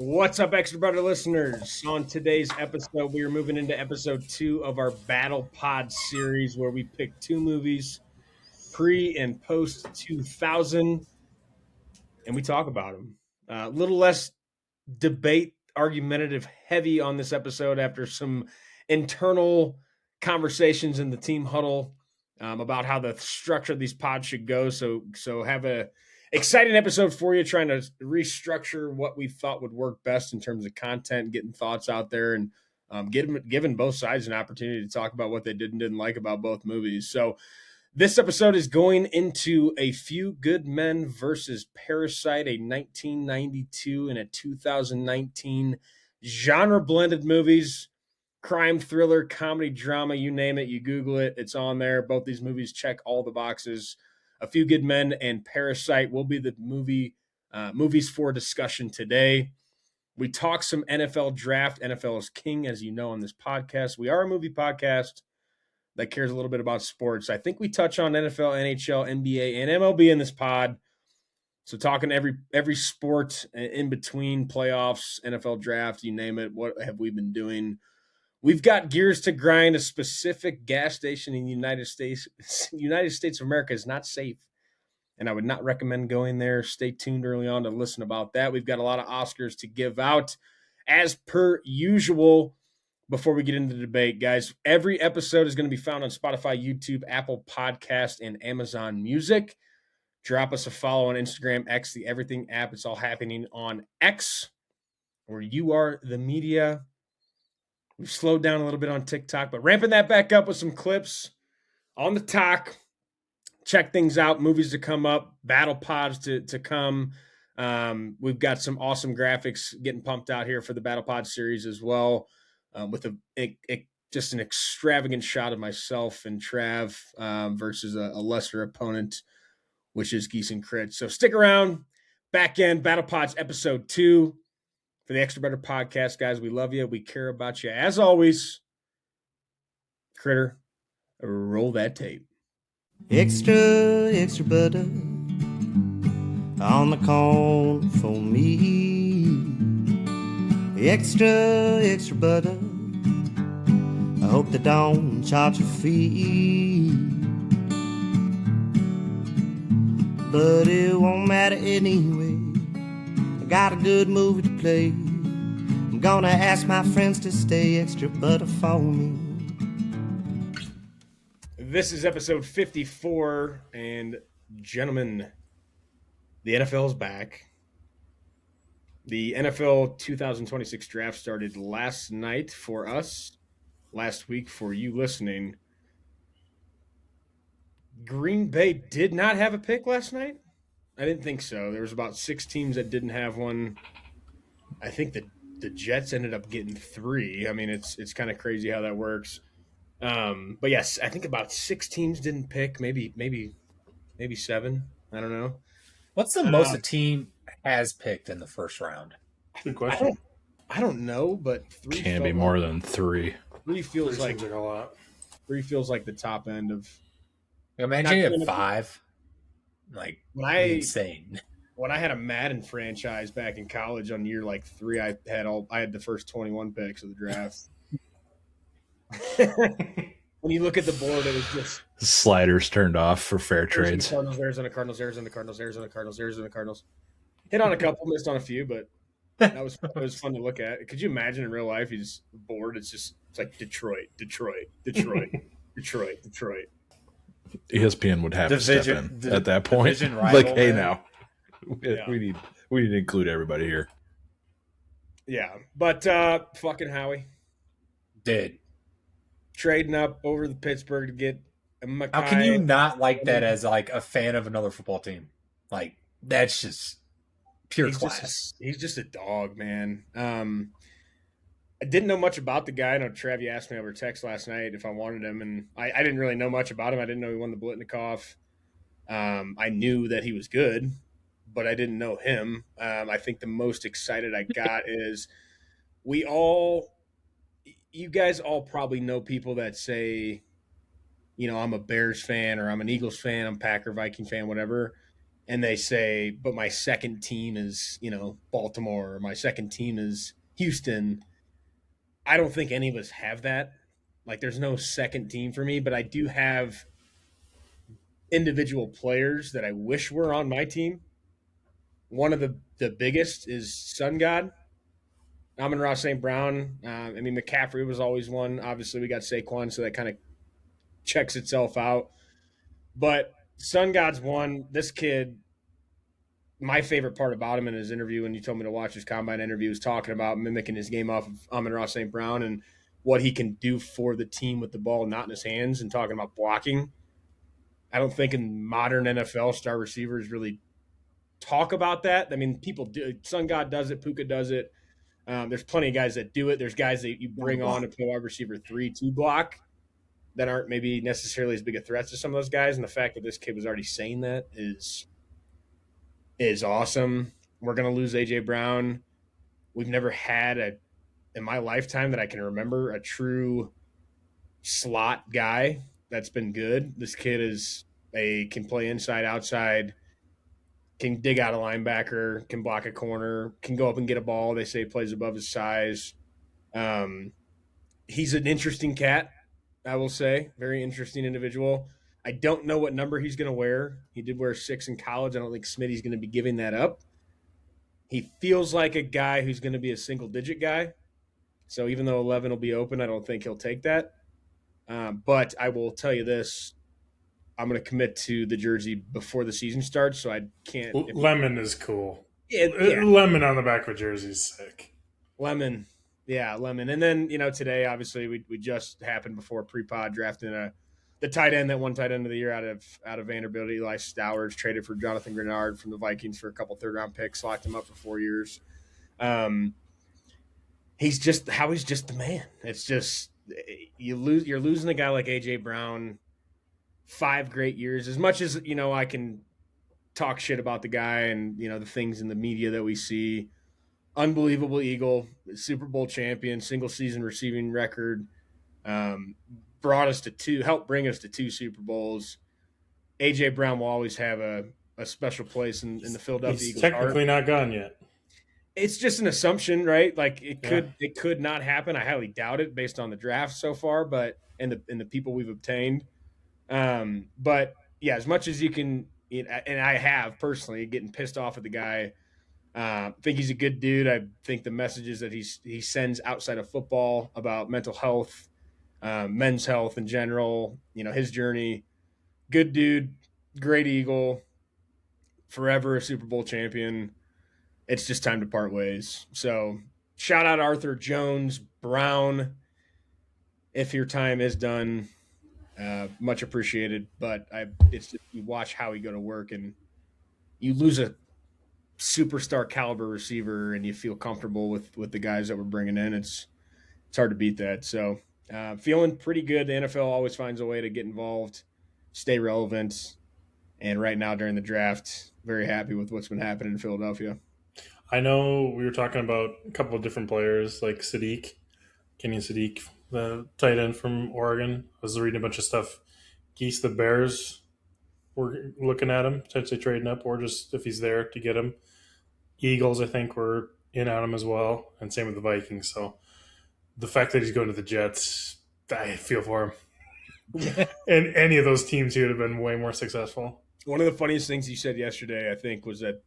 What's up, Extra Brother listeners? On today's episode, we are moving into episode 2 of our Battle Pod series where we pick two movies pre and post 2000 and we talk about them. A little less debate, argumentative heavy on this episode after some internal conversations in the team huddle about how the structure of these pods should go. So have a exciting episode for you, trying to restructure what we thought would work best in terms of content, getting thoughts out there, and giving both sides an opportunity to talk about what they did and didn't like about both movies. So this episode is going into A Few Good Men versus Parasite, a 1992 and a 2019 genre blended movies, crime, thriller, comedy, drama, you name it, you Google it, it's on there. Both these movies check all the boxes. A Few Good Men and Parasite will be the movies for discussion today. We talk some NFL draft. NFL is king, as you know, on this podcast. We are a movie podcast that cares a little bit about sports. I think we touch on NFL, NHL, NBA, and MLB in this pod. So talking every sport in between playoffs, NFL draft, you name it. What have we been doing? We've got gears to grind. A specific gas station in the United States of America is not safe, and I would not recommend going there. Stay tuned early on to listen about that. We've got a lot of Oscars to give out, as per usual. Before we get into the debate, guys, every episode is going to be found on Spotify, YouTube, Apple Podcast, and Amazon Music. Drop us a follow on Instagram, X, the Everything app. It's all happening on X, where you are the media. We've slowed down a little bit on TikTok, but ramping that back up with some clips on the talk. Check things out, movies to come up, battle pods to come. We've got some awesome graphics getting pumped out here for the Battle Pod series as well. With just an extravagant shot of myself and Trav versus a lesser opponent, which is Geese and Crit. So stick around. Back end, Battle Pods episode 2 for the Extra Better podcast, guys. We love you. We care about you. As always, Critter, roll that tape. Extra, extra butter on the corn for me. Extra, extra butter. I hope they don't charge a fee. But it won't matter anyway. I got a good movie to play. I'm gonna ask my friends to stay extra butter for me. This is episode 54, and gentlemen, the NFL is back. The NFL 2026 draft started last night for us, last week for you listening. Green Bay did not have a pick last night? I didn't think so. There was about 6 teams that didn't have one. I think the Jets ended up getting 3. I mean, it's kind of crazy how that works. But yes, I think about 6 teams didn't pick, maybe 7. I don't know. What's the most a team has picked in the first round? Good question. I don't know, but 3 Can't be more than 3. 3 feels Three like seems a lot. 3 feels like the top end of. Imagine you have 5. Like, insane. When I had a Madden franchise back in college on year like 3, I had the first 21 picks of the draft. When you look at the board, it was just sliders turned off for fair trades. Arizona Cardinals. Hit on a couple, missed on a few, but it was fun to look at. Could you imagine in real life? You just bored. It's like Detroit. ESPN would have to step in at that point. Rival, like, hey, now we need to include everybody here. Yeah, but fucking Howie did trading up over the Pittsburgh to get Mackay. How can you not like that as like a fan of another football team? Like, that's just pure class. He's just a dog, man. I didn't know much about the guy. I know, Trav, you asked me over text last night if I wanted him, and I didn't really know much about him. I didn't know he won the Blitnikoff. I knew that he was good, but I didn't know him. I think the most excited I got is you guys all probably know people that say, I'm a Bears fan or I'm an Eagles fan, I'm Packer, Viking fan, whatever. and they say, but my second team is, Baltimore, or my second team is Houston. I don't think any of us have that. Like, there's no second team for me, but I do have individual players that I wish were on my team. One of the biggest is Sun God. Amon-Ra St. Brown. McCaffrey was always one. Obviously, we got Saquon, so that kind of checks itself out. But Sun God's one. This kid, my favorite part about him in his interview, when you told me to watch his combine interview, was talking about mimicking his game off of Amon-Ra St. Brown and what he can do for the team with the ball not in his hands, and talking about blocking. I don't think in modern NFL star receivers really talk about that. I mean, people do. Sun God does it. Puka does it. There's plenty of guys that do it. There's guys that you bring on to play wide receiver 3 to block that aren't maybe necessarily as big a threat to some of those guys. And the fact that this kid was already saying that is awesome. We're going to lose A.J. Brown. We've never had in my lifetime that I can remember, a true slot guy that's been good. This kid can play inside, outside, can dig out a linebacker, can block a corner, can go up and get a ball. They say he plays above his size. He's an interesting cat, I will say. Very interesting individual. I don't know what number he's going to wear. He did wear 6 in college. I don't think Smitty's going to be giving that up. He feels like a guy who's going to be a single-digit guy. So even though 11 will be open, I don't think he'll take that. But I will tell you this. I'm going to commit to the jersey before the season starts, so I can't. Lemon is cool. Yeah. Lemon on the back of a jersey is sick. Lemon. Yeah, Lemon. And then, today, obviously, we just happened before pre-pod drafting the tight end that won tight end of the year out of Vanderbilt. Eli Stowers traded for Jonathan Grenard from the Vikings for a couple third-round picks, locked him up for 4 years. He's just the man. It's just you're losing a guy like A.J. Brown. 5 great years. As much as, I can talk shit about the guy and, the things in the media that we see. Unbelievable Eagle, Super Bowl champion, single season receiving record. Brought us to helped bring us to 2 Super Bowls. A.J. Brown will always have a special place in the Philadelphia Eagles. He's technically not gone yet. It's just an assumption, right? Like it could not happen. I highly doubt it based on the draft so far, but and the people we've obtained. But yeah, as much as you can, and I have personally getting pissed off at the guy. Think he's a good dude. I think the messages that he sends outside of football about mental health, men's health in general, his journey, good dude, great Eagle, forever a Super Bowl champion. It's just time to part ways. So shout out Arthur Jones Brown. If your time is done, much appreciated. But it's just, you watch Howie go to work and you lose a superstar caliber receiver and you feel comfortable with the guys that we're bringing in. It's hard to beat that. So feeling pretty good. The NFL always finds a way to get involved, stay relevant. And right now during the draft, very happy with what's been happening in Philadelphia. I know we were talking about a couple of different players like Kenyon Sadiq, the tight end from Oregon. I was reading a bunch of stuff. Geese, the Bears were looking at him, potentially trading up, or just if he's there to get him. Eagles, I think, were in on him as well, and same with the Vikings. So the fact that he's going to the Jets, I feel for him. And any of those teams, he would have been way more successful. One of the funniest things you said yesterday, I think, was that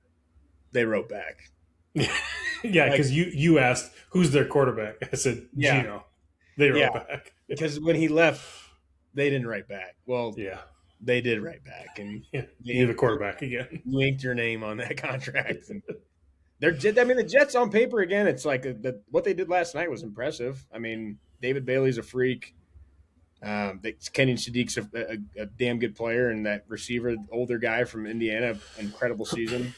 they wrote back. Yeah, because you asked, who's their quarterback? I said, Gino. They wrote back. Because when he left, they didn't write back. Well, yeah, they did write back. And you're the quarterback again. You inked your name on that contract. And the Jets on paper, again, it's like what they did last night was impressive. I mean, David Bailey's a freak. Kenyon Sadiq's a damn good player, and that receiver, older guy from Indiana, incredible season.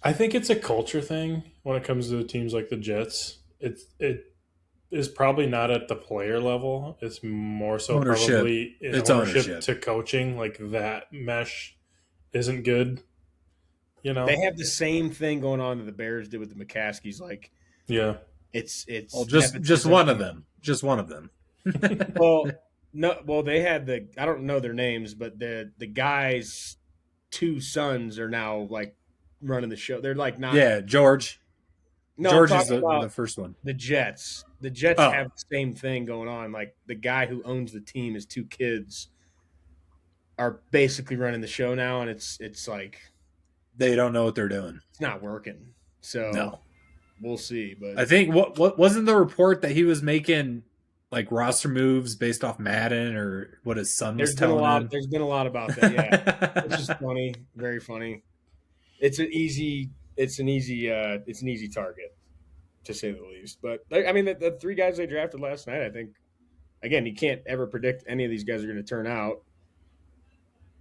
I think it's a culture thing when it comes to teams like the Jets. It is probably not at the player level. It's more so ownership. Probably in ownership to coaching. Like that mesh isn't good. They have the same thing going on that the Bears did with the McCaskies. Like, yeah, it's just one of them. Just one of them. Well, they had I don't know their names, but the guys two sons are now like running the show. They're like not. Yeah, George. No, George I'm is talking about the first one. the Jets. The Jets Oh. have the same thing going on. Like the guy who owns the team, his two kids are basically running the show now, and it's like They don't know what they're doing. it's not working. So No. we'll see. But I think what wasn't the report that he was making like roster moves based off Madden or what his son was telling him? There's been a lot about that. Yeah, which is funny, very funny. It's an easy target, to say the least. But I mean, the three guys they drafted last night, I think, again, you can't ever predict any of these guys are going to turn out.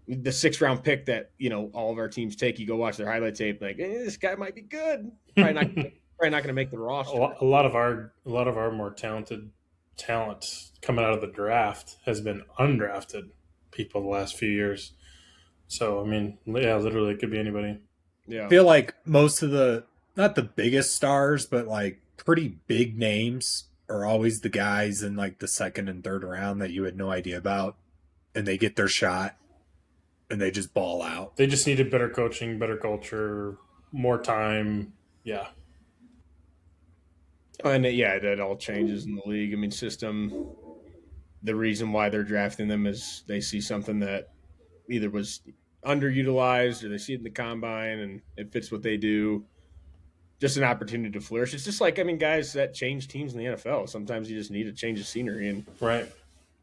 The 6th-round pick that all of our teams take, you go watch their highlight tape, like this guy might be good. Probably not going to make the roster. A lot of our more talent coming out of the draft has been undrafted people the last few years. So I mean, yeah, literally it could be anybody. Yeah, I feel like most of not the biggest stars, but like pretty big names are always the guys in like the 2nd and 3rd round that you had no idea about, and they get their shot and they just ball out. They just needed better coaching, better culture, more time. Yeah. And that all changes in the league. I mean, system. The reason why they're drafting them is they see something that either was underutilized or they see it in the combine and it fits what they do. Just an opportunity to flourish. It's just like, I mean, guys that change teams in the NFL. Sometimes you just need a change of scenery and Right.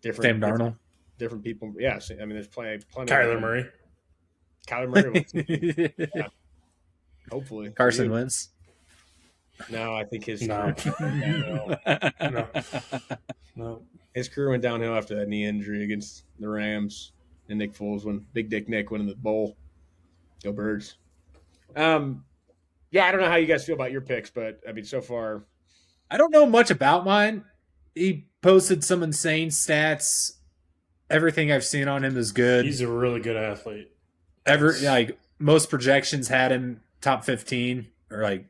Sam Darnold. Different people. Yeah, I mean, there's plenty. Kyler Murray. Yeah. Hopefully. Carson Wentz. No, I think his No. career No. his career went downhill after that knee injury against the Rams and Nick Foles when Big Dick Nick winning the bowl. Go Birds. Yeah, I don't know how you guys feel about your picks, but I mean, so far, I don't know much about mine. He posted some insane stats. Everything I've seen on him is good. He's a really good athlete. Like most projections had him top 15 or like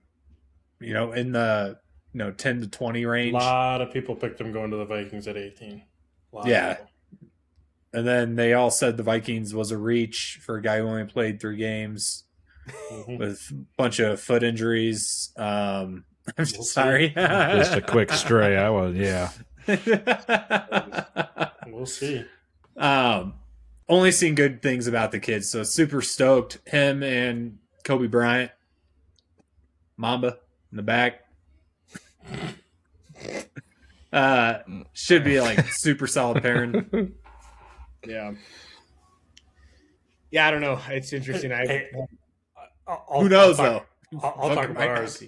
in the 10 to 20 A range. lot of people picked him going to the Vikings at 18. Yeah. And then they all said the Vikings was a reach for a guy who only played 3 games with a bunch of foot injuries. I'm just sorry. Just a quick stray. Yeah. We'll see. Only seen good things about the kids, so super stoked. Him and Kobe Bryant, Mamba in the back. Should be like super solid pairing. yeah. I don't know. It's interesting. Who knows though? I'll talk about ours.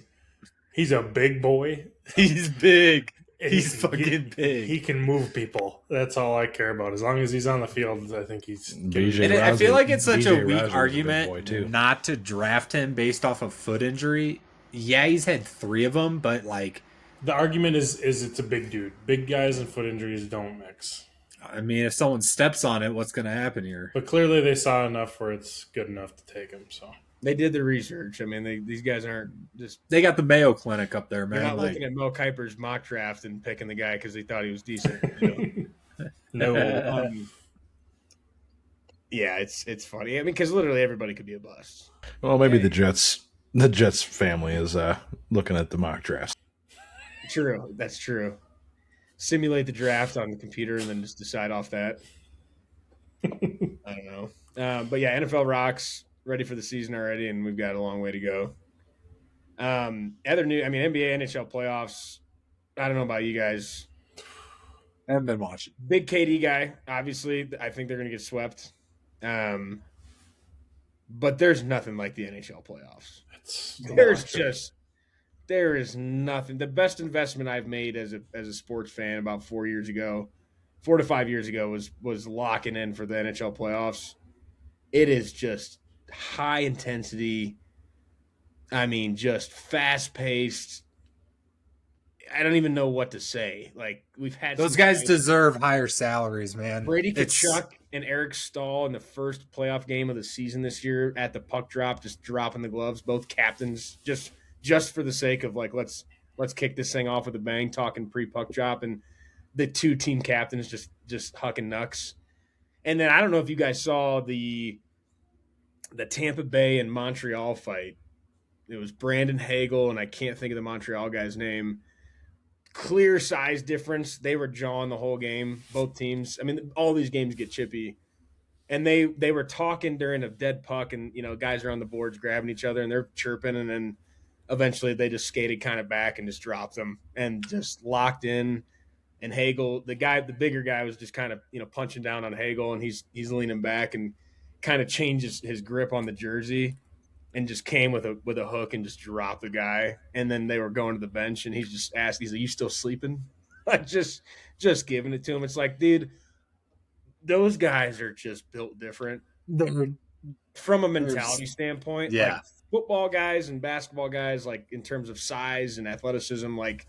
He's a big boy. He's big. And He's fucking big. He can move people. That's all I care about. As long as he's on the field, I think he's. And I feel like it's such a weak argument not to draft him based off of foot injury. Yeah, he's had 3 of them, but like the argument is it's a big dude. Big guys and foot injuries don't mix. I mean, if someone steps on it, what's going to happen here? But clearly, they saw enough where it's good enough to take him. So they did the research. I mean, these guys aren't just. They got the Mayo Clinic up there, man. They're not looking at Mel Kiper's mock draft and picking the guy because they thought he was decent. No. Yeah, it's funny. I mean, because literally everybody could be a bust. Well, maybe the Jets family is looking at the mock draft. True, that's true. Simulate the draft on the computer and then just decide off that. I don't know. But yeah, NFL rocks. Ready for the season already, and we've got a long way to go. NBA, NHL playoffs. I don't know about you guys. I haven't been watching. Big KD guy, obviously. I think they're going to get swept. But there's nothing like the NHL playoffs. There is nothing. The best investment I've made as a sports fan about 4 to 5 years ago was locking in for the NHL playoffs. It is just high intensity. I mean, just fast paced. I don't even know what to say. Like we've had those guys deserve higher salaries, man. Brady Tkachuk and Eric Stahl in the first playoff game of the season this year at the puck drop, just dropping the gloves. Both captains, just for the sake of like let's kick this thing off with a bang. Talking pre-puck drop, and the 2 team captains just hucking knucks. And then I don't know if you guys saw the the Tampa Bay and Montreal fight. It was Brandon Hagel, and I can't think of the Montreal guy's name. Clear size difference. They were jawing the whole game, both teams. I mean, all these games get chippy. And they were talking during a dead puck, and, guys are on the boards grabbing each other, and they're chirping, and then eventually they just skated kind of back and just dropped them and just locked in. And Hagel, the bigger guy, was just kind of, punching down on Hagel, and he's leaning back and kind of changes his grip on the jersey and just came with a hook and just dropped the guy. And then they were going to the bench, and he's just asked, he's like, "You still sleeping?" Like, just giving it to him. It's like, dude, those guys are just built different from a mentality standpoint. Yeah. Like, football guys and basketball guys, like, in terms of size and athleticism, like,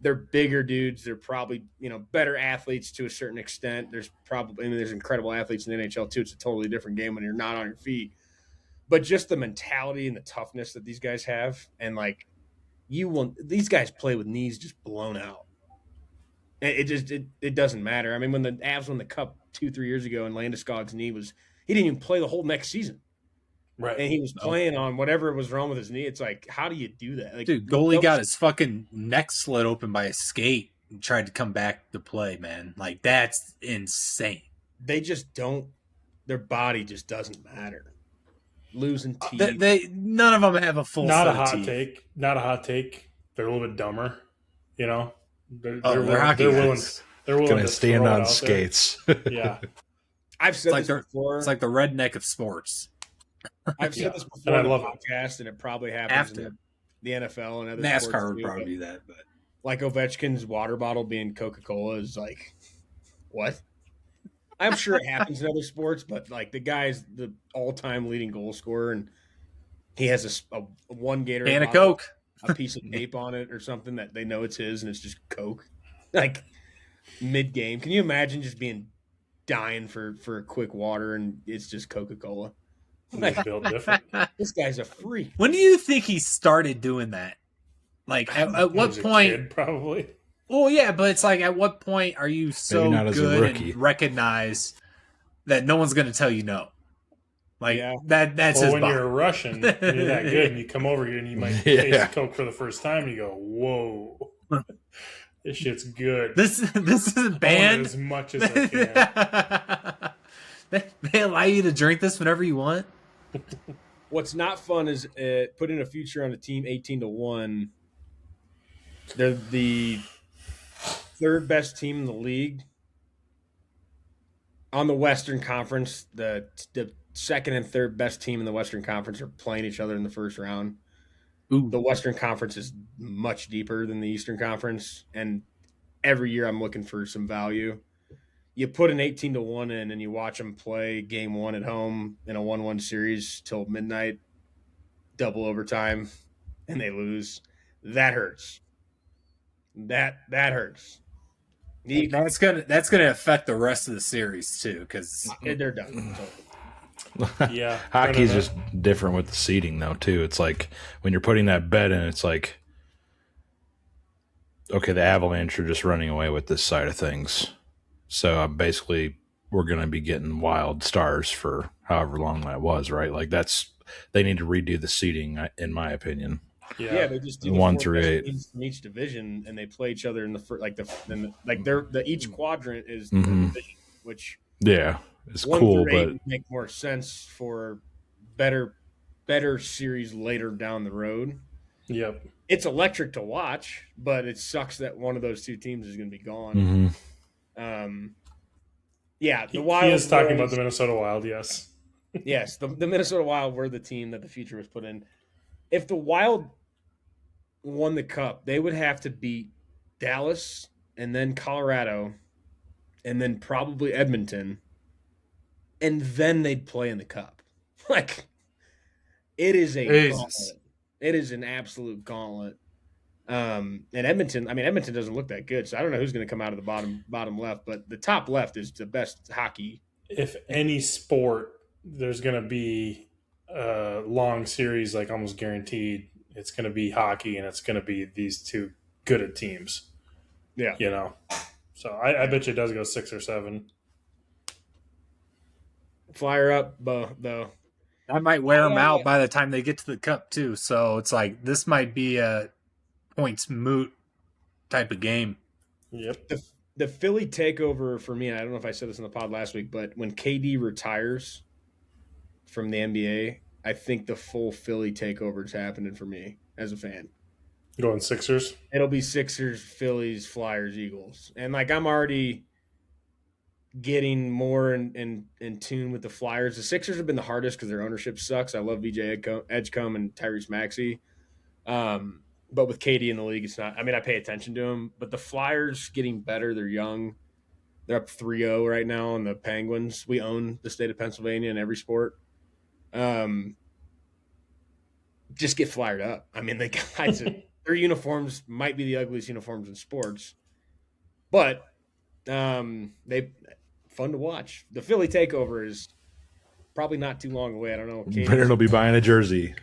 they're bigger dudes. They're probably, better athletes to a certain extent. There's incredible athletes in the NHL too. It's a totally different game when you're not on your feet. But just the mentality and the toughness that these guys have, and like, these guys play with knees just blown out. It doesn't matter. I mean, when the Avs won the Cup 2-3 years ago, and Landeskog's knee he didn't even play the whole next season. Right. And he was playing on whatever was wrong with his knee. It's like, how do you do that? Like, dude, goalie got his fucking neck slit open by a skate and tried to come back to play, man. Like, that's insane. They just don't. Their body just doesn't matter. Losing teeth. None of them have a full. Not set a hot of teeth. take. Not a hot take. They're a little bit dumber. They're hockey willing. guys. They're willing Gonna to stand throw it on out skates. there. Yeah. I've said It's this like before. It's like the redneck of sports. I've said Yeah. this before And I on the love it. podcast, and it probably happens Have in the NFL and other NASCAR sports would too, probably but, do that, but like, Ovechkin's water bottle being Coca-Cola is like, what? I'm sure it happens in other sports, but like, the guy's the all-time leading goal scorer, and he has a one Gatorade can of bottle, Coke. a piece of tape on it or something that they know it's his, and it's just Coke. Like, mid-game, can you imagine just being dying for a quick water and it's just Coca-Cola? They're built different. This guy's a freak. When do you think he started doing that? Like, at He what was a point? kid, probably. Well, yeah, but it's like, at what point are you so not as a good rookie. and recognize that no one's going to tell you no? Like, Yeah. that's Well, his when bond. you're a Russian, you're that good, and you come over here and you might Yeah. taste Coke for the first time, and you go, "Whoa, this shit's good." This is I want banned. as much as I can. They allow you to drink this whenever you want. What's not fun is putting a future on a team 18-1. They're the third best team in the league. On the Western Conference, the second and third best team in the Western Conference are playing each other in the first round. Ooh. The Western Conference is much deeper than the Eastern Conference, and every year I'm looking for some value. You put an 18-1 in, and you watch them play game one at home in a 1-1 series till midnight, double overtime, and they lose. That hurts. That hurts. That's gonna affect the rest of the series too, because They're done. Yeah, Hockey's just different with the seating, though, too. It's like when you're putting that bet in, it's like, okay, the Avalanche are just running away with this side of things. So basically, we're going to be getting wild stars for however long that was, right? Like, they need to redo the seating, in my opinion. Yeah, they just do the 1 four through best 8 teams from each division, and they play each other in the first, each quadrant is Mhm. the division, which Yeah, it's 1 cool, through 8 but would make more sense for better series later down the road. Yep. It's electric to watch, but it sucks that one of those two teams is going to be gone. mhm. Yeah, the He Wild is talking about was- the Minnesota Wild, yes. Yes, the Minnesota Wild were the team that the future was put in. If the Wild won the Cup, they would have to beat Dallas and then Colorado and then probably Edmonton, and then they'd play in the Cup. Like, it is a Jesus. gauntlet. It is an absolute gauntlet. And Edmonton doesn't look that good, so I don't know who's going to come out of the bottom left, but the top left is the best hockey. If any sport, there's going to be a long series, like almost guaranteed, it's going to be hockey, and it's going to be these two good at teams. Yeah. So I bet you it does go 6 or 7. Flyer up, though. I might wear them out by the time they get to the cup too. So it's like this might be a points moot type of game. Yep. The Philly takeover for me, and I don't know if I said this in the pod last week, but when KD retires from the NBA, I think the full Philly takeover is happening for me as a fan. Going Sixers. It'll be Sixers, Phillies, Flyers, Eagles, and like I'm already getting more in tune with the Flyers. The Sixers have been the hardest because their ownership sucks. I love VJ Edgecombe and Tyrese Maxey. But with KD in the league, it's not. I mean, I pay attention to them, but the Flyers getting better. They're young. They're up 3-0 right now on the Penguins. We own the state of Pennsylvania in every sport. Just get fired up. I mean, the guys, their uniforms might be the ugliest uniforms in sports, but they fun to watch. The Philly takeover is probably not too long away. I don't know. Brendan will be buying a jersey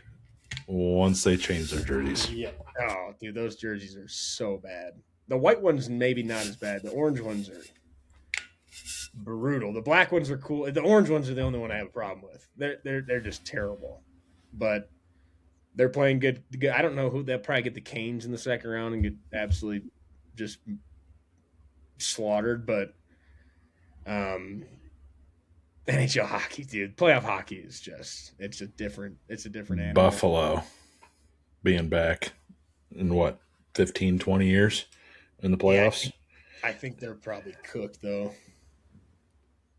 once they change their jerseys. Yeah. Oh, dude, those jerseys are so bad. The white ones maybe not as bad. The orange ones are brutal. The black ones are cool. The orange ones are the only one I have a problem with. They're just terrible. But they're playing good. I don't know who they'll probably get the Canes in the second round and get absolutely just slaughtered. But NHL hockey, dude, playoff hockey is just it's a different animal. Buffalo being back in what 15, 20 years in the playoffs. Yeah, I think they're probably cooked though.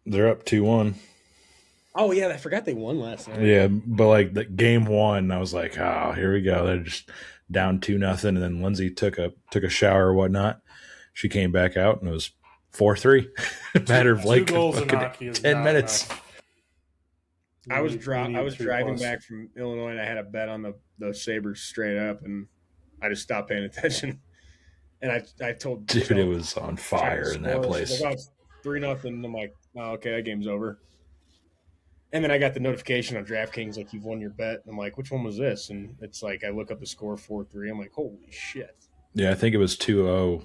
They're up 2-1. Oh yeah, I forgot they won last night. Yeah, but like the game one, I was like, oh, here we go. They're just down 2-0, and then Lindsay took a shower or whatnot. She came back out and it was 4-3. Matter of like 2 goals in hockey is 10 minutes. Enough. I was driving back from Illinois and I had a bet on the Sabres straight up, and I just stopped paying attention. And I told Dude, it was on fire in that place. Like, it's 3-0. I'm like, oh, okay, that game's over. And then I got the notification on DraftKings like you've won your bet. I'm like, which one was this? And it's like I look up the score 4-3. I'm like, holy shit. Yeah, I think it was 2-0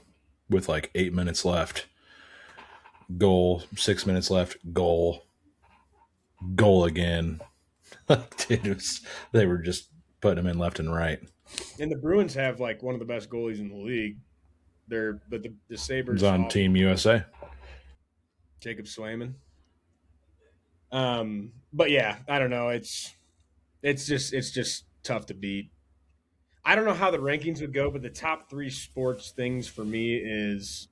with like 8 minutes left. Goal, 6 minutes left. Goal again. Dude, they were just putting them in left and right. And the Bruins have like one of the best goalies in the league. But the Sabres It's on Team USA. Jacob Swayman. But yeah, I don't know. It's just tough to beat. I don't know how the rankings would go, but the top 3 sports things for me is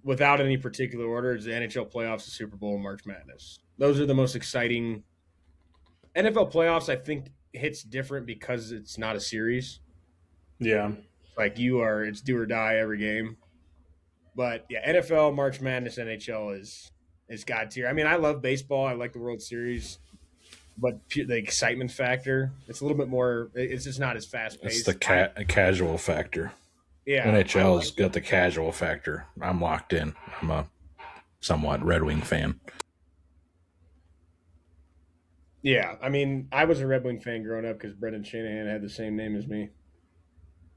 without any particular order, it's the NHL playoffs, the Super Bowl, and March Madness. Those are the most exciting. NFL playoffs, I think, hits different because it's not a series. Yeah. Like it's do or die every game. But yeah, NFL, March Madness, NHL is God tier. I mean, I love baseball. I like the World Series, but the excitement factor, it's a little bit more. It's just not as fast paced. It's the casual factor. Yeah, NHL's got the casual factor. I'm locked in. I'm a somewhat Red Wing fan. Yeah, I mean, I was a Red Wing fan growing up because Brendan Shanahan had the same name as me.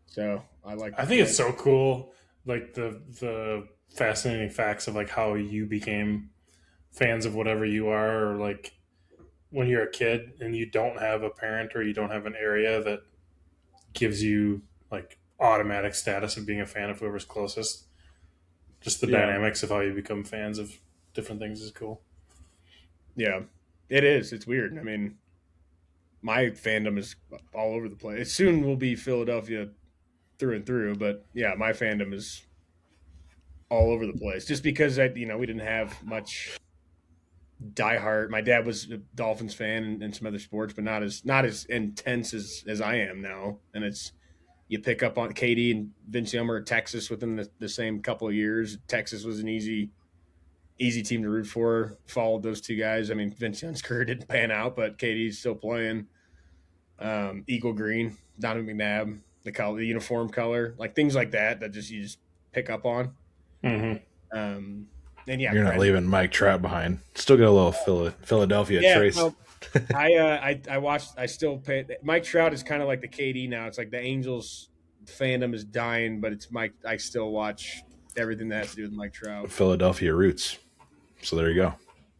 So I think it's so cool, like the fascinating facts of like how you became fans of whatever you are, or like when you're a kid and you don't have a parent or you don't have an area that gives you like automatic status of being a fan of whoever's closest. Just the dynamics of how you become fans of different things is cool. Yeah, it is. It's weird. I mean, my fandom is all over the place. It soon will be Philadelphia through and through, but yeah, my fandom is all over the place just because we didn't have much diehard. My dad was a Dolphins fan and some other sports, but not as intense as I am now. And you pick up on KD and Vince Young at Texas within the same couple of years. Texas was an easy team to root for. Followed those two guys. I mean, Vince Young's career didn't pan out, but KD's still playing. Eagle green, Donovan McNabb, the color, the uniform color, like things like that you just pick up on. Mm-hmm. And yeah, you're not leaving Mike Trout behind. Still got a little Philadelphia trace. Well, I watched. I still pay. Mike Trout is kind of like the KD now. It's like the Angels fandom is dying, but it's Mike. I still watch everything that has to do with Mike Trout. Philadelphia roots. So there you go.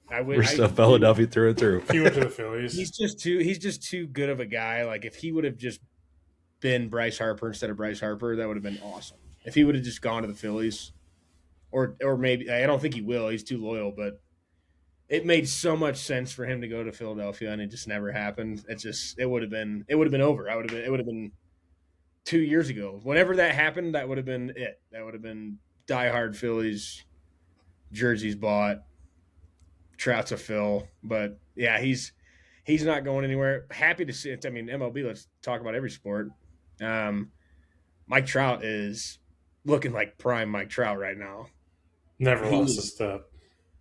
We're still Philadelphia through and through. He went to the Phillies. He's just too good of a guy. Like if he would have just been Bryce Harper instead of Bryce Harper, that would have been awesome. If he would have just gone to the Phillies, or maybe I don't think he will. He's too loyal, but it made so much sense for him to go to Philadelphia, and it just never happened. It would have been over. It would have been 2 years ago. Whenever that happened, that would have been it. That would have been diehard Phillies jerseys bought. Trout's a Phil, but yeah, he's not going anywhere. Happy to see it. I mean, MLB. Let's talk about every sport. Mike Trout is looking like prime Mike Trout right now. Never lost a step.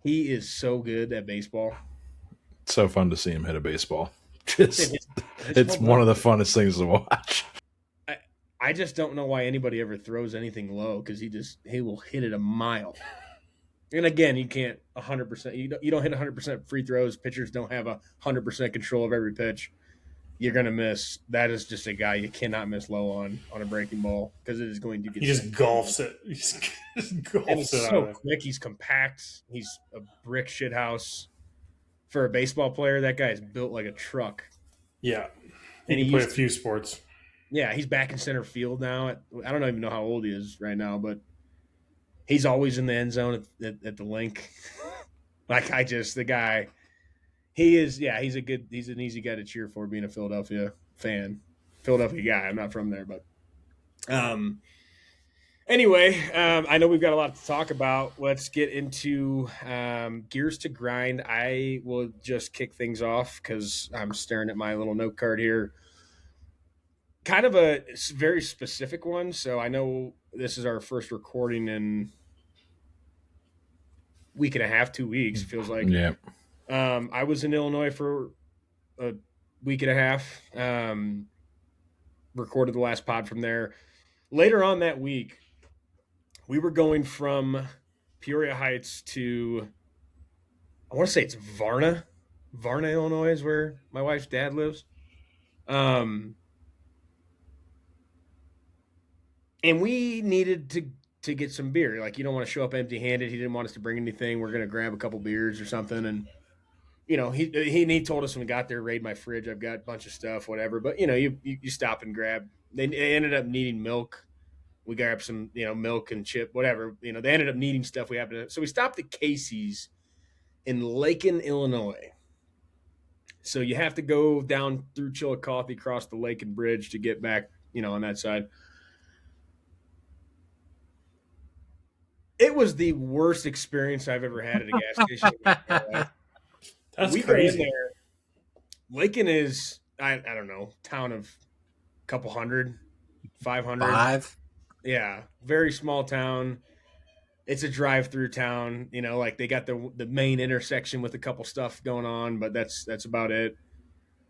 He is so good at baseball. It's so fun to see him hit a baseball. It's one of the funnest things to watch. I just don't know why anybody ever throws anything low because he will hit it a mile. And again, you can't 100%. You don't hit 100% free throws. Pitchers don't have 100% control of every pitch. You're gonna miss. That is just a guy you cannot miss low on a breaking ball because it is going to get. He just golfs it. He just golfs and he's it so out of quick. He's compact. He's a brick shit house. For a baseball player, that guy is built like a truck. Yeah, and he can play a few sports. Yeah, he's back in center field now. I don't even know how old he is right now, but he's always in the end zone at the link. The guy, he's an easy guy to cheer for being a Philadelphia fan. Philadelphia guy. I'm not from there, but anyway, I know we've got a lot to talk about. Let's get into gears to grind. I will just kick things off because I'm staring at my little note card here. Kind of a very specific one. So I know this is our first recording in week and a half, 2 weeks, feels like. Yeah. I was in Illinois for a week and a half. Recorded the last pod from there. Later on that week, we were going from Peoria Heights to, I want to say it's Varna. Varna, Illinois is where my wife's dad lives. And we needed to get some beer. Like, you don't want to show up empty-handed. He didn't want us to bring anything. We're going to grab a couple beers or something. And, you know, he told us when we got there, raid my fridge. I've got a bunch of stuff, whatever. But, you know, you stop and grab. They ended up needing milk. We grabbed some, you know, milk and chip, whatever. You know, they ended up needing stuff. So we stopped at Casey's in Lakin, Illinois. So you have to go down through Chillicothe, cross the Lakin Bridge to get back, you know, on that side. It was the worst experience I've ever had at a gas station in my life. That's crazy. There. Lakin is, I don't know, town of a couple hundred, 500. 5? Yeah, very small town. It's a drive-through town. You know, like they got the main intersection with a couple stuff going on, but that's about it.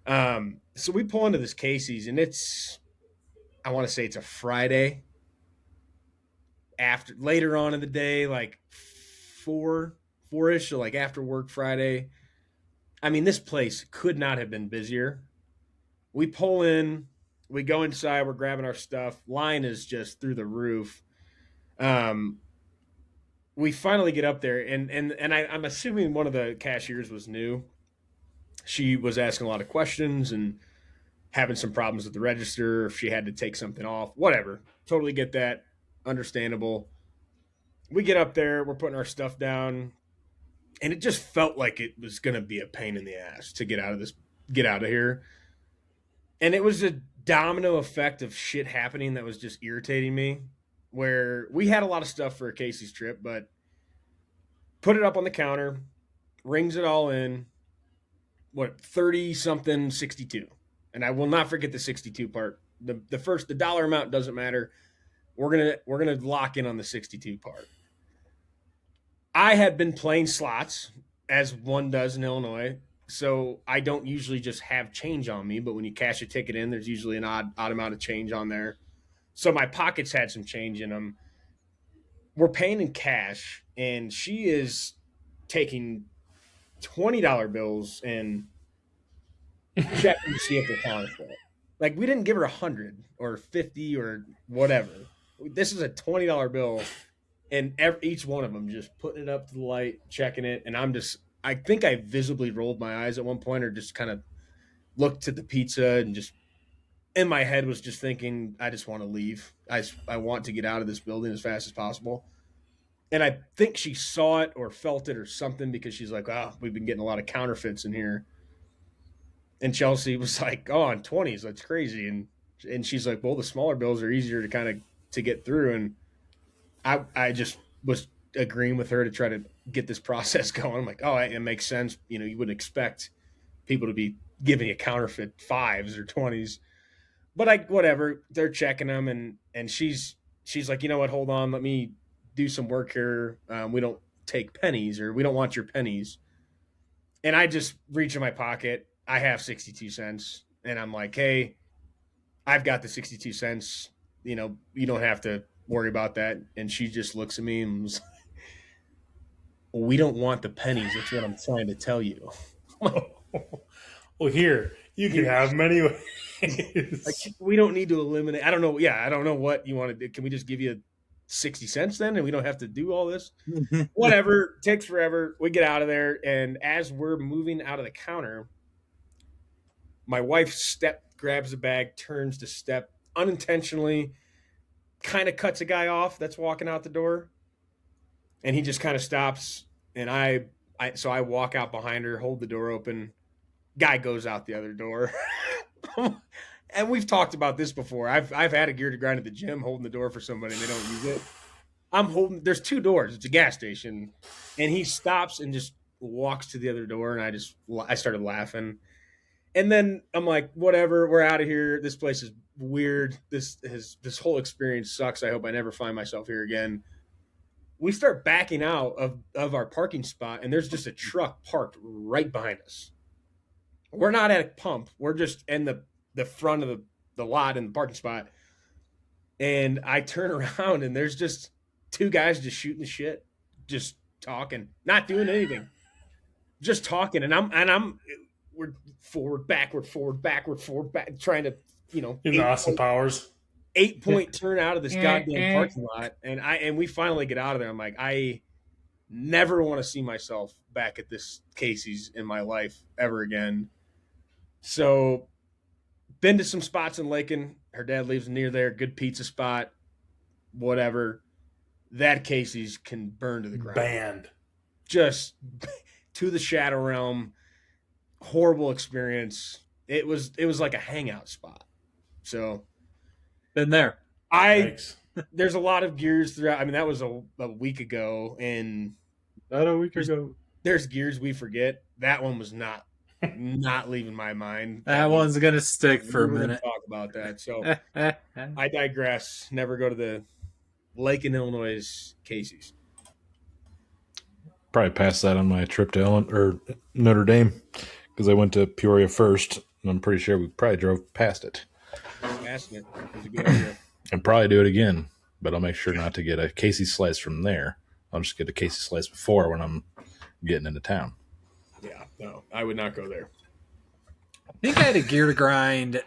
So we pull into this Casey's, and I want to say it's a Friday. Later on in the day, like 4-ish, so like after work Friday. I mean, this place could not have been busier. We pull in, we go inside, we're grabbing our stuff. Line is just through the roof. We finally get up there, and I'm assuming one of the cashiers was new. She was asking a lot of questions and having some problems with the register, if she had to take something off, whatever. Totally get that. Understandable. We get up there, we're putting our stuff down, and it just felt like it was going to be a pain in the ass to get out of here. And it was a domino effect of shit happening that was just irritating me, where we had a lot of stuff for a Casey's trip, but put it up on the counter, rings it all in, 30-something, 62. And I will not forget the 62 part. The dollar amount doesn't matter. We're gonna lock in on the 62 part. I had been playing slots, as one does in Illinois, so I don't usually just have change on me, but when you cash a ticket in, there's usually an odd amount of change on there. So my pockets had some change in them. We're paying in cash, and she is taking $20 bills and checking to see if they're counterfeit. Like, we didn't give her 100 or 50 or whatever. This is a $20 bill, and each one of them just putting it up to the light, checking it, and I'm I think I visibly rolled my eyes at one point, or just kind of looked to the pizza, and just in my head was just thinking, I just want to leave. I want to get out of this building as fast as possible. And I think she saw it or felt it or something, because she's like, "Oh, we've been getting a lot of counterfeits in here." And Chelsea was like, "Oh, on 20s, that's crazy." And she's like, "Well, the smaller bills are easier to kind of to get through." And I just was agreeing with her to try to get this process going. I'm like, "Oh, it makes sense. You know, you wouldn't expect people to be giving you counterfeit 5s or 20s." But whatever, they're checking them, and she's like, "You know what? Hold on, let me do some work here. We don't take pennies, or we don't want your pennies." And I just reach in my pocket. I have 62 cents, and I'm like, "Hey, I've got the 62 cents. You know, you don't have to worry about that." And she just looks at me and was like, "Well, we don't want the pennies. That's what I'm trying to tell you." Well, here you can have many ways. Like, we don't need to eliminate. I don't know. Yeah, I don't know what you want to do. Can we just give you 60 cents then, and we don't have to do all this? Whatever. Takes forever. We get out of there, and as we're moving out of the counter, my wife grabs the bag, turns to step unintentionally, kind of cuts a guy off that's walking out the door, and he just kind of stops. And so I walk out behind her, hold the door open. Guy goes out the other door. And we've talked about this before. I've had a gear to grind at the gym, holding the door for somebody and they don't use it. I'm holding. There's 2 doors. It's a gas station, and he stops and just walks to the other door, and I started laughing. And then I'm like, whatever, we're out of here. This place is weird. This whole experience sucks. I hope I never find myself here again. We start backing out of our parking spot, and there's just a truck parked right behind us. We're not at a pump. We're just in the front of the lot in the parking spot. And I turn around, and there's just 2 guys just shooting the shit, just talking, not doing anything, just talking. And we're forward, backward, trying to, In the Austin Powers. 8-point turn out of this goddamn parking lot. And we finally get out of there. I'm like, I never want to see myself back at this Casey's in my life ever again. So, been to some spots in Lakin. Her dad lives near there. Good pizza spot. Whatever. That Casey's can burn to the ground. Banned. Just to the shadow realm. Horrible experience. It was like a hangout spot. So, Been there. Thanks. There's a lot of gears throughout. I mean, that was a week ago, and Not a week ago. there's gears we forget. That one was not leaving my mind. That one's gonna stick for a We're gonna minute. talk about that. So I digress. Never go to the Lake in Illinois Casey's. Probably passed that on my trip to Notre Dame, because I went to Peoria first, and I'm pretty sure we probably drove past it. Asking it. It was a good idea. And probably do it again, but I'll make sure not to get a Casey slice from there. I'll just get a Casey slice before when I'm getting into town. Yeah, no, I would not go there. I think I had a gear to grind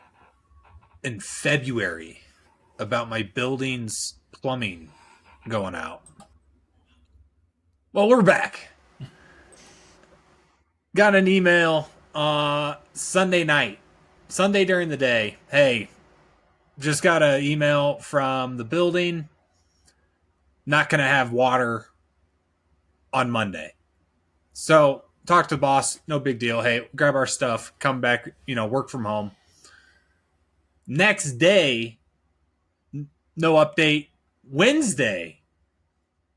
in February about my building's plumbing going out. Well, we're back. Got an email Sunday night, Sunday during the day. Hey, just got an email from the building. Not going to have water on Monday. So, talk to the boss. No big deal. Hey, grab our stuff. Come back, work from home. Next day, no update. Wednesday.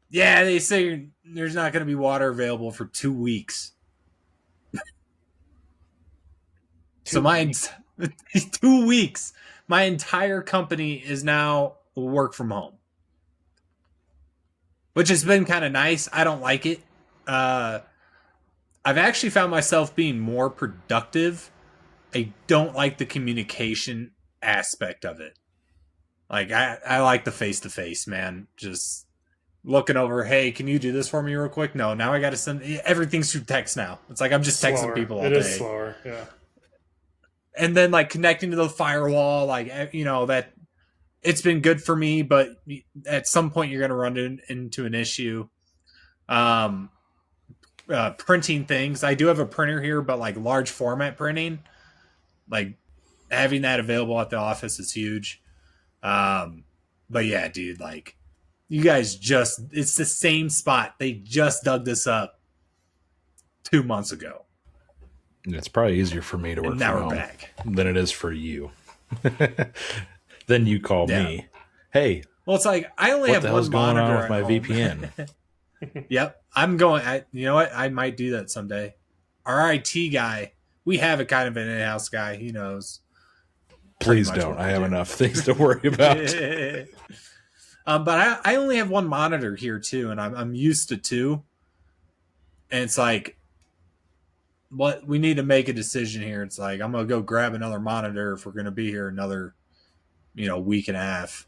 Yeah, they say there's not going to be water available for 2 weeks. So 2 weeks. My entire company is now work from home, which has been kind of nice. I don't like it. I've actually found myself being more productive. I don't like the communication aspect of it. Like, I like the face-to-face, man. Just looking over, hey, can you do this for me real quick? No, now I got to send... Everything's through text now. It's like I'm just texting people all day. It is slower, yeah. And then, like, connecting to the firewall, like, that... It's been good for me, but at some point you're going to run into an issue. printing things. I do have a printer here, but like large format printing, like having that available at the office is huge. But yeah, dude, like you guys it's the same spot. They just dug this up 2 months ago. It's probably easier for me to work And now from we're home back. than it is for you. Then you call me, hey, Well, it's like I only what have the one hell's going monitor on with my at home. VPN? Yep, I'm going. You know what? I might do that someday. Our IT guy, we have a kind of an in-house guy. He knows. Please much don't. what I we have do. enough things to worry about. But I only have one monitor here too, and I'm used to two. And it's like, what we need to make a decision here. It's like I'm gonna go grab another monitor if we're gonna be here another, week and a half.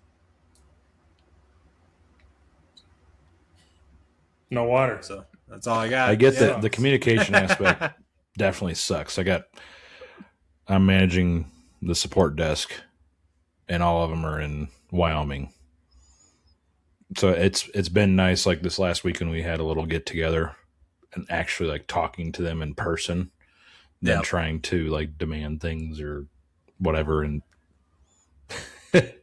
No water. So that's all I got. I get Yeah. that the communication aspect definitely sucks. I'm managing the support desk, and all of them are in Wyoming. So it's been nice. Like this last weekend, we had a little get together and actually like talking to them in person than Yep. trying to like demand things or whatever and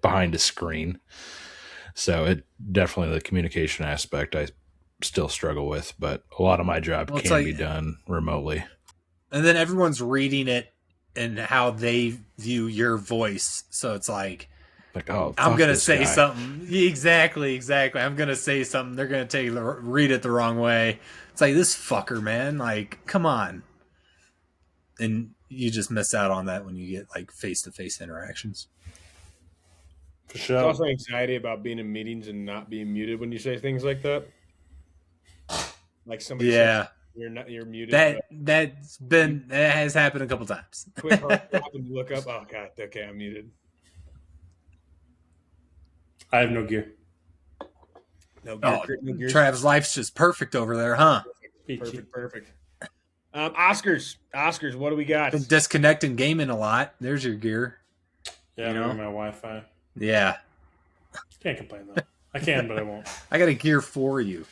behind a screen. So it definitely the communication aspect I still struggle with, but a lot of my job Well, it's can like- be done remotely. And then everyone's reading it and how they view your voice. So it's like, Like, oh, I'm fuck gonna this say guy. something. Exactly. I'm gonna say something. They're gonna read it the wrong way. It's like, this fucker, man. Like, come on. And you just miss out on that when you get like face-to-face interactions. For There's sure. also anxiety about being in meetings and not being muted when you say things like that. Like somebody said, you're muted. That has happened a couple times. Quick hard stop and you look up. Oh god, okay, I'm muted. I have no gear. No Oh, gears. Trav's life's just perfect over there, huh? Perfect. Oscars, what do we got? Been disconnecting gaming a lot. There's your gear. Yeah, You know? I'm on my Wi-Fi. Yeah. Can't complain though. I can, but I won't. I got a gear for you.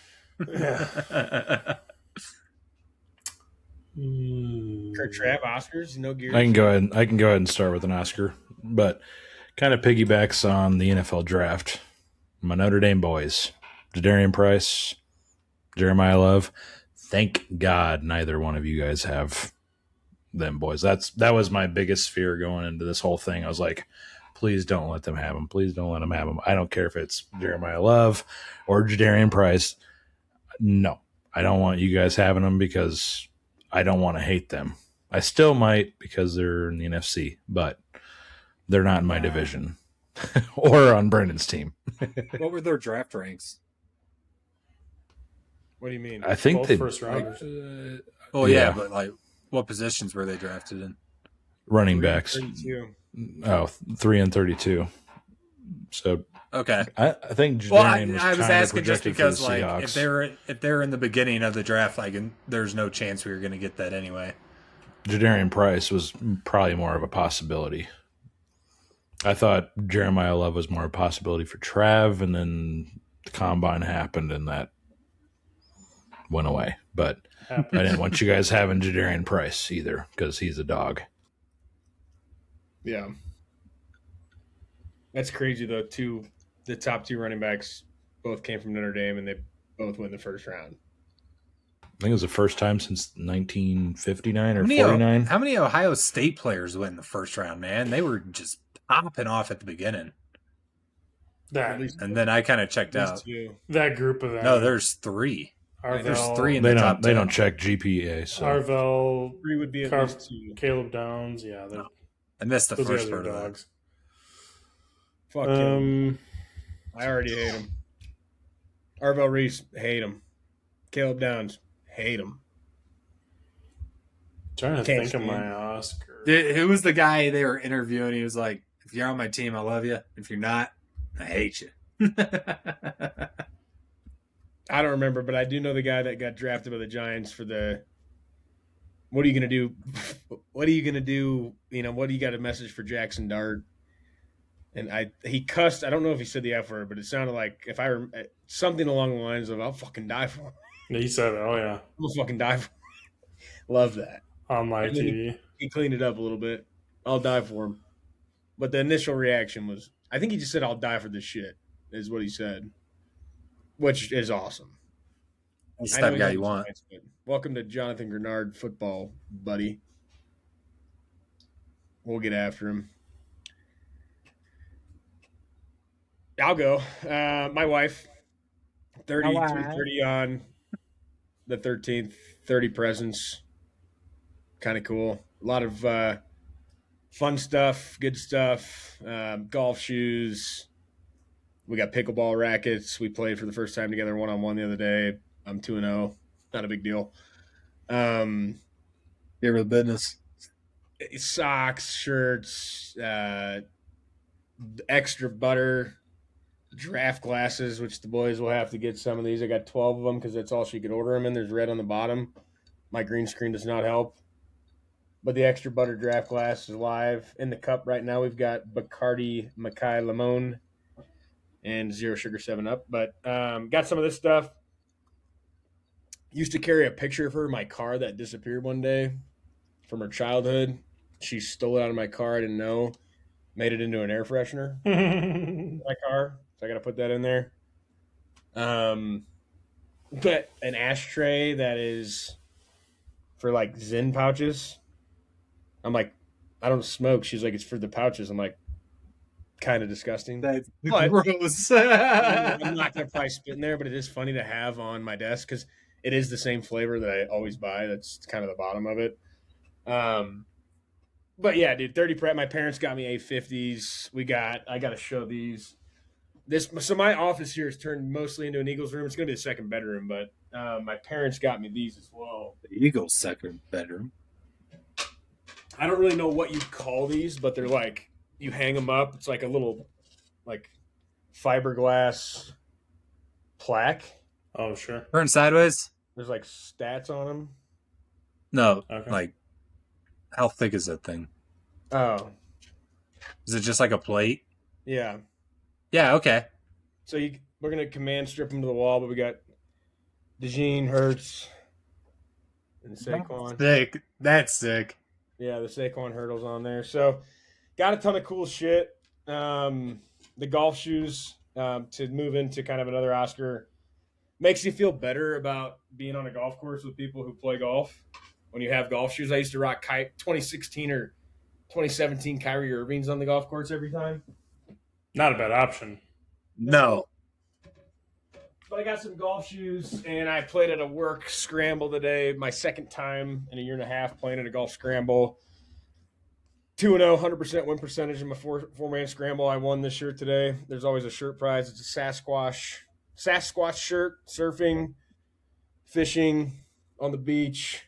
Kurt Trav, Oscars, no gears. I can go ahead and start with an Oscar, but kind of piggybacks on the NFL draft. My Notre Dame boys, Jadarian Price, Jeremiah Love. Thank God neither one of you guys have them boys. That was my biggest fear going into this whole thing. I was like, please don't let them have them. Please don't let them have them. I don't care if it's Jeremiah Love or Jadarian Price. No, I don't want you guys having them because I don't want to hate them. I still might because they're in the NFC, but they're not in my division or on Brendan's team. What were their draft ranks? What do you mean? I think Both they first rounders. Oh yeah, Yeah. but like, what positions were they drafted in? running backs. 32. Oh, 3 and 32. So Okay. I think Jadarian Well, was I was kind of asking just projected because, for the like, Seahawks. if they're in the beginning of the draft, like, and there's no chance we were going to get that anyway. Jadarian Price was probably more of a possibility. I thought Jeremiah Love was more a possibility for Trav, and then the combine happened and that went away. But I didn't want you guys having Jadarian Price either because he's a dog. Yeah. That's crazy, though. The top two running backs both came from Notre Dame, and they both went in the first round. I think it was the first time since 1959 or 49. How many Ohio State players went in the first round, man? They were just popping off at the beginning. That And then I kind of checked These out. two. that group of them. No, there's three. There's Arvell, three in They the don't top they 10. don't check GPA. So Arvell, Three would be at Carp- least two. Caleb Downs. Yeah, they're I missed the those first guys are part of that. dogs. Fuck him. I already hate him. Arvell Reese, hate him. Caleb Downs, hate him. Trying to Can't think of stand. my Oscar. Who was the guy they were interviewing? He was like, if you're on my team, I love you. If you're not, I hate you. I don't remember, but I do know the guy that got drafted by the Giants for the. What are you gonna do? What are you gonna do? You know, what do you got a message for Jackson Dart? And he cussed. I don't know if he said the F word, but it sounded like if I something along the lines of "I'll fucking die for him." He said, "Oh yeah," I'm gonna fucking die for him. Love that. on live And then TV. he cleaned it up a little bit. I'll die for him. But the initial reaction was, I think he just said, "I'll die for this shit," is what he said, which is awesome. That's I the know type of he's guy on you the want. Giants, but welcome to Jonathan Grenard football, buddy. We'll get after him. I'll go. My wife, 30, turned 30 on the 13th, 30 presents. Kind of cool. A lot of fun stuff, good stuff, golf shoes. We got pickleball rackets. We played for the first time together one-on-one the other day. I'm 2-0. Not a big deal. Here for the business. Socks, shirts, extra butter, draft glasses, which the boys will have to get some of these. I got 12 of them because that's all she could order them in. There's red on the bottom. My green screen does not help. But the extra butter draft glass is live. In the cup right now, we've got Bacardi Mackay Limon and Zero Sugar 7-Up. But got some of this stuff. Used to carry a picture of her in my car that disappeared one day from her childhood. She stole it out of my car. I didn't know. Made it into an air freshener in my car. So I got to put that in there. But an ashtray that is for like Zen pouches. I'm like, I don't smoke. She's like, it's for the pouches. I'm like, kind of disgusting. That's But- gross. I'm not going to probably spit in there, but it is funny to have on my desk because it is the same flavor that I always buy. That's kind of the bottom of it. But yeah, dude, 30 prep. My parents got me A50s. I got to show these. So my office here is turned mostly into an Eagles room. It's going to be the second bedroom, but my parents got me these as well. The Eagles' second bedroom. I don't really know what you'd call these, but they're like, you hang them up. It's like a little, like, fiberglass plaque. Oh sure. Turn sideways? There's like stats on them. No. Okay. Like, how thick is that thing? Oh, Is it just like a plate? yeah. Yeah, okay. So we're going to command strip them to the wall, but we got DeJean, Hurts, and Saquon. Sick. That's sick. Yeah, the Saquon hurdles on there. So got a ton of cool shit. The golf shoes to move into kind of another Oscar makes you feel better about being on a golf course with people who play golf. When you have golf shoes, I used to rock 2016 or 2017 Kyrie Irving's on the golf course every time. Not a bad option. No. But I got some golf shoes, and I played at a work scramble today. My second time in a year and a half playing at a golf scramble. 2-0, 100% win percentage in my four-man scramble. I won this shirt today. There's always a shirt prize. It's a Sasquatch shirt, surfing, fishing on the beach.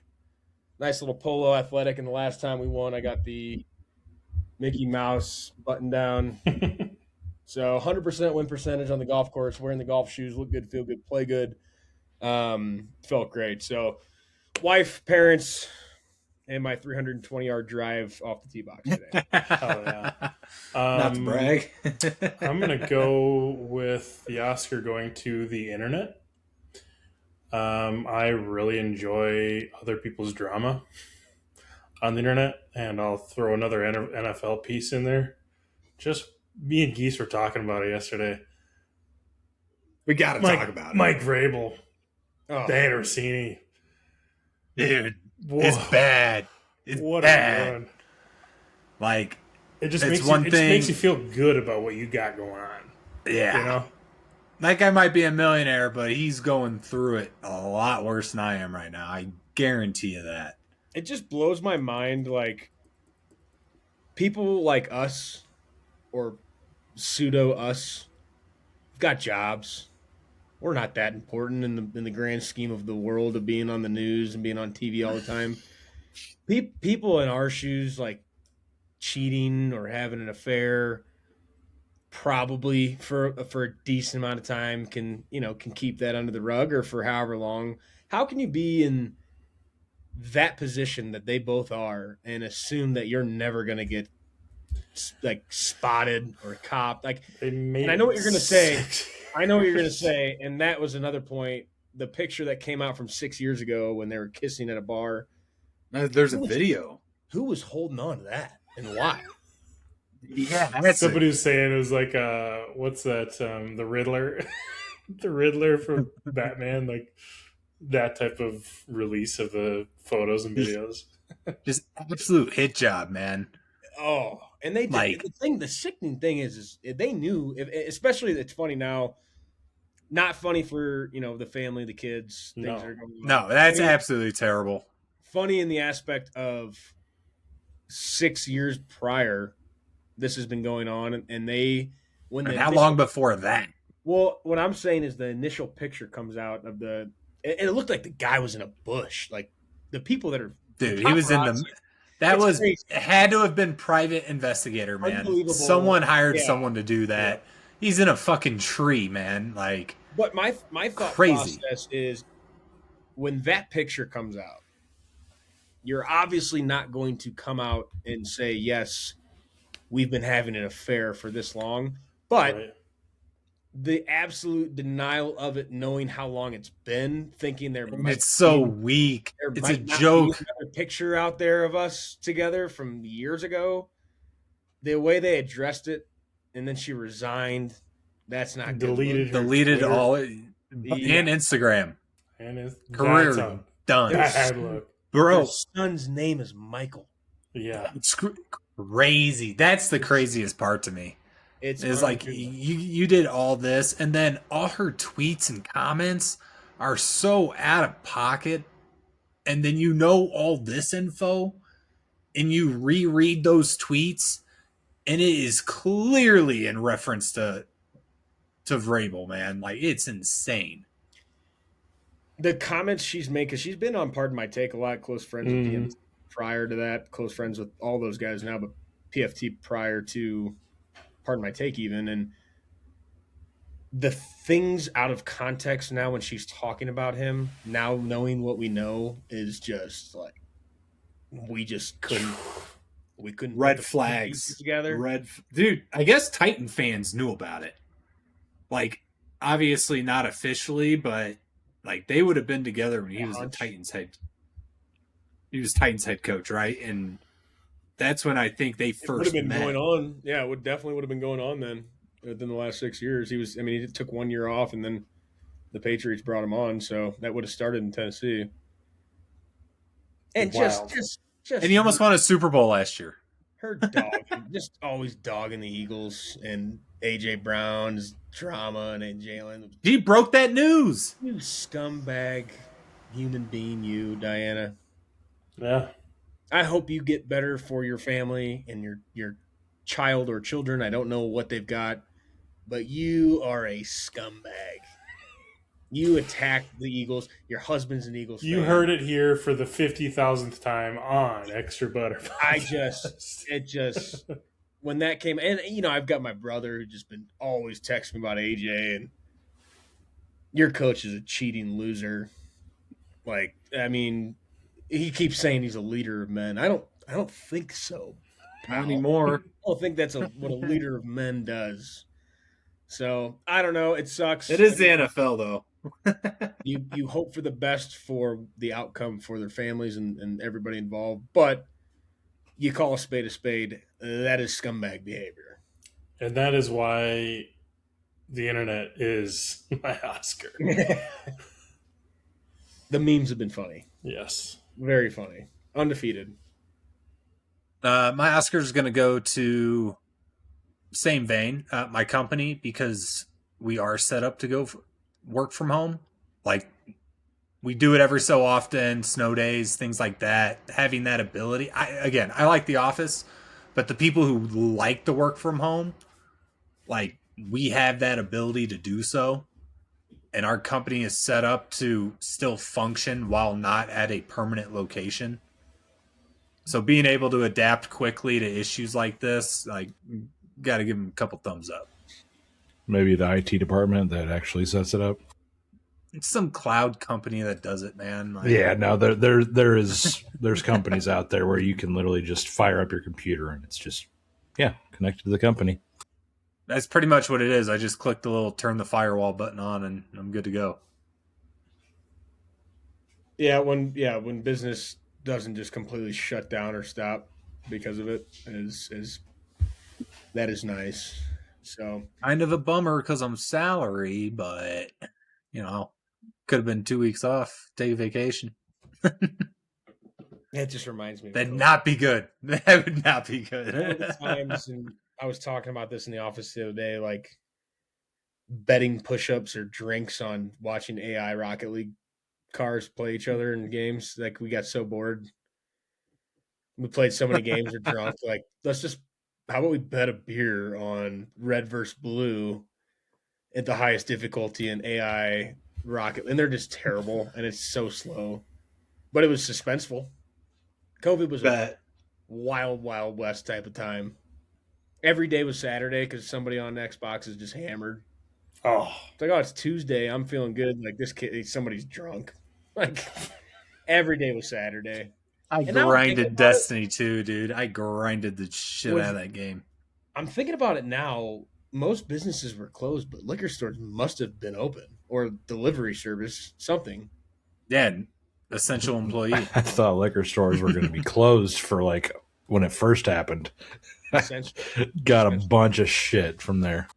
Nice little polo athletic. And the last time we won, I got the Mickey Mouse button down. So 100% win percentage on the golf course, wearing the golf shoes, look good, feel good, play good. Felt great. So wife, parents, and my 320-yard drive off the tee box today. Oh yeah. Not to brag. I'm gonna go with the Oscar going to the internet. I really enjoy other people's drama on the internet, and I'll throw another NFL piece in there. Just me and Geese were talking about it yesterday. We got to talk about it. Mike Vrabel, Oh, Dan Orsini. Dude, Whoa, it's bad. It's what bad. a run. Like, It just It's makes one you, it just thing- makes you feel good about what you got going on. yeah. You know? That guy might be a millionaire, but he's going through it a lot worse than I am right now. I guarantee you that. it just blows my mind. Like, people like us or pseudo us got jobs. We're not that important in the grand scheme of the world of being on the news and being on TV all the time. People in our shoes, like cheating or having an affair, probably for a decent amount of time can keep that under the rug or for however long. How can you be in that position that they both are and assume that you're never going to get like spotted or copped? Like, They made and I know what it you're gonna say. six I know what you're going to years. say, and that was another point the picture that came out from 6 years ago when they were kissing at a bar. There's a video. Who was holding on to that and why? Yeah, somebody was saying it was like what's that? The Riddler, the Riddler from Batman, like that type of release of the photos and videos. just absolute hit job, man. Oh, and they did. Like- The sickening thing is they knew. Especially, it's funny now. Not funny for the family, the kids. Things No. are going on. No, that's Funny- absolutely terrible. funny in the aspect of 6 years prior, this has been going on, and How long before that? Well, what I'm saying is the initial picture comes out of and it looked like the guy was in a bush. Like the people that are Dude, he was in the. That It's was crazy. had to have been private investigator, man. Unbelievable. Someone hired Yeah. someone to do that. He's in a fucking tree, man. Like, But my thought Crazy. process is when that picture comes out, you're obviously not going to come out and say, yes, we've been having an affair for this long. But Right. the absolute denial of it, knowing how long it's been, thinking it's so weak. there It's a might not be joke. another picture out there of us together from years ago. The way they addressed it, and then she resigned. That's not good. Deleted her Deleted Twitter, all and Instagram. and his Career that's a done. bad look. Bro, Her son's name is Michael. Yeah, it's crazy. That's the craziest part to me. It's Is like you did all this, and then all her tweets and comments are so out of pocket, and then all this info, and you reread those tweets, and it is clearly in reference to Vrabel, man. Like, it's insane. the comments she's made, because she's been on Pardon My Take a lot, close friends with Mhm. the prior to that, close friends with all those guys now, but PFT prior to Pardon My Take even, and the things out of context now when she's talking about him, now knowing what we know, is just like we couldn't put Red the flags pieces together. Dude, I guess Titan fans knew about it. Like, obviously not officially, but like they would have been together when he was the Titans head. He was Titans head coach, right? And that's when I think they It would first have been met. going on. Yeah, it definitely would have been going on then. Within the last 6 years, he took 1 year off, and then the Patriots brought him on, so that would have started in Tennessee. And Wild. just And he almost won a Super Bowl last year. her dog, just always dogging the Eagles and AJ Brown's drama and Jalen. He broke that news. You scumbag human being, you, Diana. yeah. I hope you get better for your family and your child or children. I don't know what they've got, but you are a scumbag. You attacked the Eagles. Your husband's an Eagles fan. You heard it here for the 50,000th time on Extra Butter. It just when that came, and I've got my brother who just been always texting me about AJ, and your coach is a cheating loser. Like, I mean, he keeps saying he's a leader of men. I don't think so. Not anymore. I don't think that's what a leader of men does. So I don't know. It sucks. It is the NFL, though. You hope for the best for the outcome for their families and everybody involved, but you call a spade a spade. That is scumbag behavior. And that is why the internet is my Oscar. The memes have been funny. Yes. Very funny. Undefeated. My Oscar is going to go to same vein, my company, because we are set up to go work from home. Like, we do it every so often, snow days, things like that. Having that ability. I like the office, but the people who like to work from home, like, we have that ability to do so. And our company is set up to still function while not at a permanent location. So being able to adapt quickly to issues like this, like, got to give them a couple thumbs up. Maybe the IT department that actually sets it up. It's some cloud company that does it, man. Like, Yeah, no, there's companies out there where you can literally just fire up your computer and it's just connected to the company. that's pretty much what it is. I just click the little turn the firewall button on and I'm good to go. when business doesn't just completely shut down or stop because of it is that is nice. So Kind of a bummer because I'm salary, but could have been 2 weeks off, take a vacation. it just reminds me of That'd COVID. not be good. That would not be good. All the times, and I was talking about this in the office the other day, like betting push-ups or drinks on watching AI Rocket League cars play each other in games. Like we got so bored. We played so many games, we're drunk. Like let's just how about we bet a beer on red versus blue at the highest difficulty in AI Rocket, and they're just terrible, and it's so slow. But it was suspenseful. COVID was a But wild, wild west type of time. Every day was Saturday because somebody on Xbox is just hammered. Oh, It's like, oh, it's Tuesday. I'm feeling good. Like this kid, somebody's drunk. Like every day was Saturday. I And now I'm thinking grinded about it, Destiny 2, dude. I grinded the shit with out of that game. I'm thinking about it now. Most businesses were closed, but liquor stores must have been open or delivery service, something. Yeah, essential employee. I thought liquor stores were going to be closed for like when it first happened. Essentially. Got a bunch of shit from there.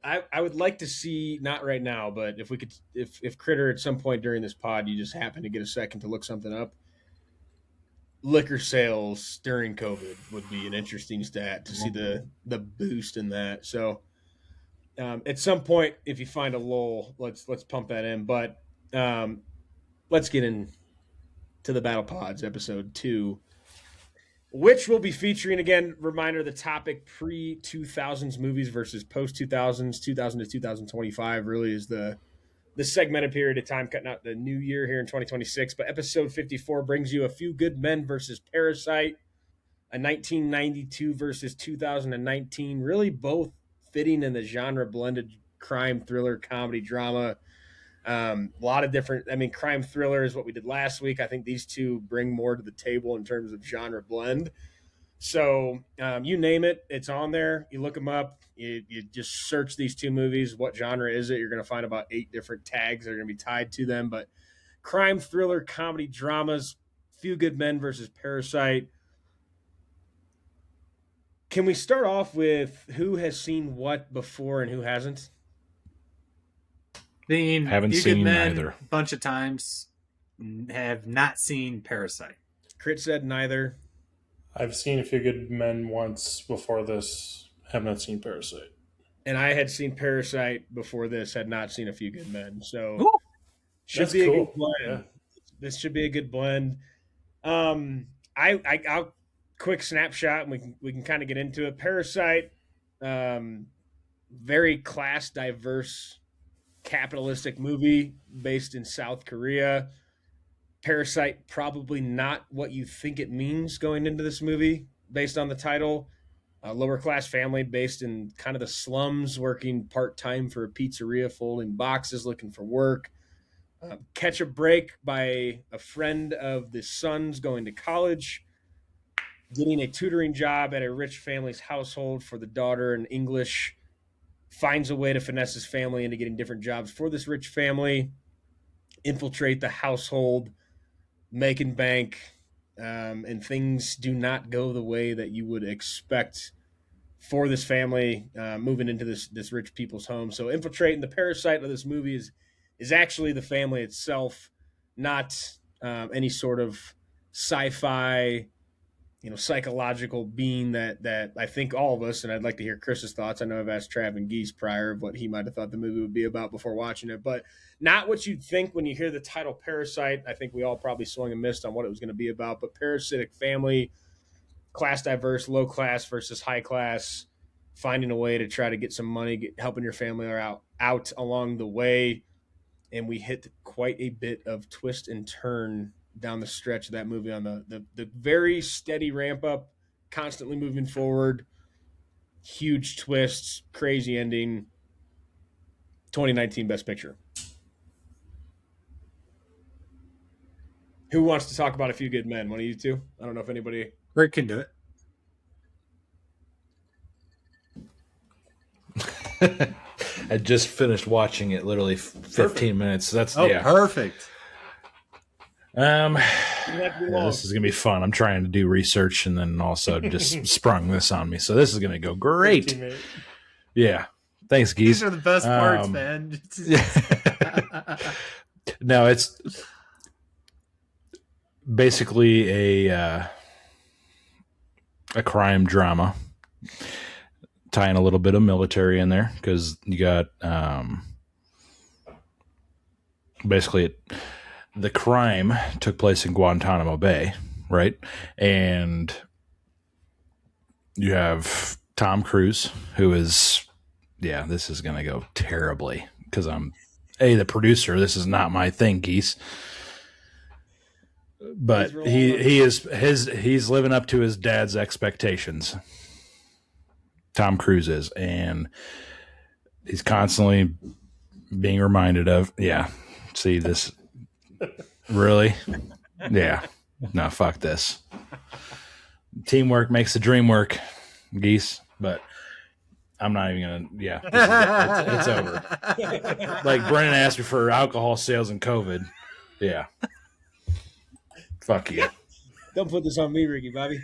I would like to see, not right now, but if we could, if Critter at some point during this pod, you just happen to get a second to look something up, liquor sales during COVID would be an interesting stat to see the boost in that. So at some point, if you find a lull, let's pump that in. But let's get in to the Battle Pods episode 2, which will be featuring, again, reminder, the topic pre-2000s movies versus post-2000s, 2000 to 2025 really is the segmented period of time, cutting out the new year here in 2026. But episode 54 brings you A Few Good Men versus Parasite, a 1992 versus 2019, really both fitting in the genre blended crime, thriller, comedy, drama. A lot of different, I mean, crime thriller is what we did last week. I think these two bring more to the table in terms of genre blend. So you name it, it's on there. You look them up. You just search these two movies. What genre is it? You're going to find about 8 different tags that are going to be tied to them. But crime, thriller, comedy, dramas, Few Good Men versus Parasite. Can we start off with who has seen what before and who hasn't? Haven't Few seen Good Men either. a bunch of times. Have not seen Parasite. Crit said neither. I've seen A Few Good Men once before this. Have not seen Parasite. And I had seen Parasite before this, had not seen A Few Good Men. So Ooh, should that's be a cool. good blend. Yeah. This should be a good blend. I'll quick snapshot and we can kind of get into it. Parasite, very class diverse capitalistic movie based in South Korea. Parasite, probably not what you think it means going into this movie based on the title. A lower class family based in kind of the slums, working part time for a pizzeria, folding boxes, looking for work. Catch a break by a friend of the son's going to college, getting a tutoring job at a rich family's household for the daughter in English, finds a way to finesse his family into getting different jobs for this rich family, infiltrate the household, making bank, and things do not go the way that you would expect for this family moving into this rich people's home. So infiltrating, the parasite of this movie is actually the family itself, not any sort of sci-fi, psychological being that I think all of us, and I'd like to hear Chris's thoughts. I know I've asked Trav and Geese prior of what he might have thought the movie would be about before watching it, but not what you'd think when you hear the title Parasite. I think we all probably swung and missed on what it was going to be about, but parasitic family, class diverse, low class versus high class, finding a way to try to get some money, helping your family out along the way. And we hit quite a bit of twist and turn down the stretch of that movie on the very steady ramp up, constantly moving forward, huge twists, crazy ending. 2019 Best Picture. Who wants to talk about A Few Good Men? One of you two? I don't know if anybody. Rick can do I just finished watching it literally 15 minutes. That's it. yeah. Perfect. This is gonna be fun. I'm trying to do research and then also just sprung this on me, so this is gonna go great. Yeah, thanks, Geese. These are the best parts, man. No, it's basically a crime drama, tying a little bit of military in there because you got basically the crime took place in Guantanamo Bay, right? And you have Tom Cruise, who is, this is going to go terribly because I'm the producer. This is not my thing, Geese. But he's living up to his dad's expectations. Tom Cruise is, and he's constantly being reminded of, see this, really? Yeah. No, fuck this. Teamwork makes the dream work, Geese, but I'm not even going to, it's over. Like Brendan asked me for alcohol sales and COVID. Yeah. Fuck you. Don't put this on me, Ricky Bobby.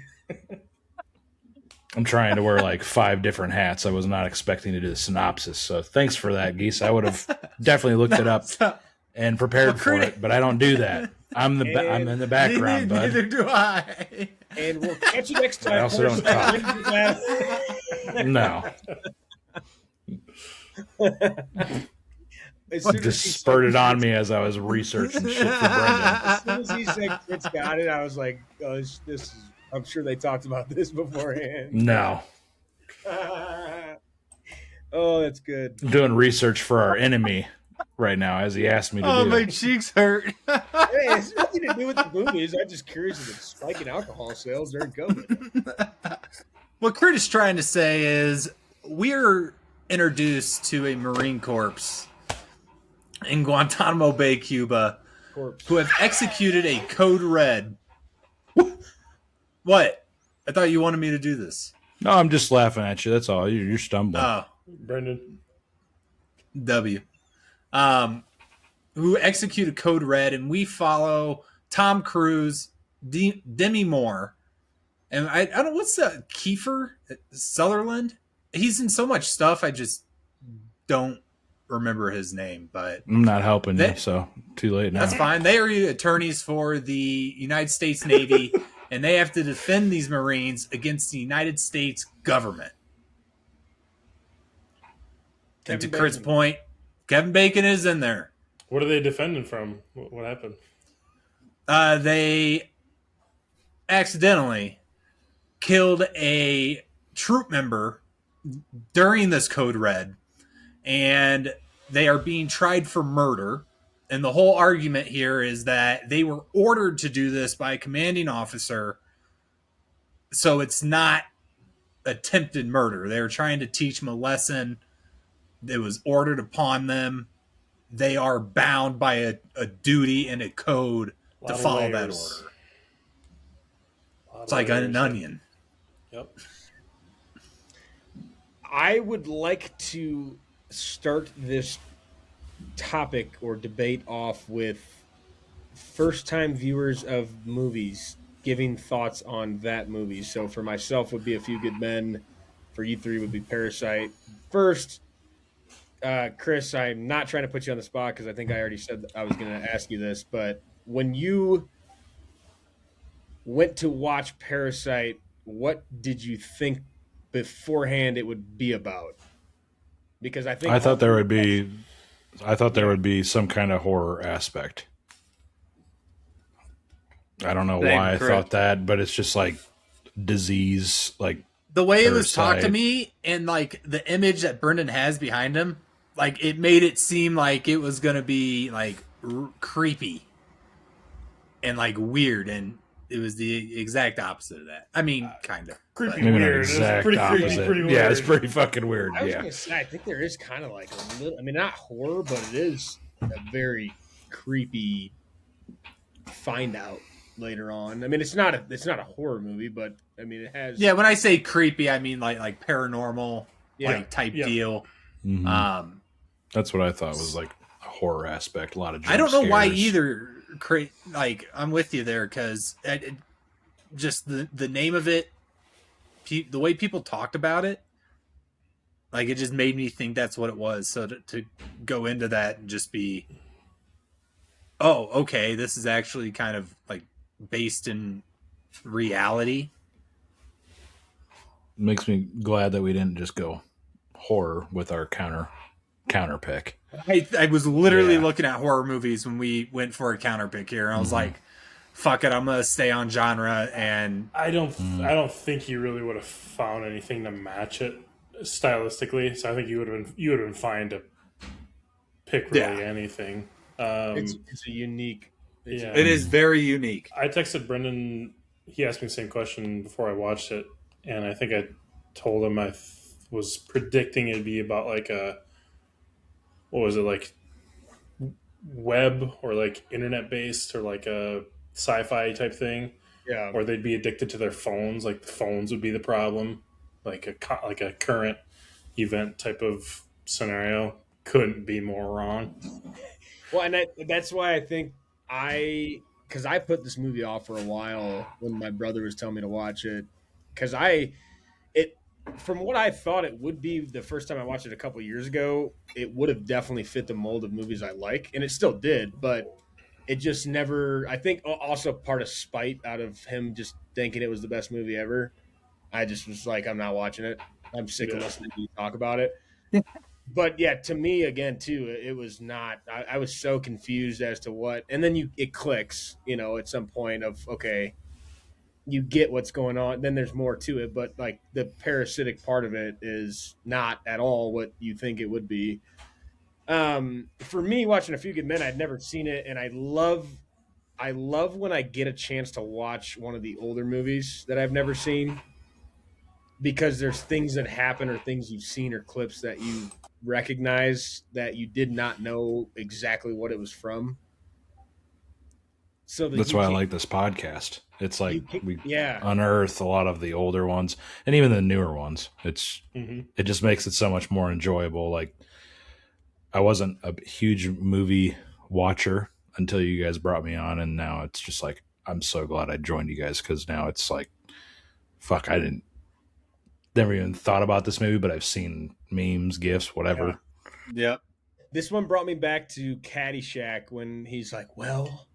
I'm trying to wear like 5 different hats. I was not expecting to do the synopsis. So thanks for that, Geese. I would have definitely looked it up and prepared for it, but I don't do that. I'm in the background, bud. Neither do I. And we'll catch you next time. I also don't talk. No. Just spurted on me as I was researching shit for Brendan. As soon as he said Chris got it, I was like, oh, this is, I'm sure they talked about this beforehand. No. Oh, that's good. I'm doing research for our enemy right now as he asked me to do. Oh, my cheeks hurt. Hey, it's nothing to do with the movies. I'm just curious if it's spiking alcohol sales during COVID. What Kurt is trying to say is we're introduced to a Marine Corps in Guantanamo Bay, Cuba, who have executed a code red. What? I thought you wanted me to do this. No, I'm just laughing at you. That's all. You're stumbling. Oh, Brendan. W. Who executed code red, and we follow Tom Cruise, Demi Moore, and I don't know, what's that, Kiefer Sutherland? He's in so much stuff, I just don't remember his name, but I'm not helping you, so too late now. That's fine. They are attorneys for the United States Navy, and they have to defend these Marines against the United States government. And to Kurt's point, Kevin Bacon is in there. What are they defending from? What happened? They accidentally killed a troop member during this code red, and they are being tried for murder. And the whole argument here is that they were ordered to do this by a commanding officer, so it's not attempted murder. They're trying to teach them a lesson. It was ordered upon them. They are bound by a duty and a code to follow that order. It's like an onion. Yep. I would like to start this topic or debate off with first-time viewers of movies giving thoughts on that movie. So for myself would be A Few Good Men. For you three would be Parasite. First, Chris, I'm not trying to put you on the spot because I think I already said I was going to ask you this, but when you went to watch Parasite, what did you think beforehand it would be about? Because I thought there would be some kind of horror aspect. I don't know why I thought that, but it's just like disease, like the way Parasite. It was talked to me, and like the image that Brendan has behind him, like it made it seem like it was going to be like creepy and like weird, and it was the exact opposite of that. I mean, kind of creepy, maybe weird. not exact Pretty opposite. creepy, pretty weird. Yeah, it's pretty fucking weird. I was going to say, I think there is kind of like a little, I mean, not horror, but it is a very creepy find out later on. I mean, it's not a horror movie, but I mean, it has. Yeah, when I say creepy, I mean like paranormal, like type deal. Mm-hmm. That's what I thought was like a horror aspect. A lot of jump I don't know why scares. either. like I'm with you there because just the name of it, the way people talked about it, like it just made me think that's what it was. So to go into that and just be, oh, okay, this is actually kind of like based in reality. Makes me glad that we didn't just go horror with our counter pick. I was literally Yeah. looking at horror movies when we went for a counter pick here, and I was like, fuck it, I'm gonna stay on genre. And I don't think you really would have found anything to match it stylistically. So I think you would have been fine to pick really anything. It's a unique. Yeah. it is very unique. I texted Brendan. He asked me the same question before I watched it, and I think I told him I was predicting it'd be about like a, what was it, like web or like internet based or like a sci-fi type thing, Yeah. or they'd be addicted to their phones. Like the phones would be the problem, like a current event type of scenario. Couldn't be more wrong. Well, and that's why I think because I put this movie off for a while when my brother was telling me to watch it, because from what I thought it would be the first time I watched it a couple years ago, it would have definitely fit the mold of movies I like, and it still did, but it just never. I think also part of spite out of him just thinking it was the best movie ever. I just was like, I'm not watching it. I'm sick of listening to you talk about it. But yeah, to me again too, it was not. I was so confused as to what, and then it clicks, at some point of okay, you get what's going on. Then there's more to it, but like the parasitic part of it is not at all what you think it would be. For me, watching A Few Good Men, I'd never seen it, and I love when I get a chance to watch one of the older movies that I've never seen, because there's things that happen or things you've seen or clips that you recognize that you did not know exactly what it was from. So That's why I like this podcast. It's like we yeah. unearth a lot of the older ones and even the newer ones. It just makes it so much more enjoyable. Like I wasn't a huge movie watcher until you guys brought me on, and now it's just like I'm so glad I joined you guys, because now it's like, fuck, I never even thought about this movie, but I've seen memes, gifs, whatever. Yep. This one brought me back to Caddyshack when he's like, well,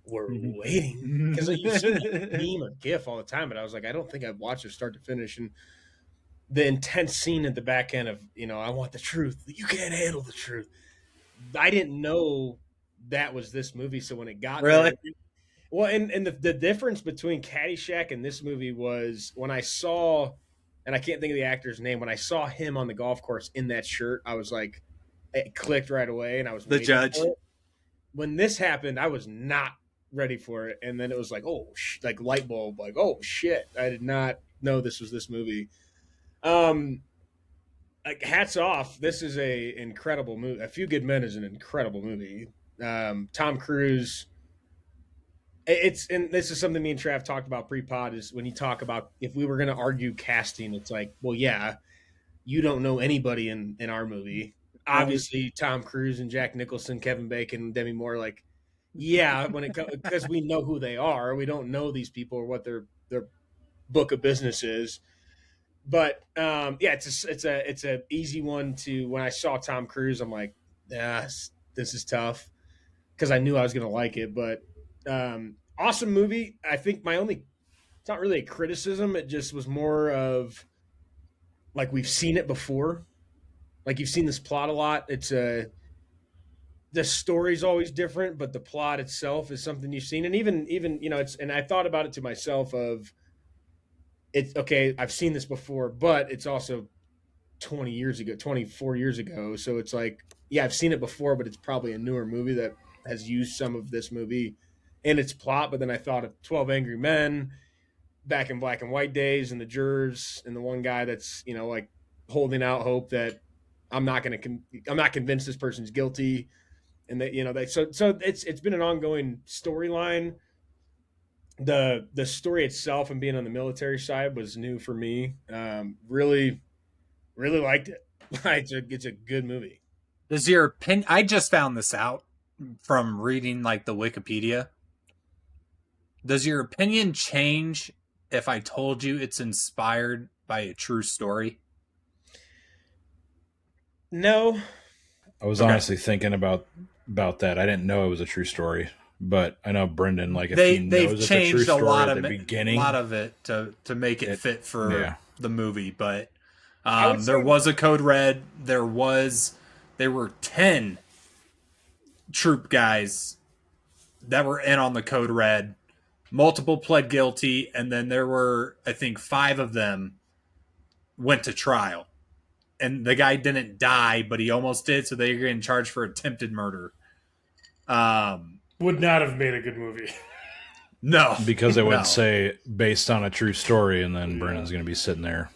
we're waiting. Because like, you see that meme or gif all the time, but I was like, I don't think I've watched it start to finish. And the intense scene at the back end of, I want the truth. You can't handle the truth. I didn't know that was this movie. So when it got Really? there, well, and the difference between Caddyshack and this movie was when I saw, and I can't think of the actor's name, when I saw him on the golf course in that shirt, I was like, it clicked right away, and I was The judge. for it. When this happened, I was not ready for it, and then it was like, like light bulb, like, oh shit, I did not know this was this movie. Like hats off, this is a incredible movie. A Few Good Men is an incredible movie. Tom Cruise. And this is something me and Trav talked about pre-pod, is when you talk about if we were going to argue casting, it's like, well, yeah, you don't know anybody in our movie. Obviously, Tom Cruise and Jack Nicholson, Kevin Bacon, Demi Moore, like, yeah, when it comes, because we know who they are, we don't know these people or what their book of business is. But yeah, it's a easy one to. When I saw Tom Cruise, I'm like, this is tough, because I knew I was going to like it, but. Awesome movie. I think it's not really a criticism. It just was more of like, we've seen it before. Like, you've seen this plot a lot. The story's always different, but the plot itself is something you've seen. And even, and I thought about it to myself of, it's okay, I've seen this before, but it's also 24 years ago. So it's like, yeah, I've seen it before, but it's probably a newer movie that has used some of this movie in its plot. But then I thought of 12 Angry Men, back in black and white days, and the jurors, and the one guy that's, like holding out hope that I'm not convinced this person's guilty. And that, so it's been an ongoing storyline. The story itself and being on the military side was new for me. Really, really liked it. It's a good movie. Does your opinion? I just found this out. from reading like the Wikipedia. Does your opinion change if I told you it's inspired by a true story? No, I was Okay. honestly thinking about that. I didn't know it was a true story, but I know Brendan. Like, if he They've knows it's a true changed a story lot at of the beginning, a lot of it to make it fit for the movie. But there was a code red. There were 10 troop guys that were in on the code red. Multiple pled guilty, and then there were, I think, 5 of them went to trial. And the guy didn't die, but he almost did, so they were getting charged for attempted murder. Would not have made a good movie. No. because it would say based on a true story, and then Brendan's going to be sitting there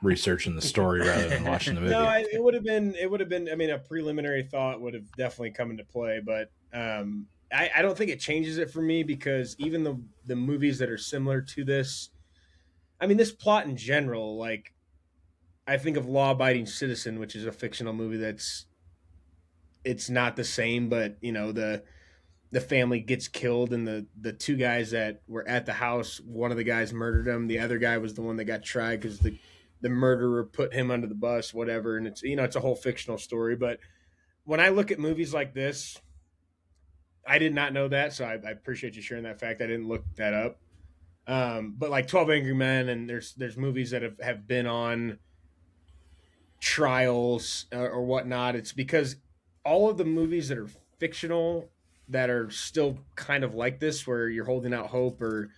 researching the story rather than watching the movie. No, it would have been. I mean, a preliminary thought would have definitely come into play, but I don't think it changes it for me because even the movies that are similar to this, I mean, this plot in general, like I think of Law Abiding Citizen, which is a fictional movie it's not the same, but you know the family gets killed, and the 2 guys that were at the house, one of the guys murdered him, the other guy was the one that got tried because the murderer put him under the bus, whatever, and it's it's a whole fictional story. But when I look at movies like this, I did not know that, so I appreciate you sharing that fact. I didn't look that up. But like 12 Angry Men, and there's movies that have been on trials or whatnot. It's because all of the movies that are fictional that are still kind of like this, where you're holding out hope or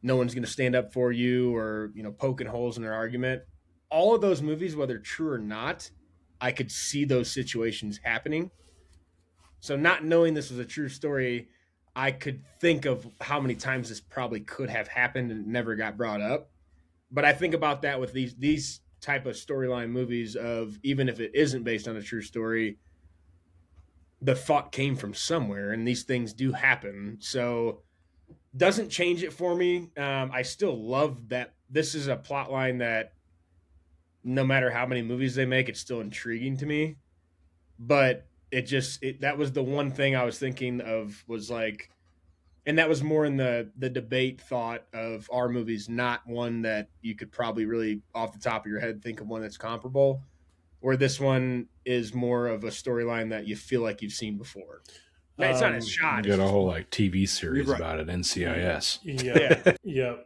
no one's going to stand up for you, or poking holes in an argument. All of those movies, whether true or not, I could see those situations happening. So not knowing this was a true story, I could think of how many times this probably could have happened and never got brought up. But I think about that with these type of storyline movies of, even if it isn't based on a true story, the thought came from somewhere, and these things do happen. So doesn't change it for me. I still love that this is a plot line that no matter how many movies they make, it's still intriguing to me. But that was the one thing I was thinking of, was like, and that was more in the debate thought of our movies, not one that you could probably really off the top of your head think of one that's comparable, where this one is more of a storyline that you feel like you've seen before. It's not a shot. You got a whole like TV series about it, NCIS. Yeah.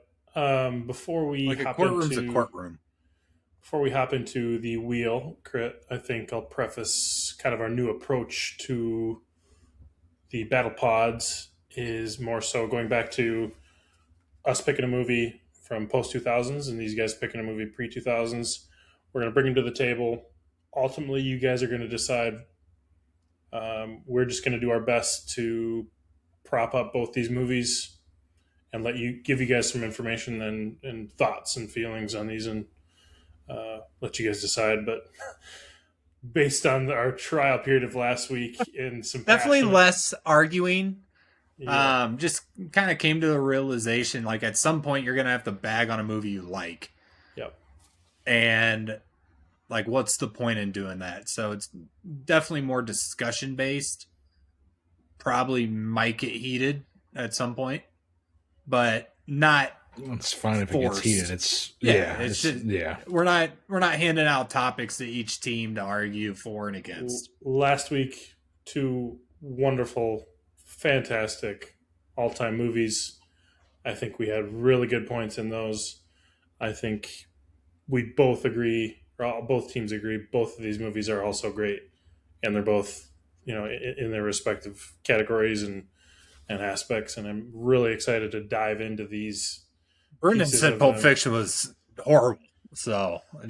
Before we like a hop courtroom's into a courtroom. Before we hop into the wheel crit, I think I'll preface kind of our new approach to the battle pods is more so going back to us picking a movie from post 2000s and these guys picking a movie pre 2000s. We're going to bring them to the table. Ultimately, you guys are going to decide. We're just going to do our best to prop up both these movies and give you guys some information and thoughts and feelings on these, and let you guys decide. But based on our trial period of last week, and some definitely passionate, less arguing. Yeah. Just kind of came to the realization, like at some point you're gonna have to bag on a movie you like. Yep. And like, what's the point in doing that? So it's definitely more discussion based. Probably might get heated at some point, but not. It's fine if forced. it gets heated. It's just, yeah. We're not handing out topics to each team to argue for and against. Last week, 2 wonderful, fantastic all-time movies. I think we had really good points in those. I think we both agree, or both teams agree, both of these movies are also great, and they're both, in their respective categories and aspects. And I'm really excited to dive into these. Brendan said Pulp Fiction was horrible, so it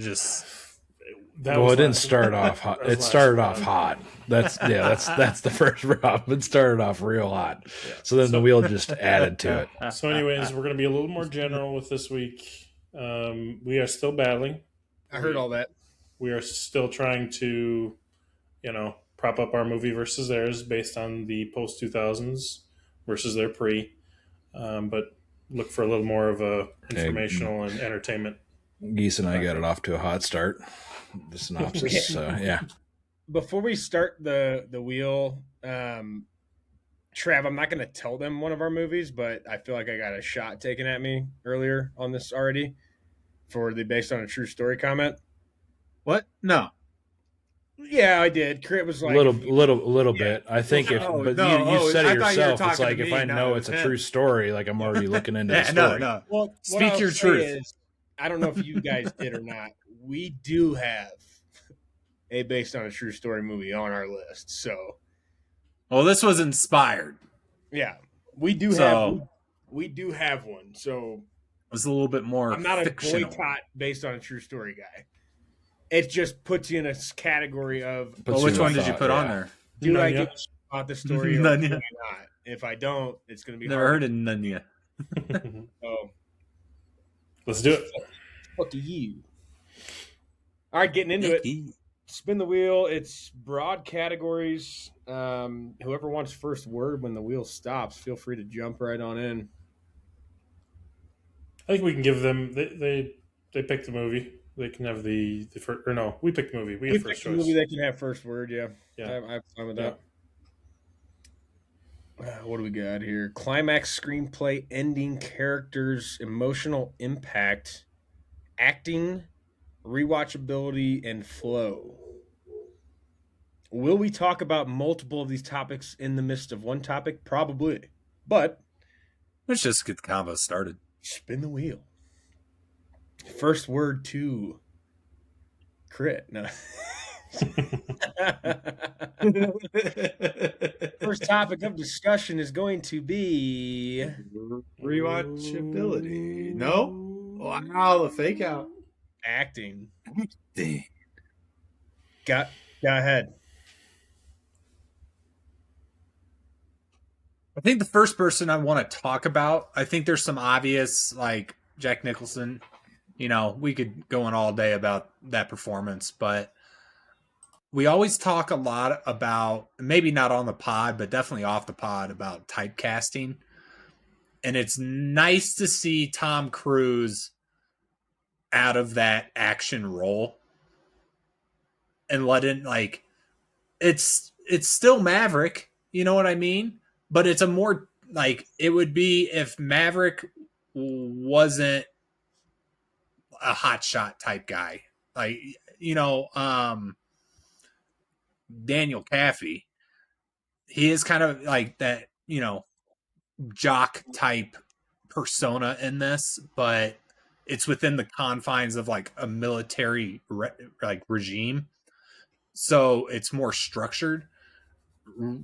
didn't start off hot. It started off hot. That's the first problem. It started off real hot. Yeah. So then the wheel just added to it. So anyways, we're going to be a little more general with this week. We are still battling. I heard all that. We are still trying to, prop up our movie versus theirs based on the post 2000s versus their pre. But look for a little more of a informational and entertainment. Geese and I got it off to a hot start. The synopsis, yeah. Before we start the wheel, Trav, I'm not going to tell them one of our movies, but I feel like I got a shot taken at me earlier on this already for the based on a true story comment. What? No. Yeah, I did. Crit was like, little yeah. bit. I think if, Oh, but no. you said it I thought you were yourself. It's talking to like if me, I no, know it it's was a him. true story, like I'm already looking into the Yeah, story. no. Well, what Speak I'll your say truth. is, I don't know if you guys did or not. We do have a based on a true story movie on our list. So, Well, this was inspired. yeah, we do So- we do have one. So It was a little bit more I'm not fictional. a boycott based on a true story guy. It just puts you in a category of Well, which one did you put on there? do I Nunya. give a shit about the story or None do yet. I not? If I don't, it's going to be Never hard. heard of Nunya. Oh, Let's do it. fuck you. All right, getting into it. Spin the wheel. It's broad categories. Whoever wants first word when the wheel stops, feel free to jump right on in. I think we can give them. They picked the movie. They can have the first. Or no, we picked the movie. We We have first picked a choice. movie that can have first word. Yeah, Yeah. I'm fine with Yeah. that. What do we got here? Climax, screenplay, ending, characters, emotional impact, acting, rewatchability, and flow. Will we talk about multiple of these topics in the midst of one topic? Probably. But Let's just get the combo started. spin the wheel. First word to crit. No. First topic of discussion is going to be Rewatchability. No? Wow, the fake out. acting. Dang. Go ahead. I think the first person I want to talk about, I think there's some obvious, like Jack Nicholson. You know, we could go on all day about that performance, but we always talk a lot about, maybe not on the pod, but definitely off the pod, about typecasting. And it's nice to see Tom Cruise out of that action role and let it, like, it's still Maverick, you know what I mean? But it's a more, like, it would be if Maverick wasn't a hotshot type guy. Like, you know, Daniel Caffey, he is kind of like that, you know, jock type persona in this, but it's within the confines of like a military regime. So it's more structured.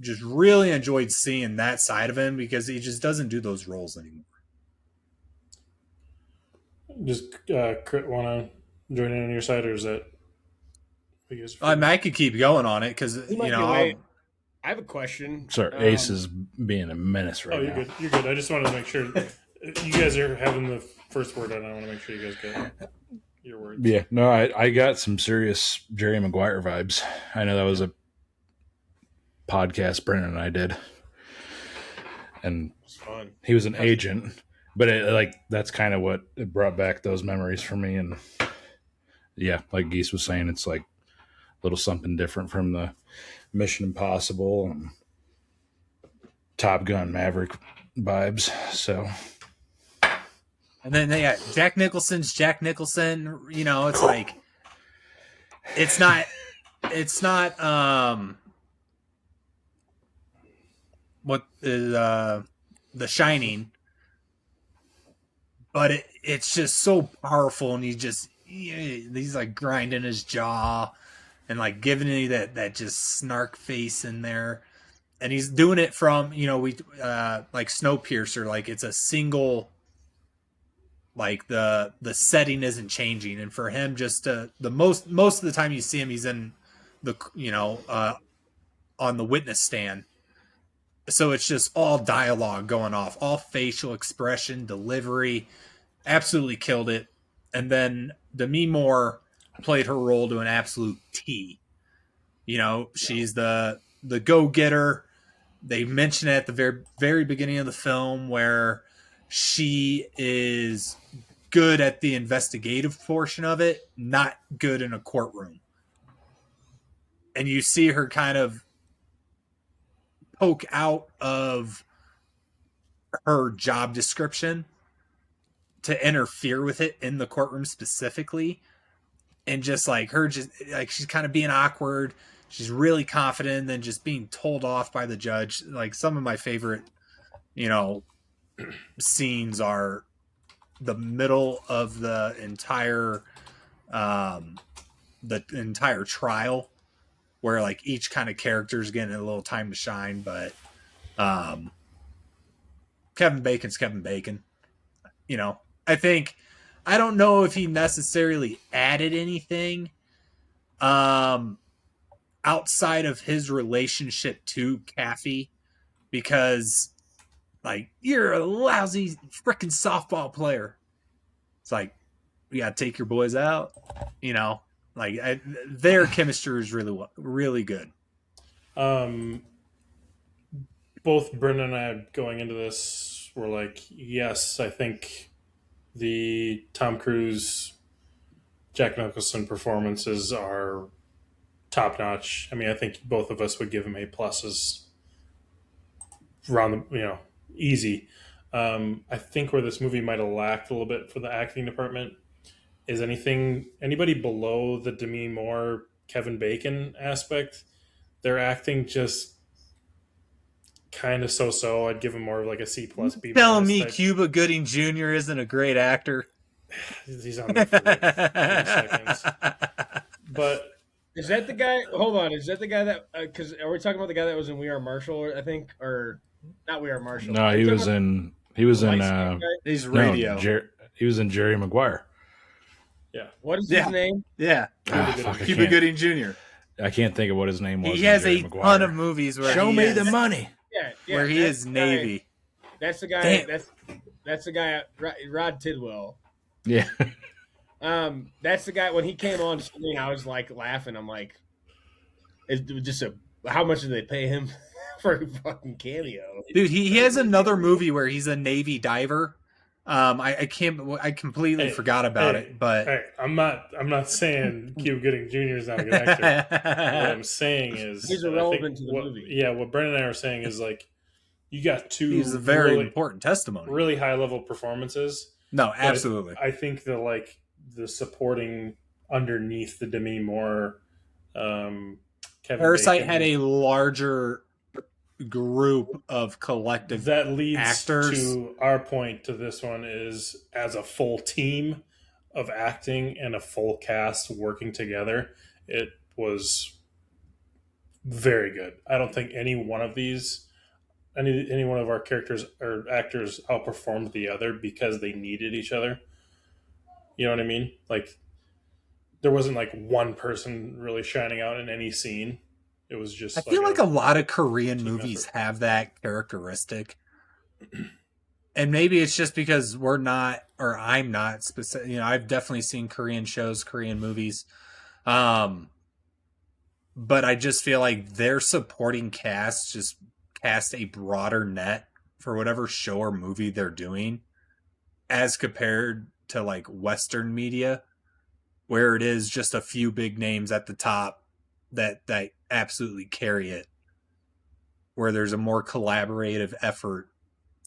Just really enjoyed seeing that side of him because he just doesn't do those roles anymore. Just Crit want to join in on your side, or is that? I mean, I could keep going on it because He might you be know late. I have a question. Sorry, Ace is being a menace right Oh, you're now. good. You're good. I just wanted to make sure you guys are having the first word, and I want to make sure you guys get your words. Yeah, no, I got some serious Jerry Maguire vibes. I know that was a podcast Brendan and I did, and It's fun. he was an agent, but that's kind of what it brought back those memories for me. And yeah, like Geese was saying, it's like a little something different from the Mission Impossible and Top Gun Maverick vibes. So, and then they got Jack Nicholson's Jack Nicholson. You know, it's like it's not what is The Shining, but it's just so powerful, and he's like grinding his jaw and like giving you that just snark face in there, and he's doing it from, you know, we like Snowpiercer, like it's a single, like the setting isn't changing, and for him just the most of the time you see him, he's in the, you know, on the witness stand. So it's just all dialogue going off, all facial expression, delivery. Absolutely killed it. And then Demi Moore played her role to an absolute T. You know, she's the go-getter. They mention it at the very, very beginning of the film where she is good at the investigative portion of it, not good in a courtroom. And you see her kind of poke out of her job description to interfere with it in the courtroom specifically. And just like her, just like she's kind of being awkward. She's really confident, and then just being told off by the judge. Like some of my favorite, scenes are the middle of the entire trial, where like each kind of character is getting a little time to shine. But Kevin Bacon's Kevin Bacon. I don't know if he necessarily added anything outside of his relationship to Kathy, because like, you're a lousy freaking softball player. It's like, you gotta take your boys out, their chemistry is really good. Both Brendan and I going into this were like, yes, I think the Tom Cruise, Jack Nicholson performances are top notch. I mean, I think both of us would give him A+s around the, easy. I think where this movie might have lacked a little bit for the acting department is anybody below the Demi Moore, Kevin Bacon aspect. Their acting just kind of so. I'd give him more of like a C+, B-. Telling me type. Cuba Gooding Jr. isn't a great actor. He's on there for like 30 seconds. But is that the guy? Hold on, is that the guy that? Because are we talking about the guy that was in We Are Marshall? I think, or not We Are Marshall. No, he was in. He was in. He's Radio. No, he was in Jerry Maguire. Yeah. What is his name? Yeah. Cuba Gooding Jr. I can't think of what his name was. He has a ton of movies where Show me the money. Yeah, where he is Navy. That's the guy. That's the guy. Rod Tidwell. Yeah. That's the guy. When he came on screen, I was like laughing. I'm like, it's just how much did they pay him for a fucking cameo? Dude, he has another movie where he's a Navy diver. I completely forgot about it, but I'm not saying Cuba Gooding Jr. is not a good actor. What I'm saying is he's irrelevant to the movie. Yeah, what Brendan and I are saying is like, you got two. He's a very important testimony. Really high level performances. No, absolutely. I think the supporting underneath the Demi Moore, Kevin Parasite Bacon, had a larger group of collective that leads actors. To our point to this one is, as a full team of acting and a full cast working together, it was very good. I don't think any one of our characters or actors outperformed the other because they needed each other. You know what I mean? Like, there wasn't like one person really shining out in any scene. It was just. I feel like a lot of Korean movies have that characteristic, and maybe it's just because we're not, or I'm not specific. I've definitely seen Korean shows, Korean movies, but I just feel like their supporting cast just cast a broader net for whatever show or movie they're doing, as compared to like Western media, where it is just a few big names at the top that absolutely carry it, where there's a more collaborative effort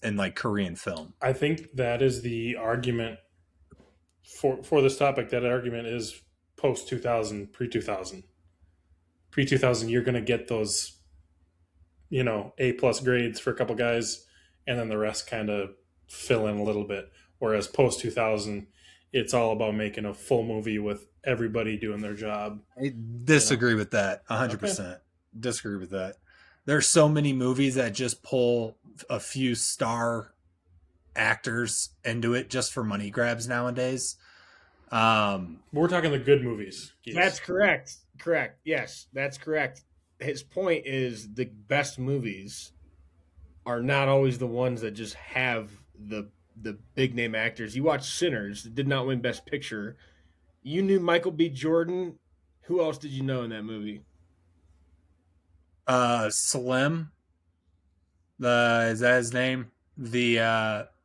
in like Korean film. I think that is the argument for this topic. That argument is post 2000, pre 2000. Pre 2000, you're going to get those, A+ grades for a couple guys, and then the rest kind of fill in a little bit. Whereas post 2000, it's all about making a full movie with everybody doing their job. I disagree with that 100%. Okay. Disagree with that. There's so many movies that just pull a few star actors into it just for money grabs nowadays. We're talking the good movies. Yes. That's correct. Correct. Yes, that's correct. His point is the best movies are not always the ones that just have the big name actors. You watch Sinners, that did not win Best Picture. You knew Michael B. Jordan. Who else did you know in that movie? Slim. Is that his name? The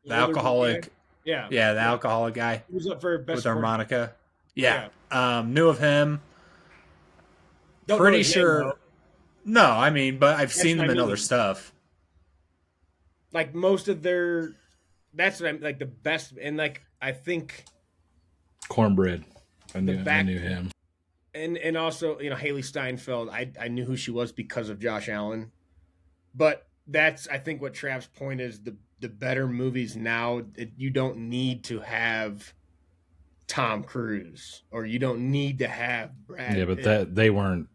alcoholic. Guy? Yeah. Yeah, the alcoholic guy. He was up for Best with harmonica. Yeah. Knew of him. Don't Pretty sure. No, I mean, but I've That's seen what them I in other mean. stuff. Like most of their, that's what I'm like the best, and like I think Cornbread. I the knew back him. and also Haley Steinfeld. I knew who she was because of Josh Allen, but that's I think what Trav's point is the better movies now. You don't need to have Tom Cruise or you don't need to have Brad Yeah, but Pitt. that they weren't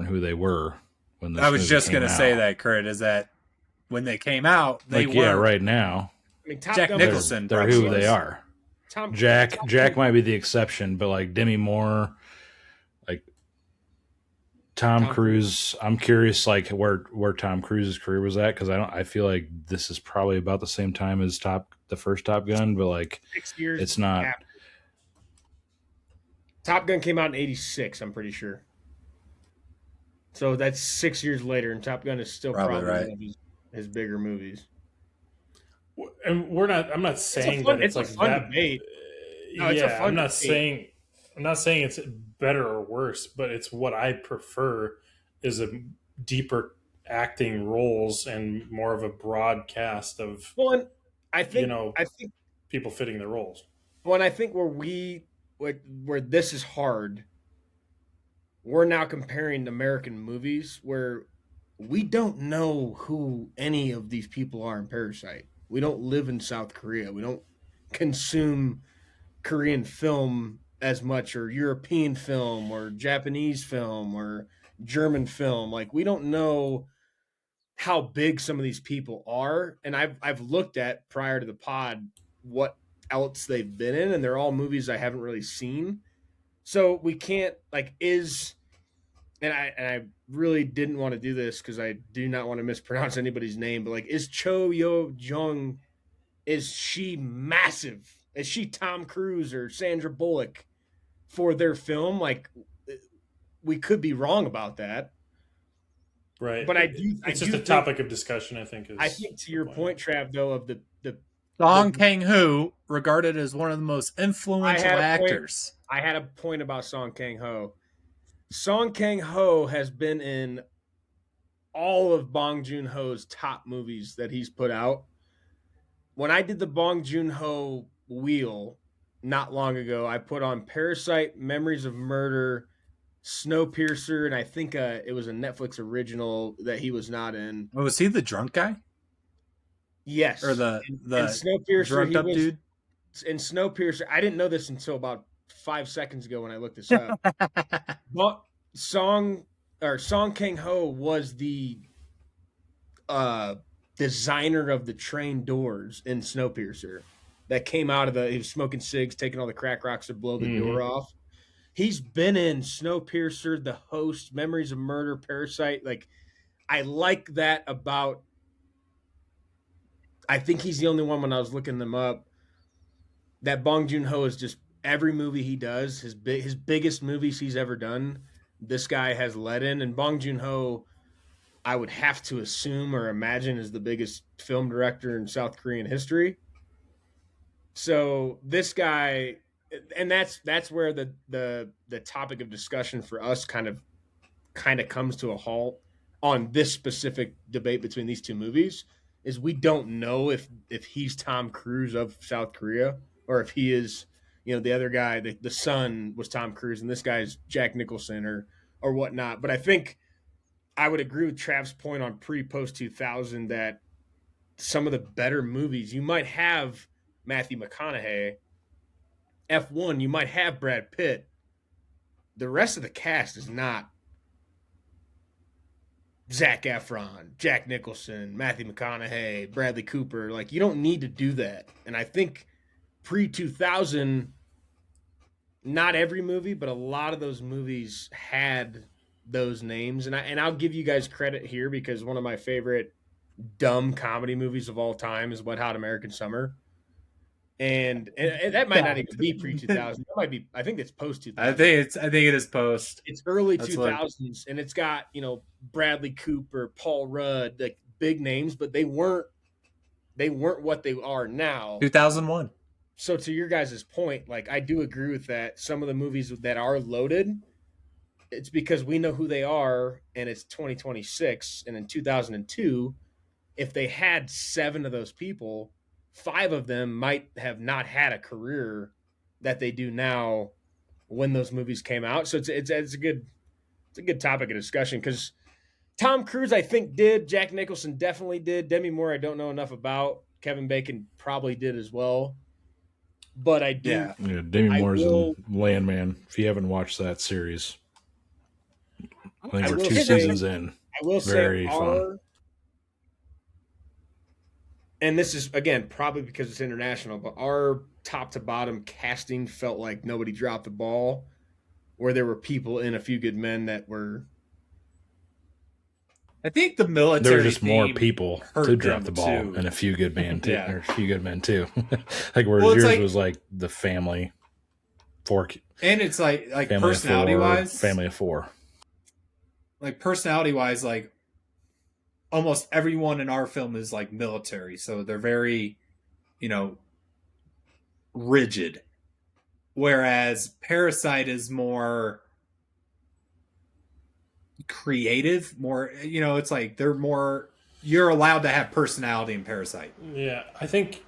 who they were when this I was movie just came gonna out. say that, Kurt, is that when they came out, they Like, yeah, weren't. right now I mean, Top Jack Gun Nicholson they're probably who they was. are. Tom Jack might be the exception, but like Demi Moore, like Tom Cruise. I'm curious, like where Tom Cruise's career was at, because I feel like this is probably about the same time as the first Top Gun, but like 6 years. it's not. After. Top Gun came out in '86. I'm pretty sure. So that's 6 years later, and Top Gun is still probably right. one of his bigger movies. And I'm not saying that it's like a fun that. debate. No, it's a fun I'm not debate. saying it's better or worse, but it's what I prefer is a deeper acting roles and more of a broad cast of Well, and I think people fitting their roles. Well, and I think where this is hard, we're now comparing American movies where we don't know who any of these people are in Parasite. We don't live in South Korea. We don't consume Korean film as much, or European film, or Japanese film, or German film. Like we don't know how big some of these people are. And I've looked at prior to the pod what else they've been in, and they're all movies I haven't really seen. So we can't and I really didn't want to do this because I do not want to mispronounce anybody's name, but like is Cho Yo Jung, is she massive? Is she Tom Cruise or Sandra Bullock for their film? Like we could be wrong about that. Right. But it's just a topic of discussion, I think. I think to your point, Trav, though, of the Song Kang-ho, regarded as one of the most influential actors. I had a point about Song Kang-ho. Song Kang-ho has been in all of Bong Joon-ho's top movies that he's put out. When I did the Bong Joon-ho wheel not long ago, I put on Parasite, Memories of Murder, Snowpiercer, and I think it was a Netflix original that he was not in. Oh, was he the drunk guy? Yes. Or the Snowpiercer, drugged up dude? In Snowpiercer, I didn't know this until about 5 seconds ago when I looked this up. But Song Kang-ho was the designer of the train doors in Snowpiercer that came out of he was smoking cigs, taking all the crack rocks to blow the door off. He's been in Snowpiercer, The Host, Memories of Murder, Parasite. Like, I like that about. I think he's the only one when I was looking them up. That Bong Joon-ho is just every movie he does, his biggest movies he's ever done, this guy has led in. And Bong Joon-ho, I would have to assume or imagine, is the biggest film director in South Korean history. So this guy, and that's where the topic of discussion for us kind of comes to a halt on this specific debate between these two movies. Is we don't know if he's Tom Cruise of South Korea or if he is, the other guy, the son was Tom Cruise and this guy's Jack Nicholson or whatnot. But I think I would agree with Trav's point on post 2000 that some of the better movies, you might have Matthew McConaughey, F1, you might have Brad Pitt. The rest of the cast is not Zac Efron, Jack Nicholson, Matthew McConaughey, Bradley Cooper. Like, you don't need to do that. And I think pre-2000, not every movie, but a lot of those movies had those names. And I'll give you guys credit here because one of my favorite dumb comedy movies of all time is Wet Hot American Summer. And that might not even be pre-2000. That might be. I think it's post-2000. I think it is post. It's early 2000s, and it's got Bradley Cooper, Paul Rudd, like big names, but they weren't what they are now. 2001. So to your guys' point, like I do agree with that. Some of the movies that are loaded, it's because we know who they are, and it's 2026. And in 2002, if they had 7 of those people, 5 of them might have not had a career that they do now when those movies came out. So it's a good topic of discussion because Tom Cruise, I think, did. Jack Nicholson definitely did. Demi Moore, I don't know enough about. Kevin Bacon probably did as well. But I do. Yeah. Yeah, Demi Moore's will- in Landman. If you haven't watched that series, I think I we're will 2 say- seasons in. I will Very say fun. and this is, again, probably because it's international, but our top to bottom casting felt like nobody dropped the ball, where there were people in A Few Good Men that were. I think the military. There were just more theme people hurt to drop them, the ball, too. and a few good men too. Yeah. Or a few good men too. Like whereas Well, it's yours like- was like the family, four, And it's like family personality of 4, wise, family of 4. like personality wise, like almost everyone in our film is like military, so they're very, rigid. Whereas Parasite is more creative, more, it's like they're more, you're allowed to have personality in Parasite. Yeah, I think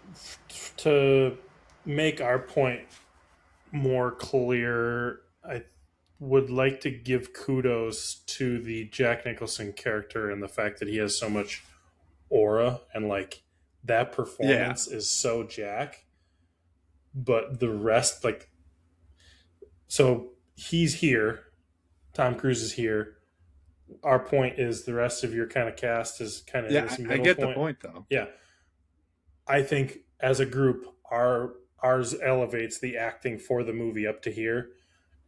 to make our point more clear, I would like to give kudos to the Jack Nicholson character and the fact that he has so much aura and like that performance is so Jack. But the rest, like, so he's here, Tom Cruise is here. Our point is the rest of your kind of cast is kind of this I middle get the point though. Yeah, I think as a group, ours elevates the acting for the movie up to here,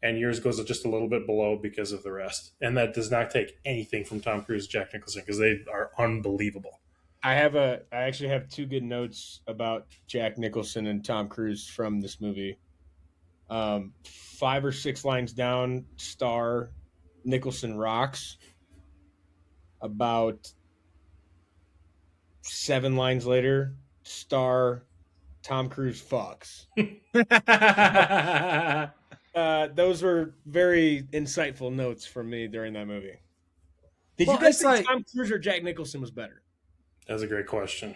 and yours goes just a little bit below because of the rest. And that does not take anything from Tom Cruise, Jack Nicholson, because they are unbelievable. I actually have 2 good notes about Jack Nicholson and Tom Cruise from this movie. 5 or 6 lines down, star Nicholson rocks. About 7 lines later, star Tom Cruise fucks. Those were very insightful notes from me during that movie. Did you guys think Tom Cruise or Jack Nicholson was better? That's a great question.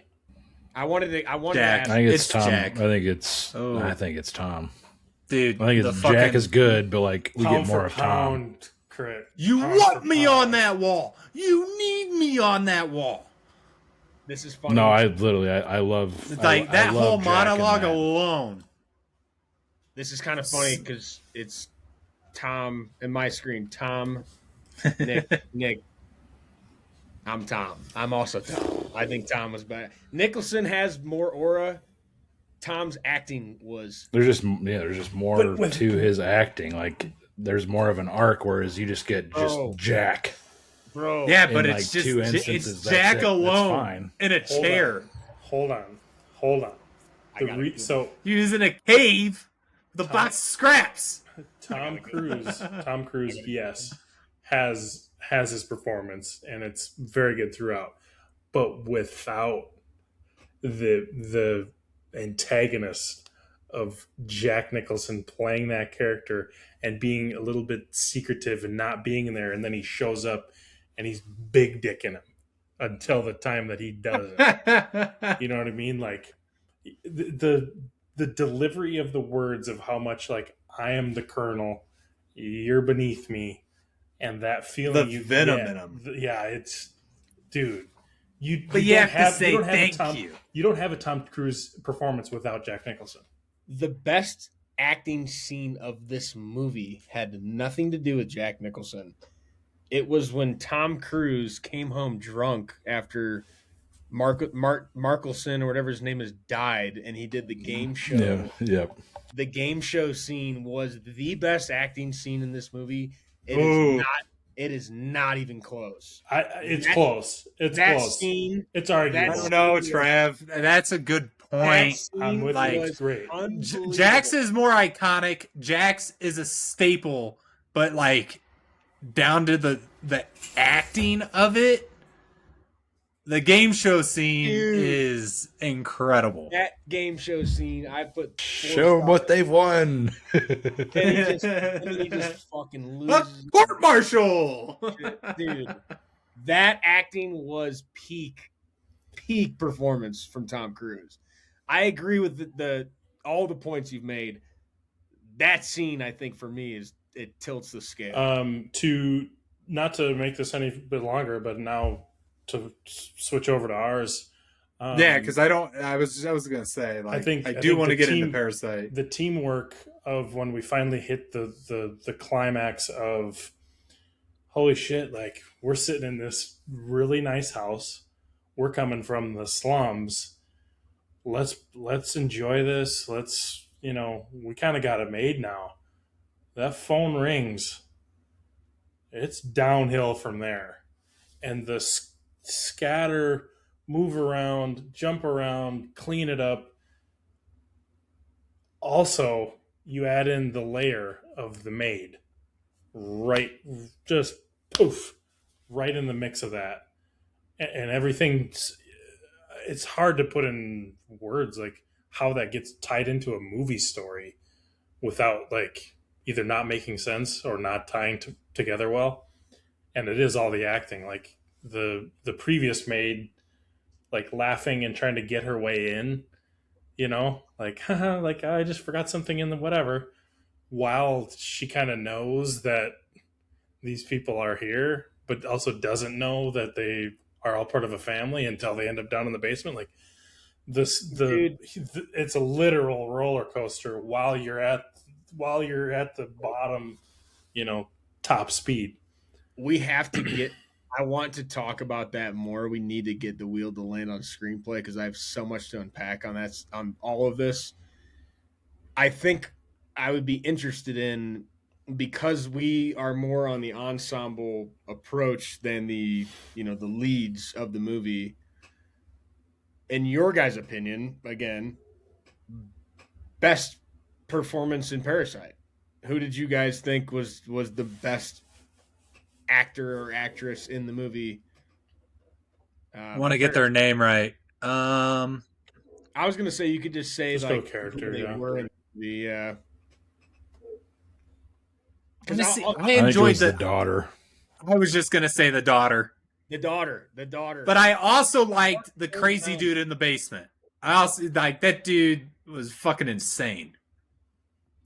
I wanted to Jack. ask. I think it's, It's Tom. Jack. I think it's Tom. Dude, I think it's Jack is good, but like we get more of Tom. Correct. You Pound want for me pound. on that wall. You need me on that wall. This is funny. No, I literally I love Like I that love whole Jack in monologue that. alone. This is kind of funny because it's Tom in my screen. Tom, Nick. I'm Tom. I'm also Tom. I think Tom was better. Nicholson has more aura. Tom's acting was. There's just more But to his acting. Like there's more of an arc, whereas you just get Oh. Jack. Bro. Yeah, In, but like, it's just 2 it's instances, that's Jack it. That's alone fine. in a chair Hold on. I gotta do So using a cave with a box of scraps. Tom Cruise, yes, has his performance, and it's very good throughout. But without the antagonist of Jack Nicholson playing that character and being a little bit secretive and not being in there, and then he shows up and he's big dick in him until the time that he doesn't. You know what I mean? Like the delivery of the words of how much like I am the colonel, you're beneath me, and that feeling The you venom get, in 'em. Yeah, it's dude. You But you don't have to say you don't have a thank Tom, you. You don't have a Tom Cruise performance without Jack Nicholson. The best acting scene of this movie had nothing to do with Jack Nicholson. It was when Tom Cruise came home drunk after Markelson or whatever his name is died, and he did the game show. Yeah, yep. The game show scene was the best acting scene in this movie. Ooh. It is not even close. It's That- close. It's that close. scene, It's I arguable. don't know, Trav. That's a good that point. scene I'm with you. It's was great. unbelievable. Jax is more iconic. Jax is a staple, but like down to the acting of it, The game show scene Dude. is incredible. That game show scene, I put 4 Show them what stars. they've won. And he just fucking loses. Court martial, Dude, that acting was peak performance from Tom Cruise. I agree with the all the points you've made. That scene, I think, for me, it tilts the scale. To not to make this any bit longer, but now to switch over to ours. Yeah, because I was gonna say, like, I do want to get into Parasite. The teamwork of when we finally hit the climax of, holy shit! Like, we're sitting in this really nice house. We're coming from the slums. Let's enjoy this. We kind of got it made now. That phone rings. It's downhill from there, and the scatter, move around, jump around, clean it up. Also, you add in the layer of the maid, right? Just poof, right in the mix of that, and everything. It's hard to put in words like how that gets tied into a movie story without like either not making sense or not tying together well. And it is all the acting, like the previous maid, like laughing and trying to get her way in, like haha, like I just forgot something in the whatever, while she kind of knows that these people are here, but also doesn't know that they are all part of a family until they end up down in the basement. Like it's a literal roller coaster while you're at the bottom, top speed. We have to get. I want to talk about that more. We need to get the wheel to land on screenplay because I have so much to unpack on all of this. I think I would be interested in, because we are more on the ensemble approach than the leads of the movie. In your guys' opinion, again, best performance in Parasite. Who did you guys think was the best actor or actress in the movie? I want to get their name right. I was gonna say you could just say just like character. They were in the. I enjoyed the daughter. I was just gonna say the daughter. The daughter. But I also liked the crazy dude in the basement. I also like that dude was fucking insane.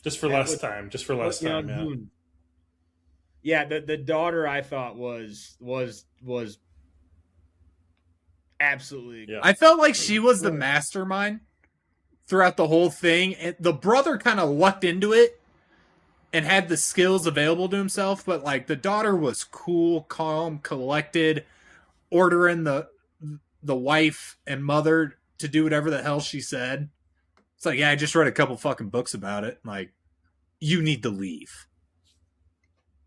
Just for less time. Yeah, the daughter I thought was absolutely. Yeah. I felt like she was the mastermind throughout the whole thing. And the brother kind of lucked into it and had the skills available to himself, but like the daughter was cool, calm, collected, ordering the wife and mother to do whatever the hell she said. It's like, yeah, I just read a couple fucking books about it. Like, you need to leave.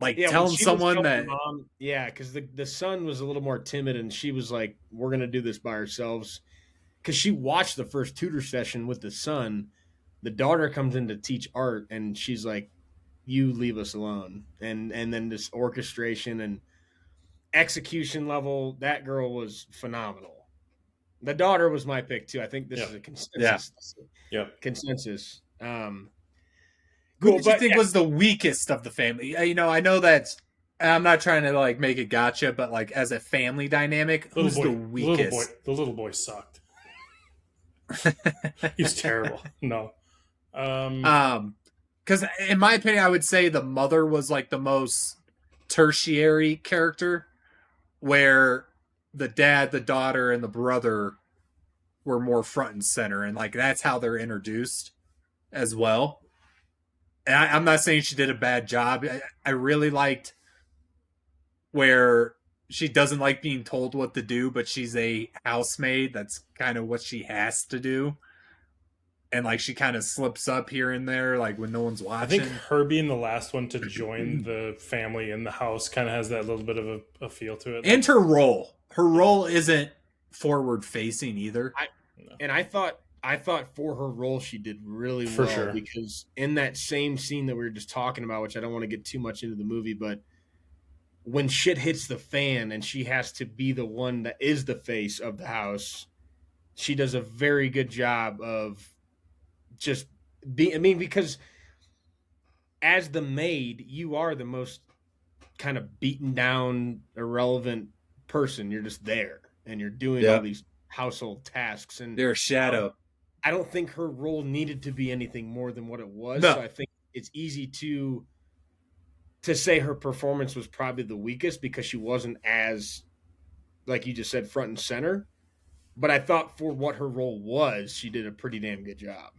Like, telling someone that... Mom, yeah, because the son was a little more timid, and she was like, we're going to do this by ourselves. Because she watched the first tutor session with the son. The daughter comes in to teach art, and she's like, you leave us alone. And then this orchestration and execution level, that girl was phenomenal. The daughter was my pick, too. I think this is a consensus. Yeah. Consensus. Who did you think was the weakest of the family? I know that I'm not trying to like make it gotcha, but like as a family dynamic, who's the weakest? The little boy sucked. He's terrible. No. Because in my opinion, I would say the mother was like the most tertiary character, where the dad, the daughter, and the brother were more front and center, and like that's how they're introduced as well. And I'm not saying she did a bad job. I really liked where she doesn't like being told what to do, but she's a housemaid. That's kind of what she has to do. And like she kind of slips up here and there, like when no one's watching. I think her being the last one to join the family in the house kind of has that little bit of a feel to it. And her role isn't forward facing either. I thought for her role she did really well. For sure. Because in that same scene that we were just talking about, which I don't want to get too much into the movie, but when shit hits the fan and she has to be the one that is the face of the house, she does a very good job of just being. I mean, because as the maid, you are the most kind of beaten down, irrelevant person. You're just there and you're doing all Yeah. these household tasks. And They're a shadow. I don't think her role needed to be anything more than what it was. No. So I think it's easy to say her performance was probably the weakest because she wasn't as, like you just said, front and center. But I thought for what her role was, she did a pretty damn good job.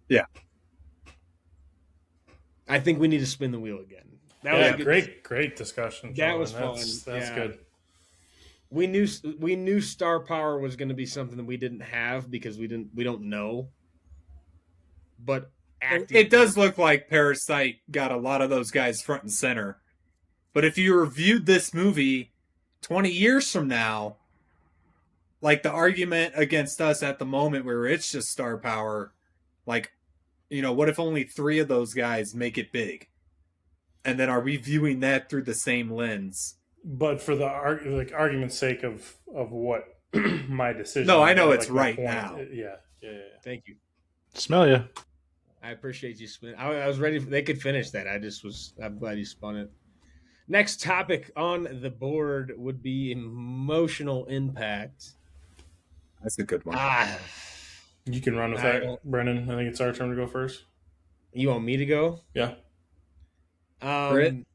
Yeah. I think we need to spin the wheel again. That was a great discussion. That was fun. That's good. We knew star power was going to be something that we didn't have because we don't know. But it does look like Parasite got a lot of those guys front and center. But if you reviewed this movie 20 years from now, like the argument against us at the moment where it's just star power, like, what if only 3 of those guys make it big? And then are we viewing that through the same lens? But for the argument's sake of what my decision. No, I know it's right now. Yeah. Thank you. Smell ya. I appreciate you spin. I was ready. They could finish that. I'm glad you spun it. Next topic on the board would be emotional impact. That's a good one. You can run with that, Brendan. I think it's our turn to go first. You want me to go? Yeah. Britt?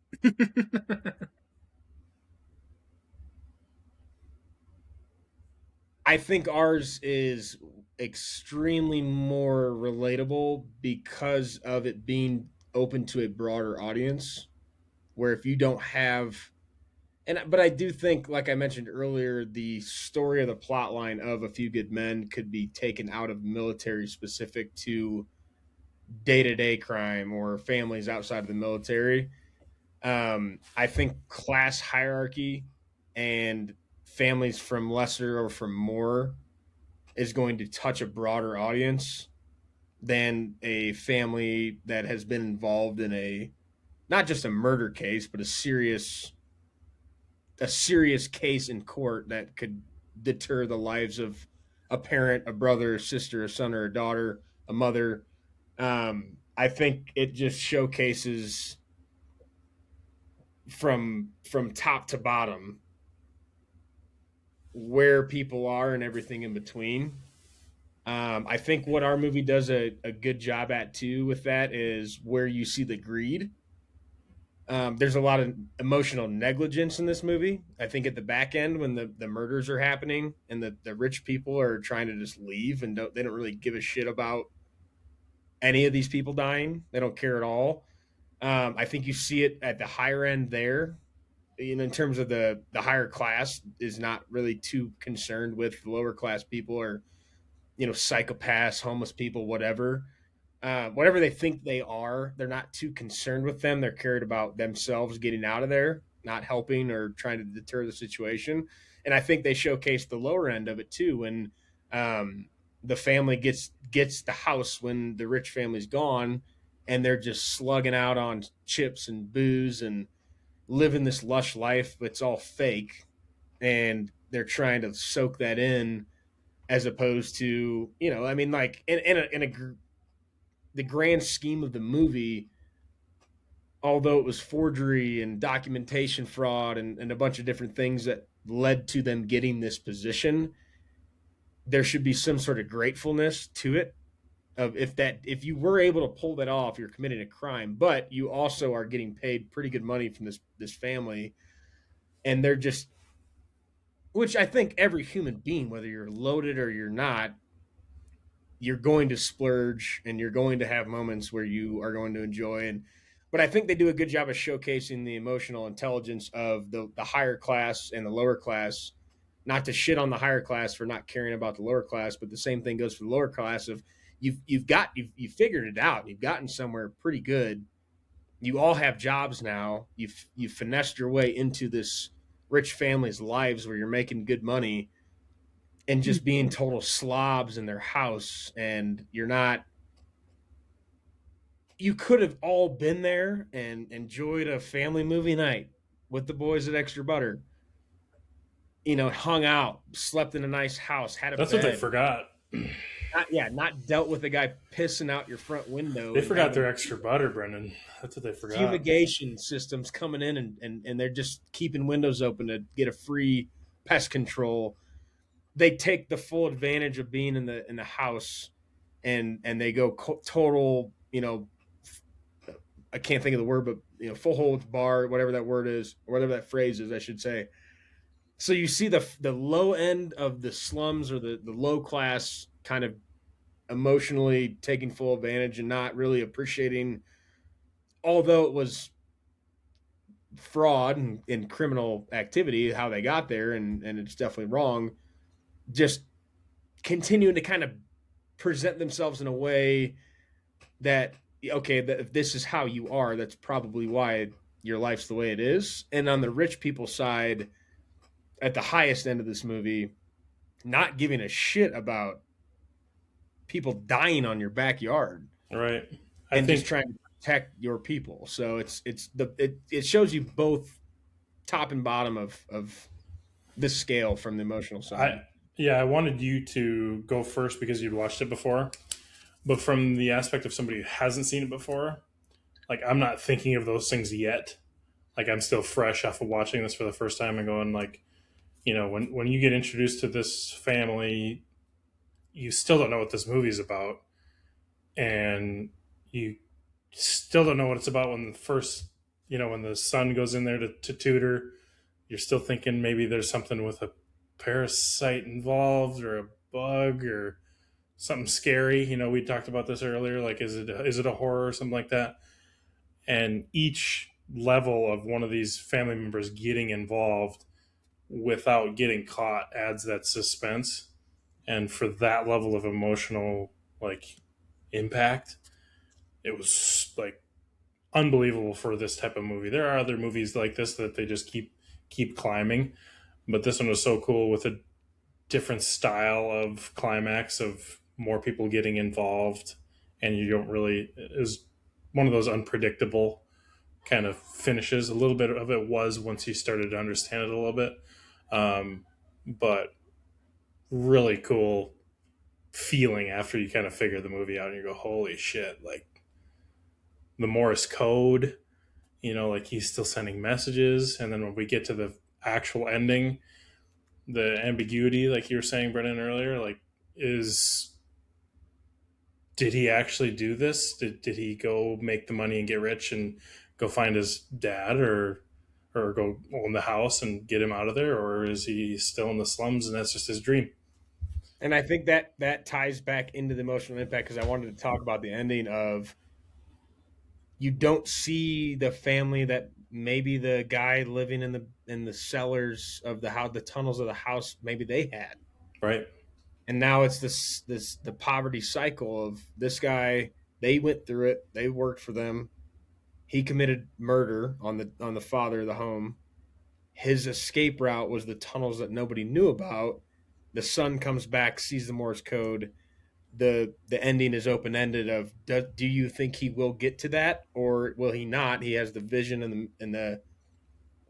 I think ours is extremely more relatable because of it being open to a broader audience. Where if you don't have, but I do think, like I mentioned earlier, the story of the plot line of A Few Good Men could be taken out of military specific to day-to-day crime or families outside of the military. I think class hierarchy and families from lesser or from more is going to touch a broader audience than a family that has been involved in a, not just a murder case, but a serious case in court that could deter the lives of a parent, a brother, a sister, a son, or a daughter, a mother. I think it just showcases from top to bottom where people are and everything in between. I think what our movie does a good job at too with that is where you see the greed. There's a lot of emotional negligence in this movie. I think at the back end when the murders are happening and the rich people are trying to just leave and they don't really give a shit about any of these people dying. They don't care at all. I think you see it at the higher end there. In terms of the higher class is not really too concerned with lower class people or, psychopaths, homeless people, whatever they think they are. They're not too concerned with them. They're cared about themselves getting out of there, not helping or trying to deter the situation. And I think they showcase the lower end of it too. When the family gets the house when the rich family's gone and they're just slugging out on chips and booze and living this lush life. It's all fake. And they're trying to soak that in as opposed to, like the grand scheme of the movie, although it was forgery and documentation fraud and a bunch of different things that led to them getting this position, there should be some sort of gratefulness to it of if you were able to pull that off, you're committing a crime, but you also are getting paid pretty good money from this family. And they're just, which I think every human being, whether you're loaded or you're not, you're going to splurge and you're going to have moments where you are going to enjoy. But I think they do a good job of showcasing the emotional intelligence of the higher class and the lower class. Not to shit on the higher class for not caring about the lower class, but the same thing goes for the lower class of you've figured it out. You've gotten somewhere pretty good. You all have jobs now. You've finessed your way into this rich family's lives where you're making good money and just being total slobs in their house. And you could have all been there and enjoyed a family movie night with the boys at Extra Butter. You know, hung out, slept in a nice house, had a That's bed. what they forgot. Not dealt with a guy pissing out your front window. They and forgot having their extra butter, Brendan. That's what they forgot. fumigation systems coming in, and they're just keeping windows open to get a free pest control. They take the full advantage of being in the house, and they go total, you know, I can't think of the word, but you know, full holds bar, whatever that word is, or whatever that phrase is, I should say. So you see the low end of the slums, or the low class, kind of emotionally taking full advantage and not really appreciating, although it was fraud and criminal activity, how they got there, and it's definitely wrong, just continuing to kind of present themselves in a way that, okay, if this is how you are, that's probably why your life's the way it is. And on the rich people side, at the highest end of this movie, not giving a shit about people dying on your backyard, Right. and just trying to protect your people. So it shows you both top and bottom of this scale from the emotional side. I wanted you to go first because you'd watched it before. But from the aspect of somebody who hasn't seen it before, like, I'm not thinking of those things yet. Like, I'm still fresh off of watching this for the first time and going, like, you know, when you get introduced to this family, you still don't know what this movie is about. And you still don't know what it's about when the first, you know, when the son goes in there to tutor. You're still thinking maybe there's something with a parasite involved, or a bug, or something scary. You know, we talked about this earlier. Like, is it a horror or something like that? And each level of one of these family members getting involved without getting caught adds that suspense. And for that level of emotional, like, impact, it was like unbelievable for this type of movie. There are other movies like this that they just keep climbing, but this one was so cool with a different style of climax, of more people getting involved, and you don't really, it was one of those unpredictable kind of finishes. A little bit of it was once you started to understand it a little bit, but really cool feeling after you kind of figure the movie out and you go, holy shit, like, the Morse code, you know, like, he's still sending messages. And then when we get to the actual ending, the ambiguity, like you were saying, Brennan, earlier, like, did he actually do this? Did he go make the money and get rich and go find his dad, or go own the house and get him out of there? Or is he still in the slums and that's just his dream? And I think that ties back into the emotional impact, because I wanted to talk about the ending of, you don't see the family that maybe the guy living in the cellars of the house, the tunnels of the house, maybe they had. Right. And now it's the poverty cycle of this guy. They went through it. They worked for them. He committed murder on the father of the home. His escape route was the tunnels that nobody knew about. The son comes back, sees the Morse code. The ending is open ended of, do you think he will get to that, or will he not? He has the vision and the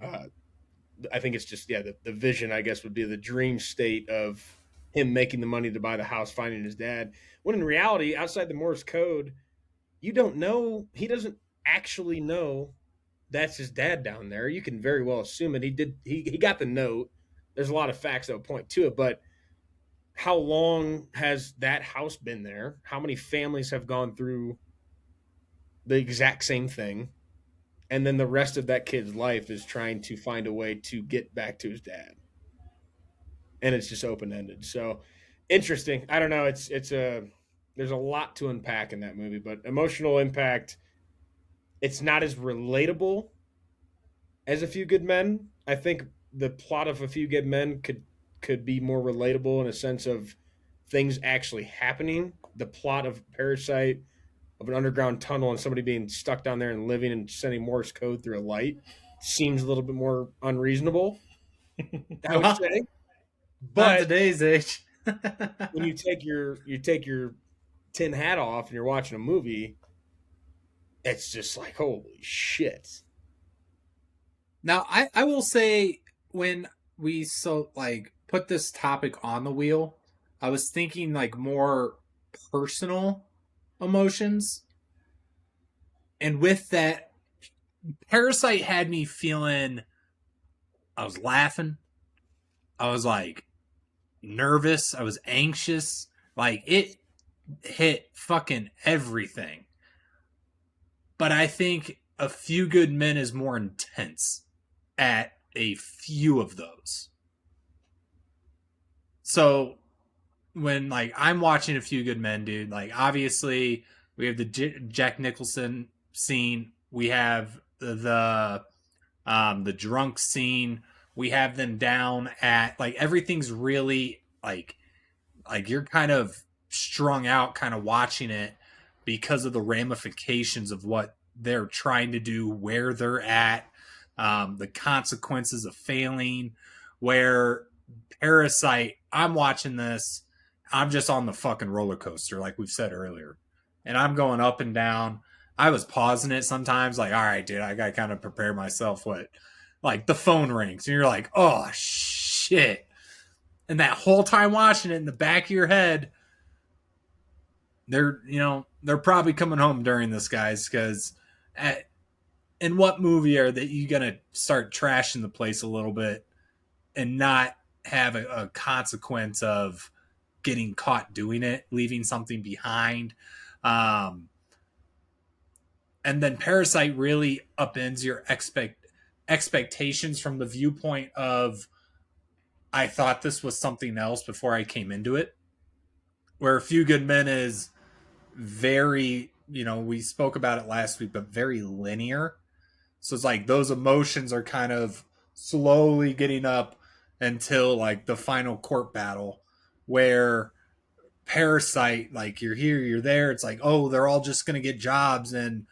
I think it's just, the vision, I guess, would be the dream state of him making the money to buy the house, finding his dad. When in reality, outside the Morse code, you don't know. He doesn't actually know that's his dad down there. You can very well assume it. He got the note. There's a lot of facts that would point to it, but how long has that house been there? How many families have gone through the exact same thing? And then the rest of that kid's life is trying to find a way to get back to his dad. And it's just open-ended. So interesting. I don't know. There's a lot to unpack in that movie, but emotional impact, it's not as relatable as A Few Good Men. I think the plot of A Few Good Men could be more relatable in a sense of things actually happening. The plot of Parasite, of an underground tunnel and somebody being stuck down there and living and sending Morse code through a light, seems a little bit more unreasonable, I would say. But But today's age, when you take your tin hat off and you're watching a movie, it's just like, holy shit. Now, I will say when we put this topic on the wheel, I was thinking like more personal emotions. And with that, Parasite had me feeling I was laughing. I was like nervous. I was anxious. Like it hit fucking everything. But I think A Few Good Men is more intense at a few of those. So when like I'm watching A Few Good Men, dude, like obviously we have the Jack Nicholson scene, we have the drunk scene, we have them down at like everything's really like you're kind of strung out kind of watching it because of the ramifications of what they're trying to do, where they're at, the consequences of failing. Where Parasite, I'm watching this, I'm just on the fucking roller coaster, like we've said earlier, and I'm going up and down. I was pausing it sometimes, like, all right, dude, I got to kind of prepare myself. What, like the phone rings, and you're like, oh shit. And that whole time watching it in the back of your head, they're probably coming home during this, guys, because in what movie are that you gonna start trashing the place a little bit and not have a consequence of getting caught doing it, leaving something behind? And then Parasite really upends your expectations from the viewpoint of I thought this was something else before I came into it. Where A Few Good Men is very, we spoke about it last week, but very linear. So it's like those emotions are kind of slowly getting up until like the final court battle, where Parasite, like you're here, you're there. It's like, oh, they're all just going to get jobs and,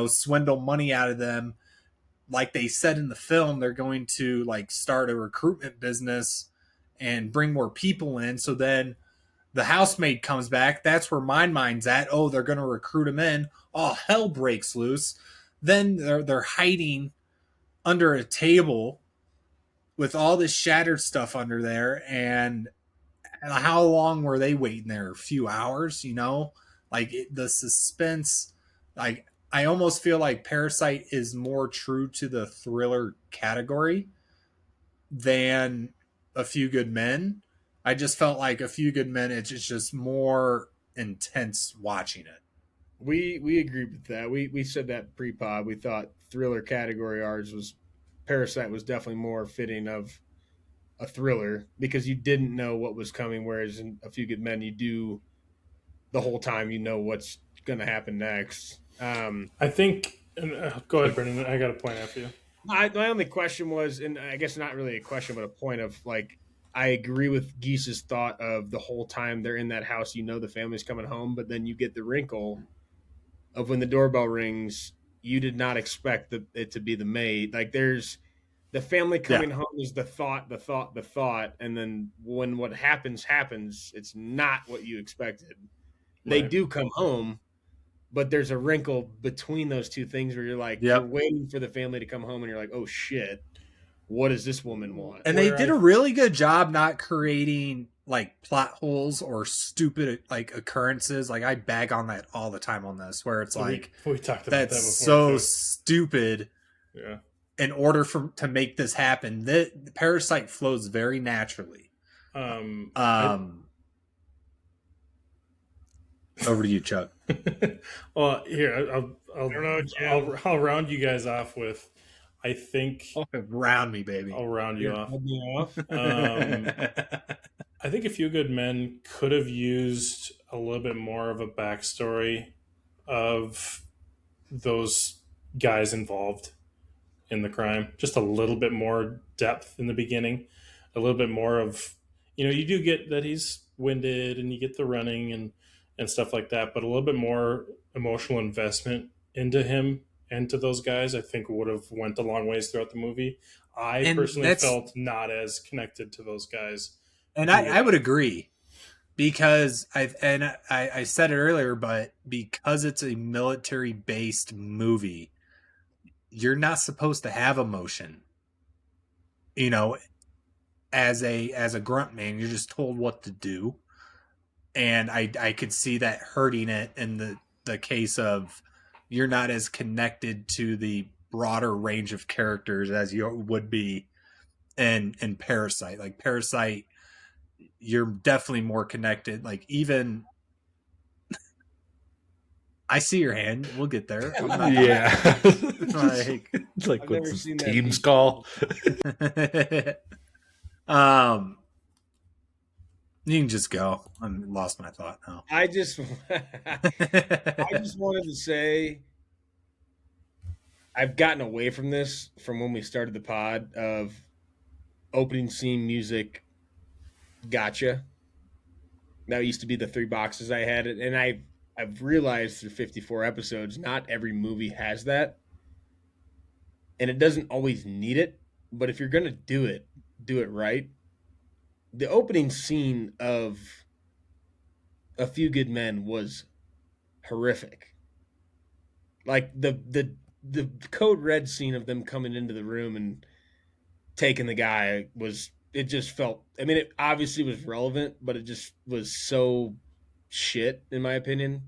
swindle money out of them. Like they said in the film, they're going to like start a recruitment business and bring more people in. So then the housemaid comes back. That's where my mind's at. Oh, they're going to recruit him in. All hell breaks loose. Then they're hiding under a table with all this shattered stuff under there. And how long were they waiting there? A few hours, Like the suspense. Like I almost feel like Parasite is more true to the thriller category than A Few Good Men. I just felt like A Few Good Men, it's just more intense watching it. We agreed with that. We said that pre-pod. We thought thriller category ours was Parasite was definitely more fitting of a thriller because you didn't know what was coming, whereas in A Few Good Men you do the whole time you know what's going to happen next. I think. Go ahead, Brendan. I got a point after you. My only question was, and I guess not really a question, but a point of like, I agree with Geese's thought of the whole time they're in that house, the family's coming home, but then you get the wrinkle of when the doorbell rings, you did not expect it to be the maid. Like there's the family coming home is the thought, and then when what happens, it's not what you expected. They do come home, but there's a wrinkle between those two things where you're like, you're waiting for the family to come home and you're like, oh shit, what does this woman want? And they did a really good job not creating like plot holes or stupid like occurrences. Like I bag on that all the time on this, where it's like we talked about that's that so stupid. Yeah. In order to make this happen, the Parasite flows very naturally. Over to you, Chuck. Well, here I'll round you guys off with. I think round me, baby. I'll round you off. I think A Few Good Men could have used a little bit more of a backstory of those guys involved in the crime. Just a little bit more depth in the beginning. A little bit more of, you do get that he's winded and you get the running and stuff like that, but a little bit more emotional investment into him and to those guys, I think would have went a long ways throughout the movie. I personally felt not as connected to those guys. And I would agree because I said it earlier, but because it's a military based movie, you're not supposed to have emotion you know, as a grunt man, you're just told what to do. And I could see that hurting it in the case of you're not as connected to the broader range of characters as you would be in Parasite. Like Parasite, you're definitely more connected. Like even I see your hand. We'll get there. I'm not Yeah. like It's like I've what's never this, seen that Teams piece. call. you can just go. I lost my thought now. I just wanted to say I've gotten away from this from when we started the pod of opening scene music. Gotcha. That used to be the 3 boxes I had, and I've realized through 54 episodes, not every movie has that, and it doesn't always need it. But if you're gonna do it right. The opening scene of A Few Good Men was horrific. Like the code red scene of them coming into the room and taking the guy was, it just felt, I mean, it obviously was relevant, but it just was so shit in my opinion.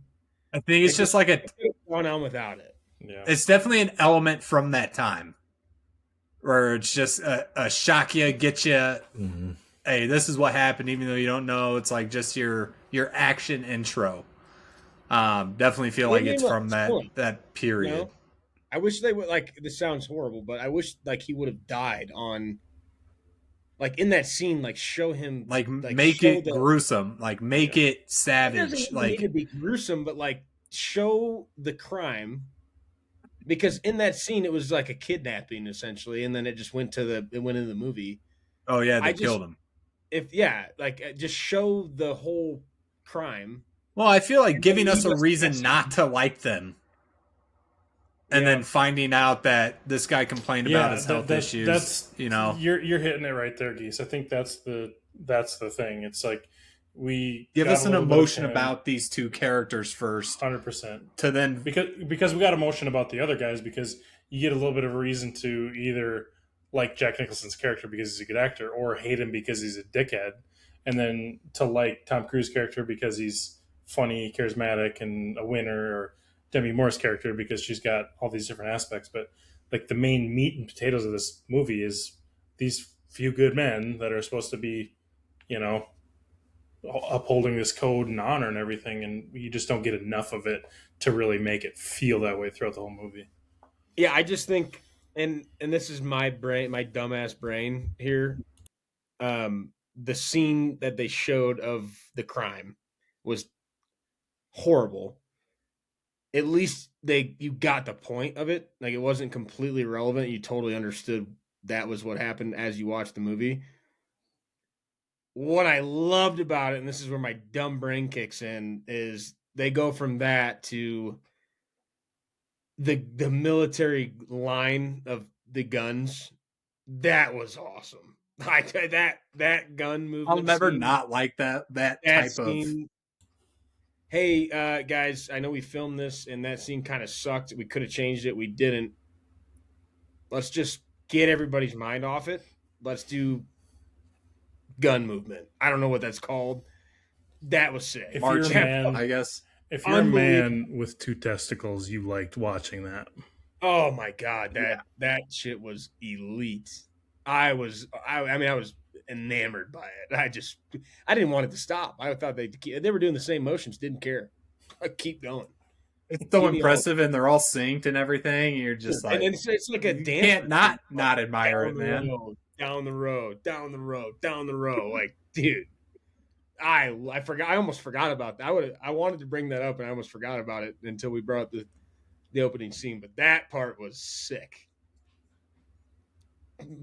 I think it's Like, just like a. gone on without it. Yeah. It's definitely an element from that time, where it's just a shock you, get you. Mm-hmm. Hey, this is what happened, even though you don't know. It's like just your action intro. Definitely feel like it's from that period. You know? I wish they would, like, this sounds horrible, but I wish like he would have died on, like, in that scene, like show him, like make it gruesome, like make it It savage, doesn't even like need to be gruesome, but like show the crime, because in that scene it was like a kidnapping essentially, and then it just went into the movie. oh yeah, they I killed him. Just show the whole crime. Well, I feel like And giving then us a leave us reason guessing. not to like them, and then finding out that this guy complained about his health issues. That's you're hitting it right there, Geese. I think that's the thing. It's like we give got us a an little bit of emotion him, about these two characters first, 100%. to then Because we got emotion about the other guys, because you get a little bit of a reason to either like Jack Nicholson's character because he's a good actor, or hate him because he's a dickhead, and then to like Tom Cruise's character because he's funny, charismatic, and a winner, or Demi Moore's character because she's got all these different aspects. But like the main meat and potatoes of this movie is these few good men that are supposed to be, you know, upholding this code and honor and everything, and you just don't get enough of it to really make it feel that way throughout the whole movie. Yeah, I just think, and this is my brain, my dumbass brain here. The scene that they showed of the crime was horrible. At least you got the point of it. Like, it wasn't completely irrelevant. You totally understood that was what happened as you watched the movie. What I loved about it, and this is where my dumb brain kicks in, is they go from that to the military line of the guns. That was awesome. Like that gun movement. I'll never scene, not like that type scene. Hey, guys, I know we filmed this and that scene kind of sucked. We could have changed it. We didn't. Let's just get everybody's mind off it. Let's do gun movement. I don't know what that's called. That was sick. If you're a man, I guess. If you're a man with 2 testicles, you liked watching that. Oh my god, that shit was elite. I was enamored by it. I didn't want it to stop. I thought they were doing the same motions. Didn't care. Keep going. It's so impressive, and they're all synced and everything. You're just like, and it's like a you dance. can't not admire it, man. Down the road, down the road, down the road. Like, dude, I forgot. I almost forgot about that. I wanted to bring that up, and I almost forgot about it until we brought up the opening scene. But that part was sick.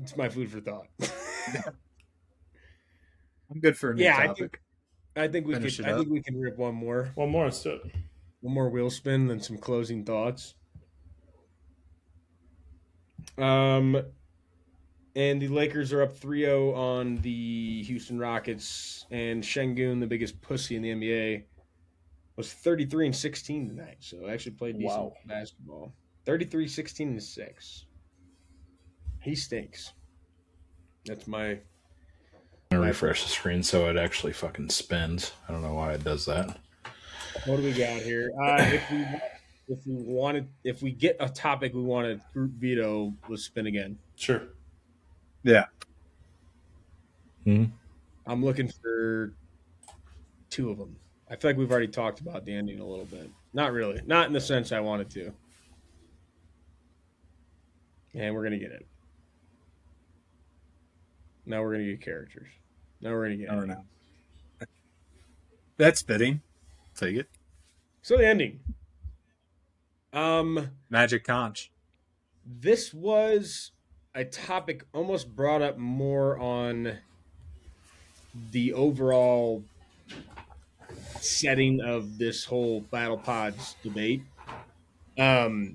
It's my food for thought. I'm good for a new topic. I think we can rip one more. One more, let's do it. One more wheel spin, then some closing thoughts. And the Lakers are up 3-0 on the Houston Rockets, and Şengün, the biggest pussy in the NBA, was 33-16 tonight. So actually played decent basketball. 33-16-6. He stinks. That's my. I'm gonna refresh the screen so it actually fucking spins. I don't know why it does that. What do we got here? If we get a topic we want to group veto, let's spin again. Sure. Yeah. Hmm? I'm looking for two of them. I feel like we've already talked about the ending a little bit. Not really. Not in the sense I wanted to. And we're gonna get it. Now we're gonna get characters. Now we're gonna get I don't ending. know. That's fitting. Take it. So the ending. Magic conch. This was a topic almost brought up more on the overall setting of this whole battle pods debate. I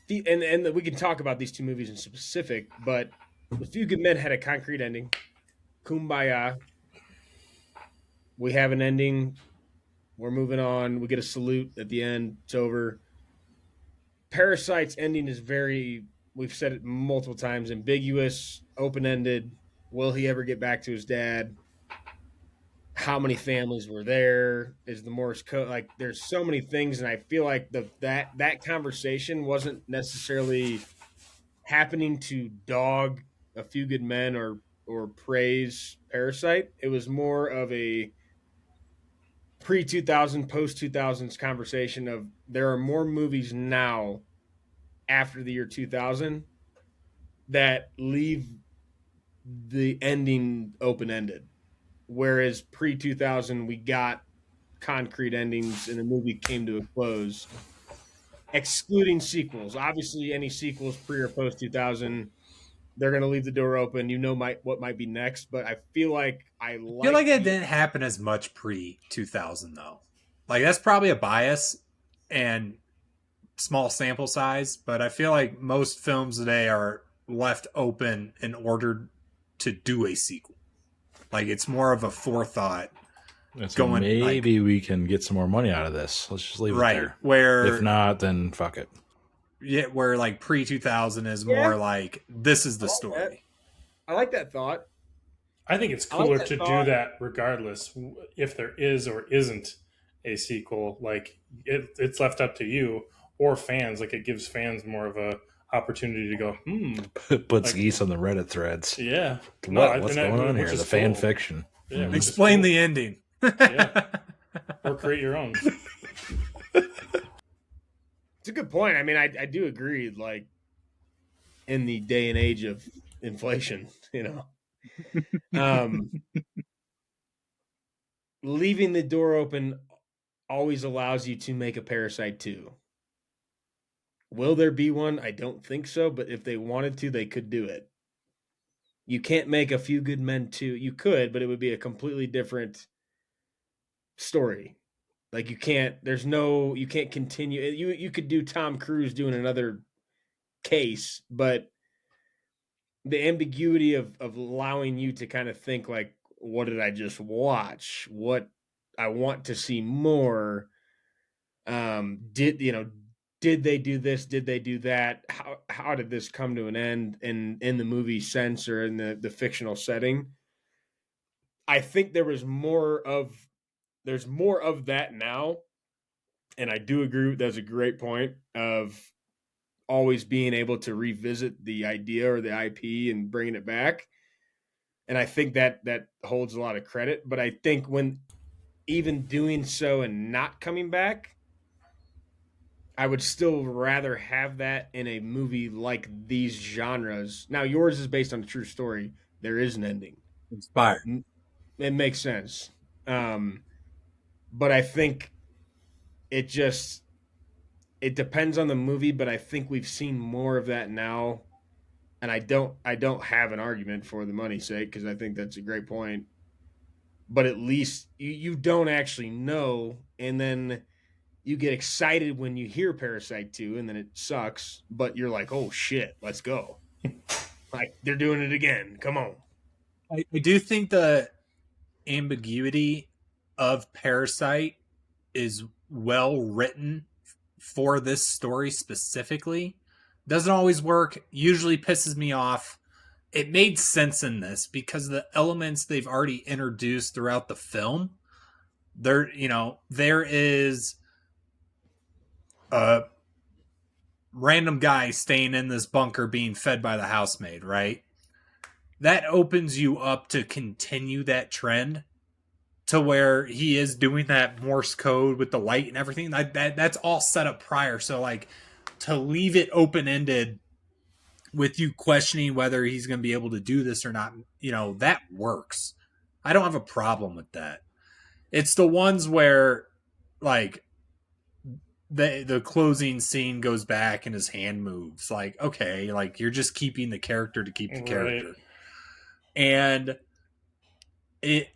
feel, and we can talk about these two movies in specific, but A Few Good Men had a concrete ending. Kumbaya. We have an ending. We're moving on. We get a salute at the end. It's over. Parasite's ending is very, we've said it multiple times, ambiguous, open ended. Will he ever get back to his dad? How many families were there? Is the Morse code like? There's so many things, and I feel like that conversation wasn't necessarily happening to dog A Few Good Men or praise Parasite. It was more of a pre 2000, post 2000s conversation of there are more movies now after the year 2000 that leave the ending open ended. Whereas pre 2000, we got concrete endings and the movie came to a close, excluding sequels. Obviously, any sequels pre or post 2000, they're going to leave the door open. You know what might be next, but I feel like I feel like it didn't happen as much pre 2000 though. Like that's probably a bias and small sample size, but I feel like most films today are left open in order to do a sequel. Like it's more of a forethought. So maybe we can get some more money out of this. Let's just leave it there. Where if not, then fuck it. Yeah, where like pre 2000 is more like this is the story. I like that thought. I think it's cooler to do that regardless if there is or isn't a sequel. Like it's left up to you or fans. Like it gives fans more of a opportunity to go, Puts like, geese on the Reddit threads. Yeah. What's going on here? The fan fiction. Yeah, explain the ending. Yeah. Or create your own. It's a good point. I mean, I do agree. Like in the day and age of inflation, leaving the door open always allows you to make a Parasite 2. Will there be one? I don't think so, but if they wanted to, they could do it. You can't make A Few Good Men 2. You could, but it would be a completely different story. Like you can't continue. You could do Tom Cruise doing another case, but the ambiguity of allowing you to kind of think like, what did I just watch? What I want to see more. Did they do this? Did they do that? How did this come to an end in the movie sense or in the fictional setting? I think there's more of that now. And I do agree. That's a great point of always being able to revisit the idea or the IP and bringing it back. And I think that holds a lot of credit. But I think when even doing so and not coming back, I would still rather have that in a movie like these genres. Now, yours is based on a true story. There is an ending. Inspired. It makes sense. But I think it depends on the movie, but I think we've seen more of that now. And I don't have an argument for the money's sake because I think that's a great point. But at least you don't actually know, and then you get excited when you hear Parasite 2, and then it sucks, but you're like, oh shit, let's go. Like they're doing it again. Come on. I do think the ambiguity of Parasite is well written for this story specifically. Doesn't always work. Usually pisses me off. It made sense in this because the elements they've already introduced throughout the film. There is a random guy staying in this bunker being fed by the housemaid, right? That opens you up to continue that trend to where he is doing that Morse code with the light and everything. That's all set up prior. So like to leave it open ended with you questioning whether he's going to be able to do this or not, that works. I don't have a problem with that. It's the ones where like the closing scene goes back and his hand moves. Like, okay, like you're just keeping the character to keep the character. Right. And it,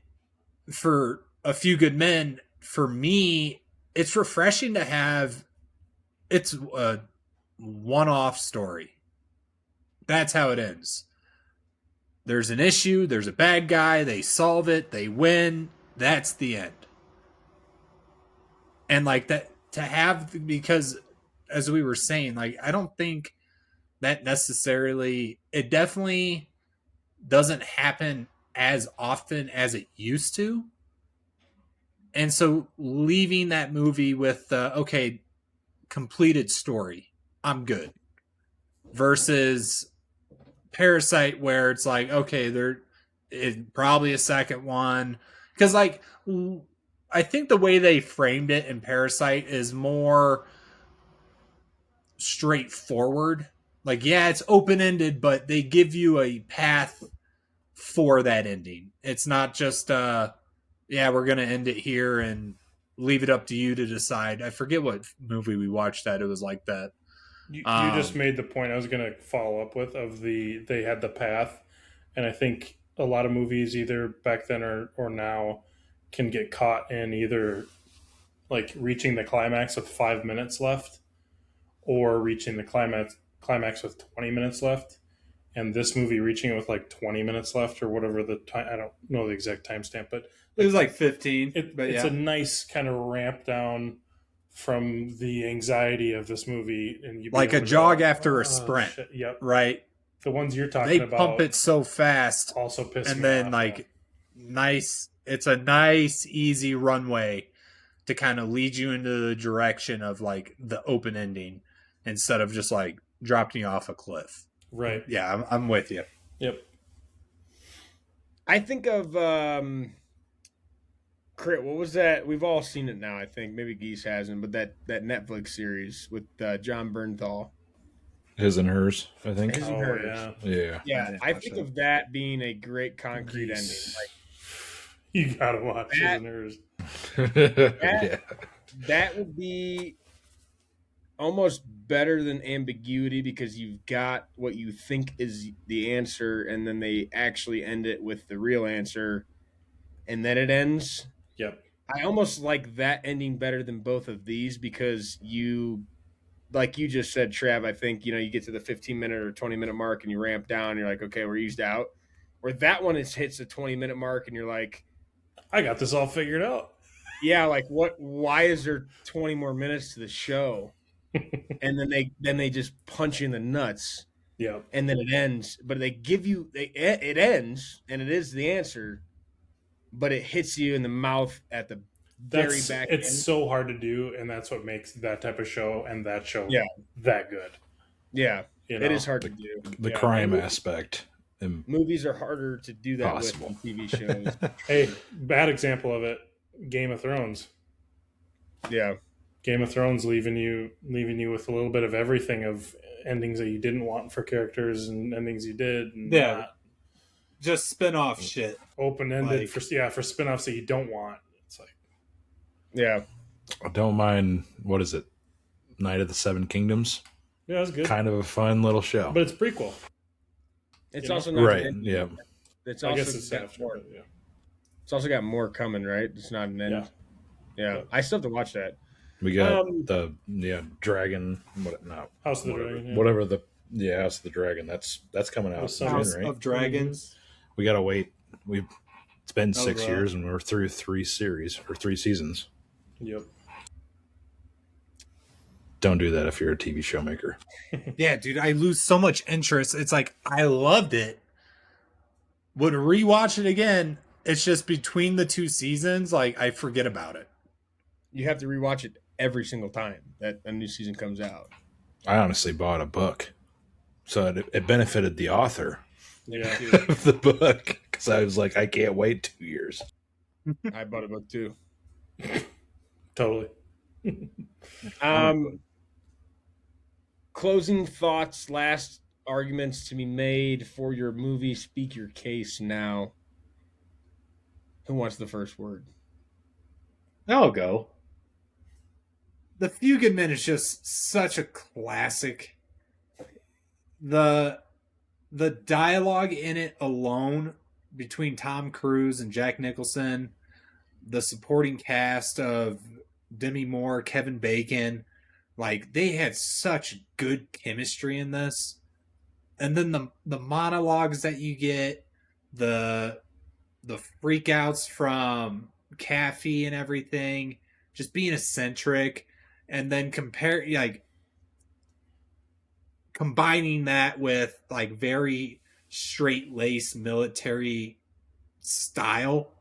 for A Few Good Men, for me, it's refreshing to have, it's a one-off story. That's how it ends. There's an issue, there's a bad guy, they solve it, they win, that's the end. And like that, to have, because as we were saying, like I don't think that necessarily, it definitely doesn't happen as often as it used to. And so leaving that movie with okay, completed story, I'm good, versus Parasite where it's like, okay, there is probably a second one, because like I think the way they framed it in Parasite is more straightforward. Like, yeah, it's open-ended, but they give you a path for that ending. It's not just yeah, we're going to end it here and leave it up to you to decide. I forget what movie we watched that it was like that. You just made the point I was going to follow up with they had the path, and I think a lot of movies either back then or now can get caught in either like reaching the climax with 5 minutes left or reaching the climax with 20 minutes left. And this movie reaching it with like 20 minutes left or whatever the time, I don't know the exact timestamp, but it was like 15. It's a nice kind of ramp down from the anxiety of this movie, and you like a jog after a sprint. Shit. Yep, right. The ones you're talking about, they pump it so fast, also piss and me then off, like nice. It's a nice, easy runway to kind of lead you into the direction of like the open ending instead of just like dropping you off a cliff. Right. Yeah, I'm with you. Yep. I think of Crit. What was that? We've all seen it now. I think maybe Geese hasn't, but that Netflix series with John Bernthal. His and Hers, I think. His and Hers. Yeah. Yeah, I think of that being a great concrete ending. Like, you gotta watch His and Hers. That would be almost better than ambiguity, because you've got what you think is the answer, and then they actually end it with the real answer, and then it ends. Yep. I almost like that ending better than both of these, because you, like you just said, Trav, I think, you get to the 15-minute or 20-minute mark and you ramp down and you're like, okay, we're eased out. Where that one hits the 20-minute mark and you're like, I got this all figured out. Yeah, like why is there 20 more minutes to the show? And then they just punch you in the nuts. Yeah. And then it ends, but they give you it ends and it is the answer, but it hits you in the mouth at the very back end. It's so hard to do, and that's what makes that type of show and that show that good. Yeah. It is hard to do. The crime aspect. Movies are harder to do that possible. with than TV shows. Hey, bad example of it, Game of Thrones. Yeah. Game of Thrones leaving you with a little bit of everything, of endings that you didn't want for characters and endings you did. And just spin-off shit. Open-ended for spin-offs that you don't want. It's like, yeah. I don't mind, what is it? Night of the Seven Kingdoms? Yeah, that's good. Kind of a fun little show. But it's prequel. It's also not right. Yeah. It's also more. Yeah. It's also got more coming, right? It's not an end. Yeah. I still have to watch that. We got the dragon. House of the Dragon. Yeah. Whatever House of the Dragon. That's coming out soon, House right? of Dragons. We gotta wait. It's been 6 years and we're through 3 seasons. Yep. Don't do that if you're a TV show maker. Yeah, dude, I lose so much interest. It's like I loved it. Would rewatch it again. It's just between the two seasons, like I forget about it. You have to rewatch it every single time that a new season comes out. I honestly bought a book, so it benefited the author Yeah. of the book because I was like, I can't wait 2 years. I bought a book too. Totally. Closing thoughts, last arguments to be made for your movie. Speak your case now. Who wants the first word? I'll go. The Few Good Men is just such a classic. The dialogue in it alone between Tom Cruise and Jack Nicholson, the supporting cast of Demi Moore, Kevin Bacon, like they had such good chemistry in this. And then the monologues that you get, the freakouts from Caffey and everything, just being eccentric, and then combining that with like very straight laced military style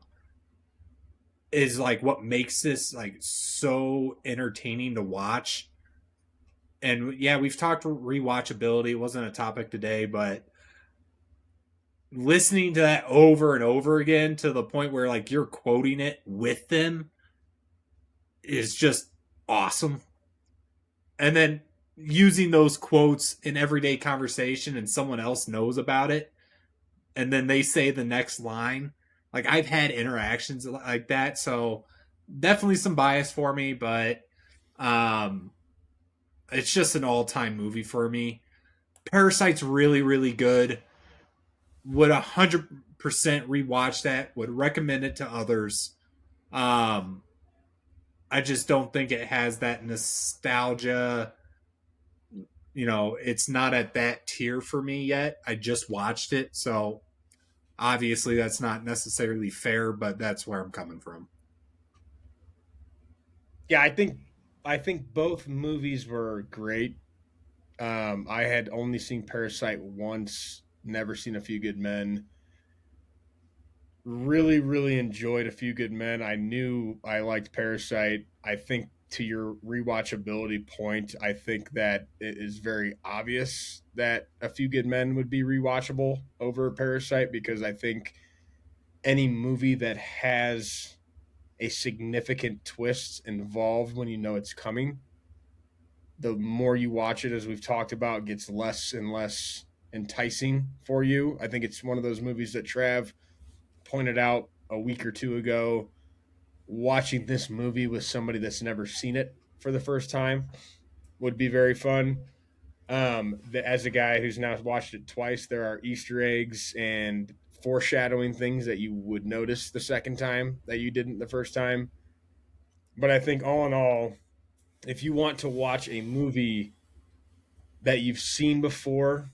is like what makes this like so entertaining to watch. And yeah, we've talked rewatchability. It wasn't a topic today, but listening to that over and over again to the point where like you're quoting it with them is just awesome. And then using those quotes in everyday conversation and someone else knows about it and then they say the next line. Like I've had interactions like that, so definitely some bias for me, but it's just an all-time movie for me. Parasite's really, really good. Would 100% rewatch that. Would recommend it to others. I just don't think it has that nostalgia. You know, it's not at that tier for me yet. I just watched it, so obviously that's not necessarily fair, but that's where I'm coming from. Yeah, I think both movies were great. I had only seen Parasite once, never seen A Few Good Men. Really, really enjoyed A Few Good Men. I knew I liked Parasite. I think to your rewatchability point, I think that it is very obvious that A Few Good Men would be rewatchable over Parasite because I think any movie that has a significant twist involved when you know it's coming, the more you watch it, as we've talked about, gets less and less enticing for you. I think it's one of those movies that Trav pointed out a week or two ago. Watching this movie with somebody that's never seen it for the first time would be very fun. As a guy who's now watched it twice, there are Easter eggs and foreshadowing things that you would notice the second time that you didn't the first time. But I think all in all, if you want to watch a movie that you've seen before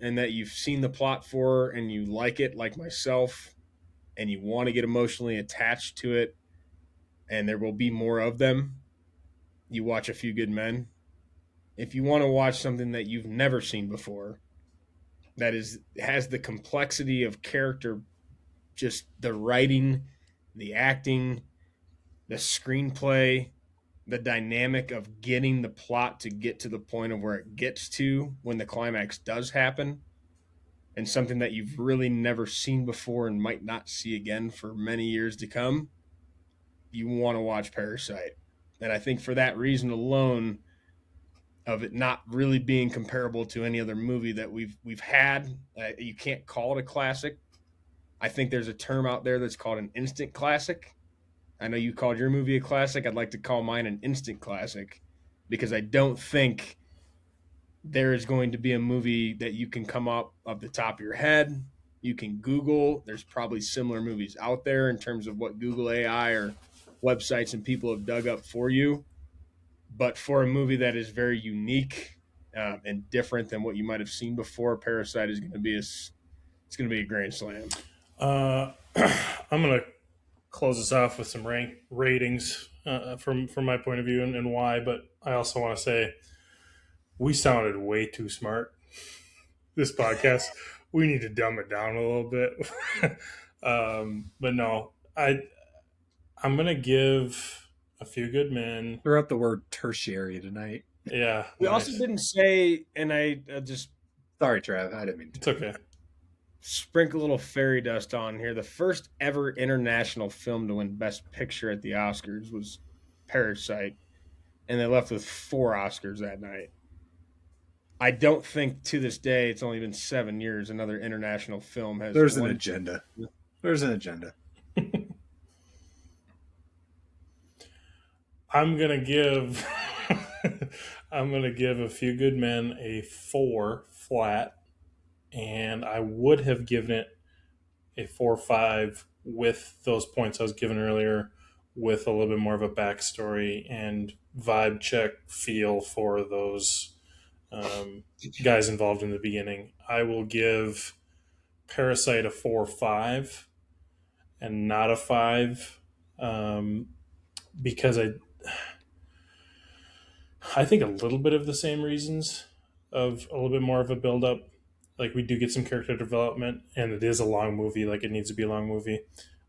and that you've seen the plot for and you like it like myself and you want to get emotionally attached to it and there will be more of them, you watch A Few Good Men. If you want to watch something that you've never seen before, that has the complexity of character, just the writing, the acting, the screenplay, the dynamic of getting the plot to get to the point of where it gets to when the climax does happen, and something that you've really never seen before and might not see again for many years to come, you want to watch Parasite. And I think for that reason alone, of it not really being comparable to any other movie that we've had, you can't call it a classic. I think there's a term out there that's called an instant classic. I know you called your movie a classic. I'd like to call mine an instant classic because I don't think there is going to be a movie that you can come up off the top of your head. You can Google. There's probably similar movies out there in terms of what Google AI or websites and people have dug up for you. But for a movie that is very unique and different than what you might have seen before, Parasite is going to be it's going to be a grand slam. I'm gonna close us off with some ratings from my point of view and why. But I also want to say we sounded way too smart this podcast. We need to dumb it down a little bit. But no, I'm gonna give A Few Good Men. Throw out the word tertiary tonight. Yeah, We nice. also didn't say, and I just Sorry, Trav. I didn't mean to. It's okay. sprinkle a little fairy dust on here. The first ever international film to win Best Picture at the Oscars was Parasite, and they left with 4 Oscars that night. I don't think to this day, it's only been 7 years, another international film has. There's an agenda. There's an agenda. I'm gonna give A Few Good Men a 4 flat, and I would have given it a 4.5 with those points I was given earlier, with a little bit more of a backstory and vibe check feel for those guys involved in the beginning. I will give Parasite a 4.5 and not a 5 because I think a little bit of the same reasons of a little bit more of a build up. Like, we do get some character development, and it is a long movie. Like, it needs to be a long movie.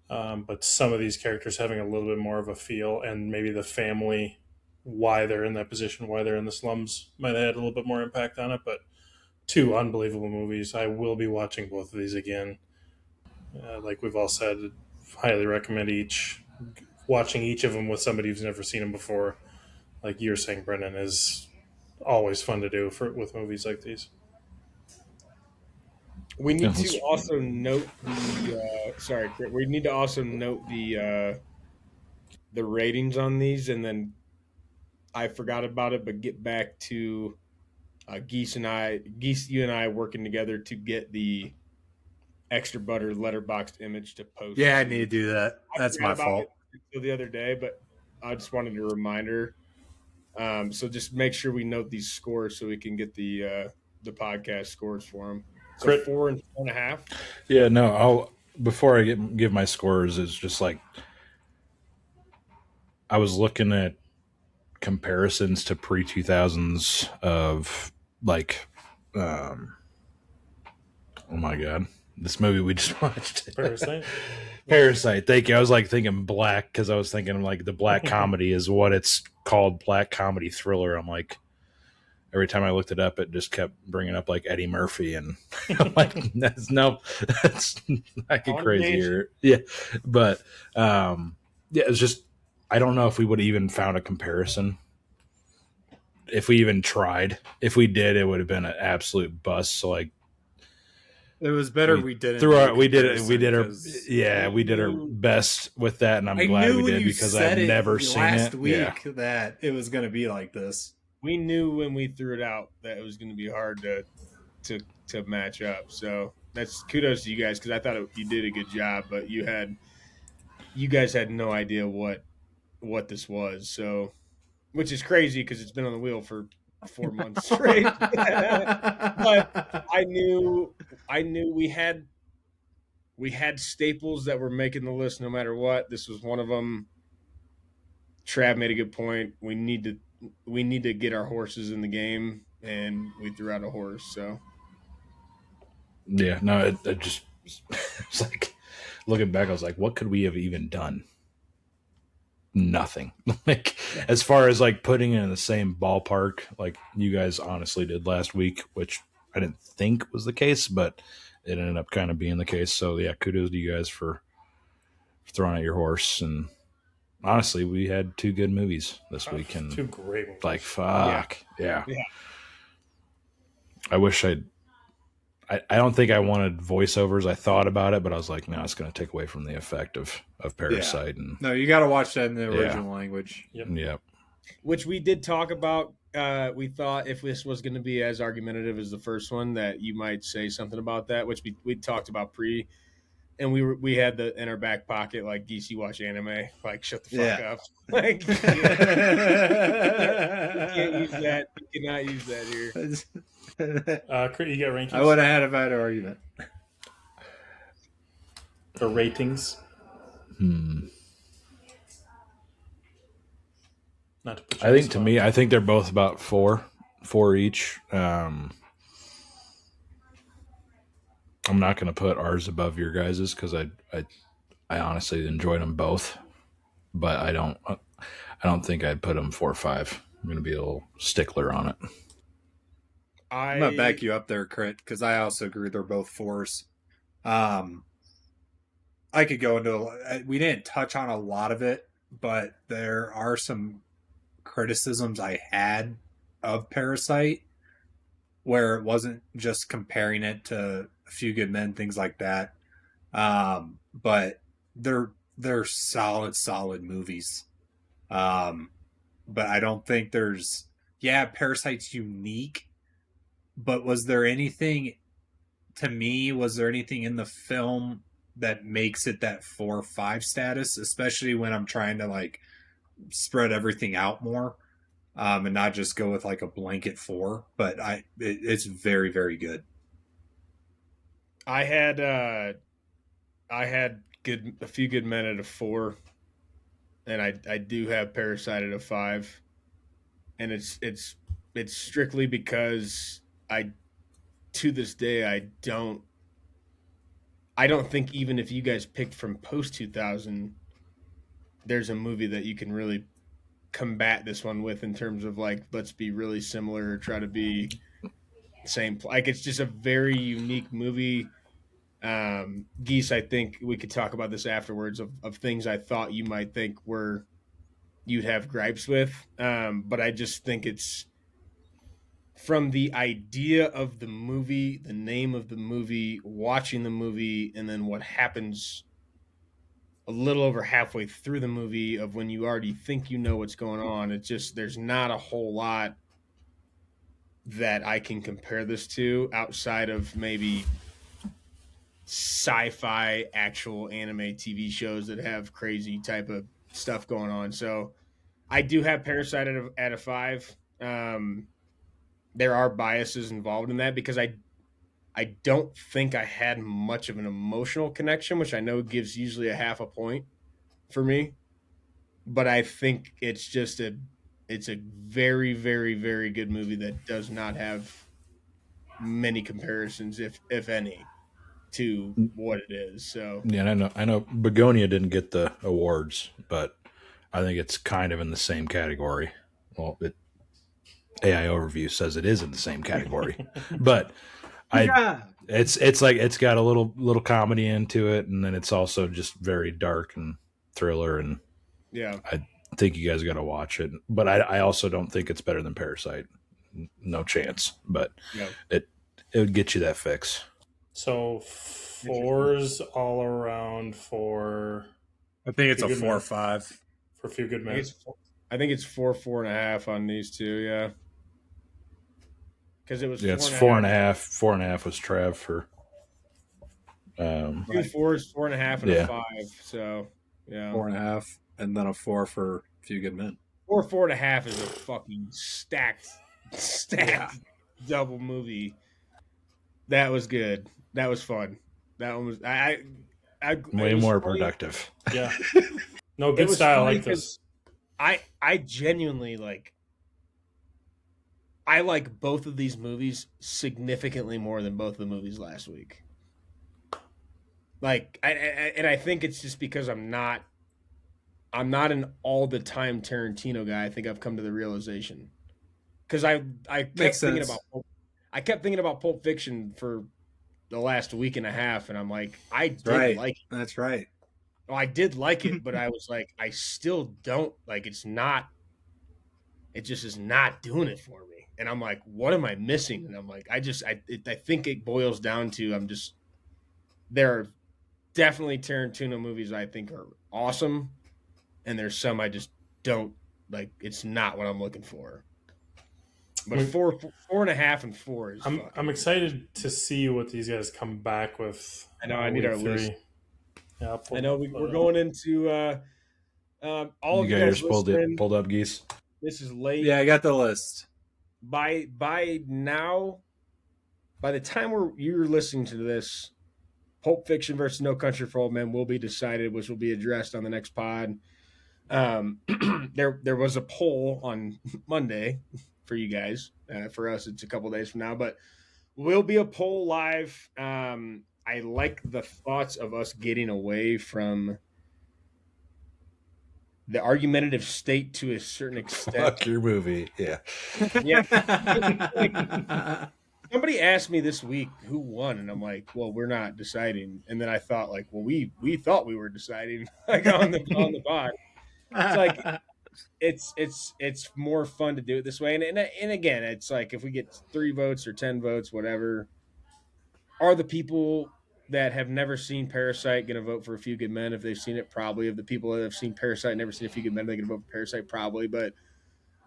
But some of these characters having a little bit more of a feel, and maybe the family, why they're in that position, why they're in the slums, might have had a little bit more impact on it. But 2 unbelievable movies. I will be watching both of these again. Like we've all said, highly recommend each. Watching each of them with somebody who's never seen them before, like you're saying, Brendan, is always fun to do with movies like these. We need to also note the we need to also note the ratings on these, and then I forgot about it, but get back to Geese, you and I working together to get the extra butter letterboxed image to post. Yeah, I need to do that. That's my fault. The other day, but I just wanted a reminder. So just make sure we note these scores so we can get the podcast scores for them. So 4 and 4.5. Yeah, no. I'll before I give my scores, it's just like I was looking at comparisons to pre-2000s of like, oh my god, this movie we just watched, Parasite. Thank you. I was like thinking black because I was thinking like the black comedy is what it's called, black comedy thriller. I'm like, every time I looked it up, it just kept bringing up like Eddie Murphy, and I'm like, that's not get crazier. Yeah, but yeah, it's just I don't know if we would have even found a comparison. If we even tried, if we did, it would have been an absolute bust. So like, it was better we didn't. We did our best with that, and I'm glad we did because I've never seen it last week that it was going to be like this. We knew when we threw it out that it was going to be hard to match up. So that's kudos to you guys because I thought you did a good job, but you guys had no idea what this was. So, which is crazy because it's been on the wheel for 4 months straight. But I knew we had staples that were making the list no matter what. This was one of them. Trav made a good point. We need to get our horses in the game, and we threw out a horse. So, yeah, no, it just it's like looking back, I was like, what could we have even done? Nothing. Like as far as like putting it in the same ballpark, like you guys honestly did last week, which I didn't think was the case, but it ended up kind of being the case. So yeah, kudos to you guys for throwing out your horse. And honestly, we had 2 good movies this week, and 2 great movies. Like fuck, yeah. I wish I don't think I wanted voiceovers. I thought about it, but I was like, no, it's going to take away from the effect of Parasite. And no, you got to watch that in the original language. Yep. Which we did talk about. We thought if this was going to be as argumentative as the first one, that you might say something about that, which we talked about pre. And we had in our back pocket, like, Geese, you watch anime? Like, shut the fuck up. Like, you can't use that. You cannot use that here. You got rankings? I would have had a better argument. For ratings? Not to put you I on the think to spot. me, I think they're both about four each. I'm not going to put ours above your guys's because I honestly enjoyed them both, but I don't think I'd put them 4 or 5. I'm going to be a little stickler on it. I'm gonna I back you up there, Crit, because I also agree they're both 4s. I could go into we didn't touch on a lot of it, but there are some criticisms I had of Parasite where it wasn't just comparing it to A Few Good Men, things like that. But they're solid movies. But I don't think there's Parasite's unique, but was there anything in the film that makes it that 4 or 5 status, especially when I'm trying to like spread everything out more, and not just go with like a blanket 4, but it's very, very good. I had a few good men at a 4, and I do have Parasite at a 5, and it's strictly because to this day I don't think even if you guys picked from post 2000, there's a movie that you can really combat this one with in terms of like let's be really similar or try to be same. Like it's just a very unique movie. Geese, I think we could talk about this afterwards of things I thought you might think were you'd have gripes with, but I just think it's from the idea of the movie, the name of the movie, watching the movie, and then what happens a little over halfway through the movie of when you already think you know what's going on. It's just there's not a whole lot that I can compare this to outside of maybe sci-fi actual anime TV shows that have crazy type of stuff going on. So I do have Parasite at a 5. There are biases involved in that because I don't think I had much of an emotional connection, which I know gives usually a half a point for me. But I think it's a very, very, very good movie that does not have many comparisons, if any, to what it is. So Yeah, and I know Begonia didn't get the awards, but I think it's kind of in the same category. Well, AI Overview says it is in the same category, but it's like it's got a little comedy into it, and then it's also just very dark and thriller, and yeah, I think you guys got to watch it. But I also don't think it's better than Parasite. No chance. But yeah. it would get you that fix. So 4s all around for I think it's Few a Good 4 or Men. 5. For a Few Good Men. I think it's 4.5 on these two. Yeah, because it was Yeah, it's 4.5. 4.5 was Trav for. Two 4s, 4.5, and Yeah. a 5. So yeah, 4.5, and then a 4 for A Few Good Men. 4.5 is a fucking stacked double movie. That was good. That was fun. That one was Way it was more funny. productive. Yeah. No, It good was style funny like this. I genuinely I like both of these movies significantly more than both of the movies last week. Like and I think it's just because I'm not an all the time Tarantino guy. I think I've come to the realization because I kept Makes thinking sense. about Pulp Fiction for the last week and a half, and I'm like, I did Right. like it. That's right. Oh, I did like it, but I was like, I still don't like. It's not. It just is not doing it for me, and I'm like, what am I missing? And I'm like, I think it boils down to there are definitely Tarantino movies I think are awesome, and there's some I just don't like. It's not what I'm looking for. But 4.5 and 4 is. I'm excited to see what these guys come back with. I know. I need our week list. 3. Yeah, I know we're going into all of you got guys yours listening. pulled up, Geese. This is late. Yeah, I got the list. By now, by the time you're listening to this, Pulp Fiction versus No Country for Old Men will be decided, which will be addressed on the next pod. There was a poll on Monday for you guys. For us, it's a couple days from now, but will be a poll live. I like the thoughts of us getting away from the argumentative state to a certain extent. Fuck your movie. Yeah. Yeah. Somebody asked me this week who won, and I'm like, well, we're not deciding. And then I thought, like, well, we thought we were deciding, like on the pod. It's like it's more fun to do it this way. And again, it's like if we get 3 votes or 10 votes, whatever, are the people that have never seen Parasite going to vote for A Few Good Men? If they've seen it, probably. If the people that have seen Parasite and never seen A Few Good Men, they're going to vote for Parasite, probably. But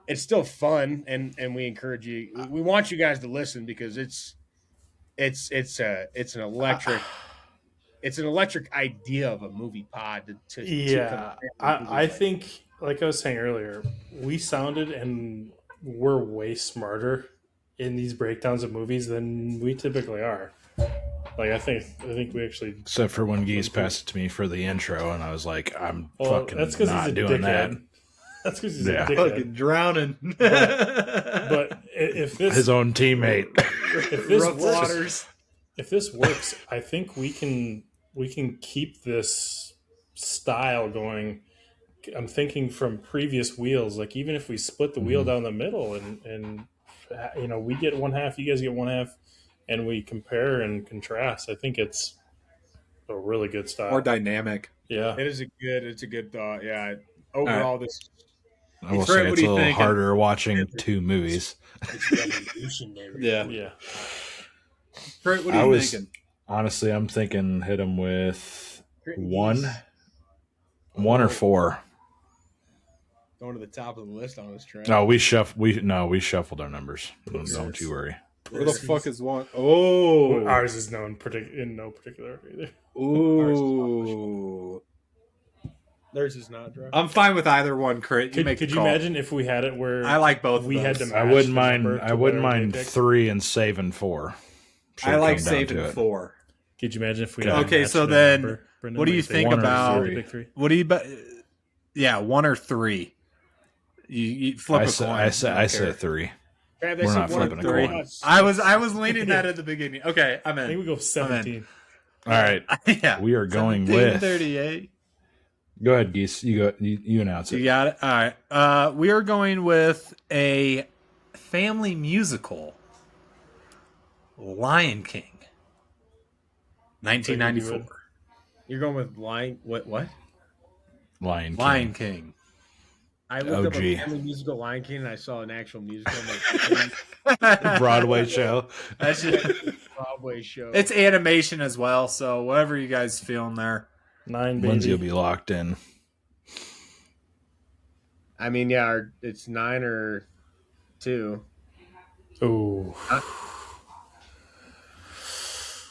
it's still fun, and we encourage you. We want you guys to listen because it's an electric idea of a movie pod. I think, like I was saying earlier, we sounded and we're way smarter in these breakdowns of movies than we typically are. Like I think we actually, except for when Geese passed it to me for the intro, and I was like, I'm fucking that's because not he's a doing dickhead. that. That's because he's Yeah. a dickhead. Fucking drowning. But if this His own teammate. if this Rough works, waters. if this works, I think we can keep this style going. I'm thinking from previous wheels, like even if we split the wheel down the middle and we get one half, you guys get one half, and we compare and contrast, I think it's a really good style. More dynamic. Yeah. It's a good thought. Yeah. Overall, this I will Trent, say what it's are a you little thinking? harder watching 2 movies. it's revolutionary. Yeah. Yeah. Trent, what are you thinking? Honestly, I'm thinking hit him with 1 or 4. Going to the top of the list on this track. No, we shuffled our numbers. Don't you worry. Where the fuck is one? Oh, Ours is known in no particular order either. ooh. Theirs is not dry. I'm fine with either one, Crit. Could you imagine if we had it where I like both. we of had those. to I match wouldn't the mind. number to I wouldn't whatever mind they picked? 3 and saving 4. Should I like come down to saving it. 4. Could you imagine if we Okay, matched so the then number, Brendan? what do you Like, think 1 or about? 3? big 3? What do you? Yeah, 1 or 3. You flip a coin. I say care. 3. Crab, We're not flipping a Three. coin. I was leaning that at the beginning. Okay, I'm I think in. we go 17. All right, Yeah, we are going with. 38. Go ahead, Geese. You announce You it. got it. All right. We are going with a family musical, Lion King, 1994. You're going with Lion. What? Lion King. Lion King. I looked up OG. a family musical Lion King, and I saw an actual musical. I'm like, Broadway show. That's just, Broadway show. it's animation as well, so whatever you guys feeling there. 9, baby. Lindsay will be locked in. I mean, yeah, it's 9 or 2. Ooh.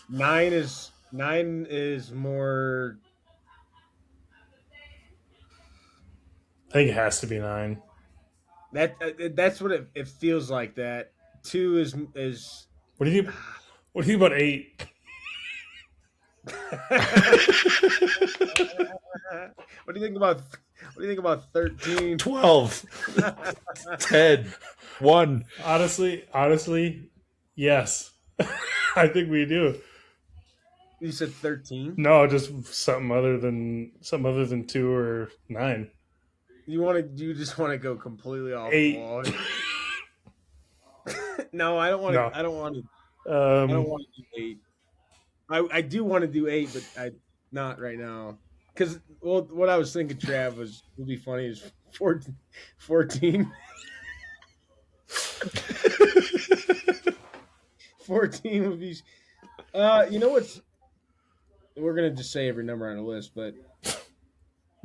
9 is more. I think it has to be 9. That's what it feels like. That 2 is. What do you think about 8? What do you think about 13? 12. 10. 1. Honestly, yes. I think we do. You said 13. No, just something other than 2 or 9. You just want to go completely off 8. the wall. No, I don't want to. No. I don't want to. I don't want to do 8. I do want to do 8, but not right now. Because what I was thinking, Trav, would be funny is 14. 14 would be. You know what's? We're gonna just say every number on the list, but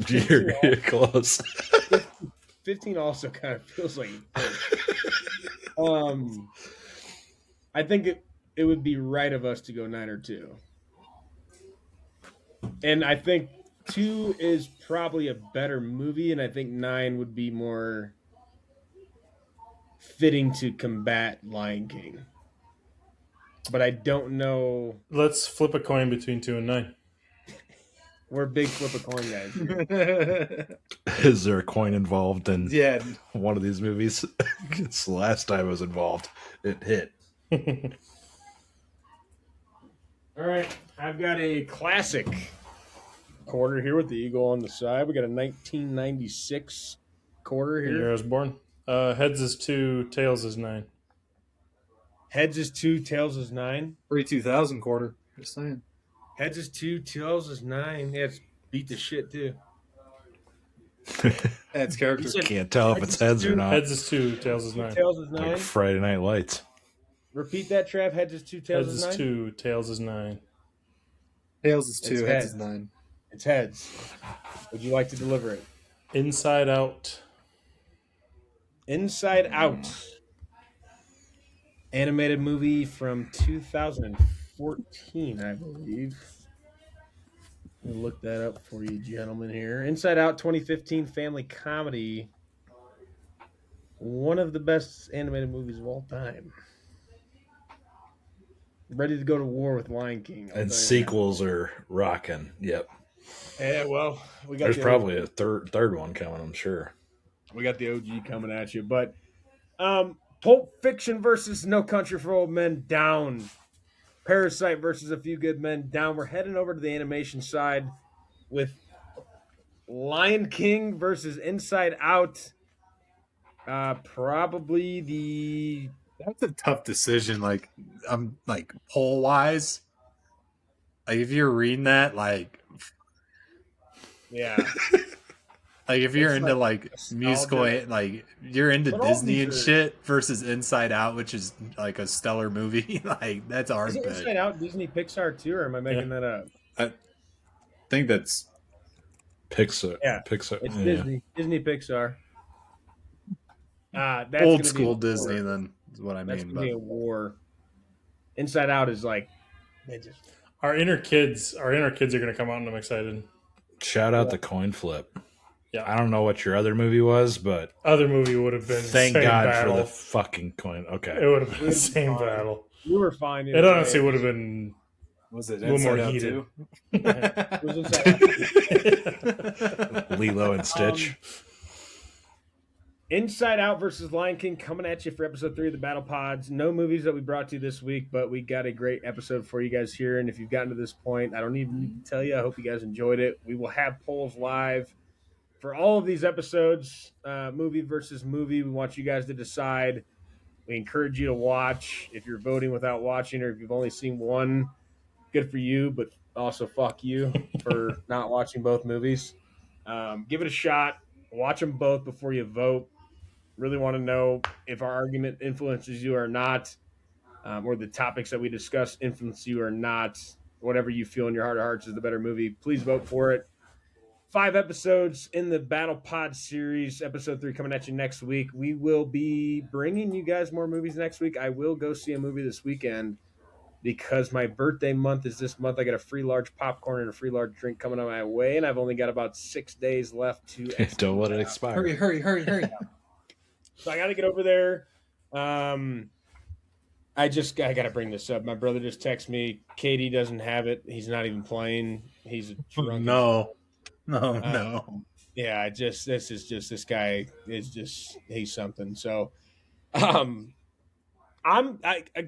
You're close. 15 also kind of feels like. I think it would be right of us to go 9 or 2, and I think 2 is probably a better movie, and I think 9 would be more fitting to combat Lion King. but I don't know. Let's flip a coin between 2 and 9. We're big flip a coin guys here. Is there a coin involved in Yeah. one of these movies? It's the last time I was involved. It hit. All right, I've got a classic quarter here with the eagle on the side. We got a 1996 quarter The year I here. was born. Heads is 2, tails is 9. Heads is 2, tails is 9. Pre-2000 quarter. Just saying. Heads is 2, tails is 9. Yeah, it's beat the shit too. That's character. You said Can't tell if it's heads or not. Heads is 2, tails is 9. tails is 9. Like Friday Night Lights. Repeat that, Trav. Heads is 2, tails Heads is is 9. 2, tails is 9. Tails is 2, It's heads is heads. 9. It's heads. Would you like to deliver it? Inside Out. Inside Out. Animated movie from 2014, I believe. Let me look that up for you, gentlemen, here. Inside Out 2015 family comedy. One of the best animated movies of all time. Ready to go to war with Lion King. I'll tell you And that. sequels are rocking. Yep. Yeah, well, we got There's the probably a third one coming, I'm sure. We got the OG coming at you. But Pulp Fiction versus No Country for Old Men, down. Parasite versus A Few Good Men, down. We're heading over to the animation side with Lion King versus Inside Out. Probably the... That's a tough decision. Like, I'm like poll wise. Like, if you're reading that, like Yeah. if you're It's into like like nostalgia. musical, like you're into But all Disney these and are- shit versus Inside Out, which is like a stellar movie. Like, that's our Is it pick. Inside Out Disney Pixar too, or am I making that up? I think that's Pixar. Yeah. Pixar. It's Yeah. Disney Pixar. That's old gonna school be a war. Disney. Then is what I That's mean. gonna be But a war. Inside Out is like they just Our inner kids are going to come out, and I'm excited. Shout out the coin flip. Yeah. I don't know what your other movie was, but Other movie would have been thank same God battle. for the fucking coin. It Okay. would have been the We'd be same fine. battle. we were fine. It honestly would have been was it a little more Inside Out heated. too? It was Inside Out. Lilo and Stitch. Inside Out versus Lion King coming at you for episode 3 of the Battle Pods. No movies that we brought to you this week, but we got a great episode for you guys here. And if you've gotten to this point, I don't even need to tell you. I hope you guys enjoyed it. We will have polls live for all of these episodes, movie versus movie. We want you guys to decide. We encourage you to watch. If you're voting without watching, or if you've only seen one, good for you, but also fuck you for not watching both movies. Give it a shot. Watch them both before you vote. Really want to know if our argument influences you or not, or the topics that we discuss influence you or not. Whatever you feel in your heart of hearts is the better movie, please vote for it. 5 episodes in the Battle Pod series. Episode 3 coming at you next week. We will be bringing you guys more movies next week. I will go see a movie this weekend because my birthday month is this month. I got a free large popcorn and a free large drink coming on my way, and I've only got about 6 days left to Don't let it expire. Hurry! So I got to get over there. I got to bring this up. My brother just texted me. Katie doesn't have it. He's not even playing. He's a drunk. No. Yeah, this guy is just, he's something. So, a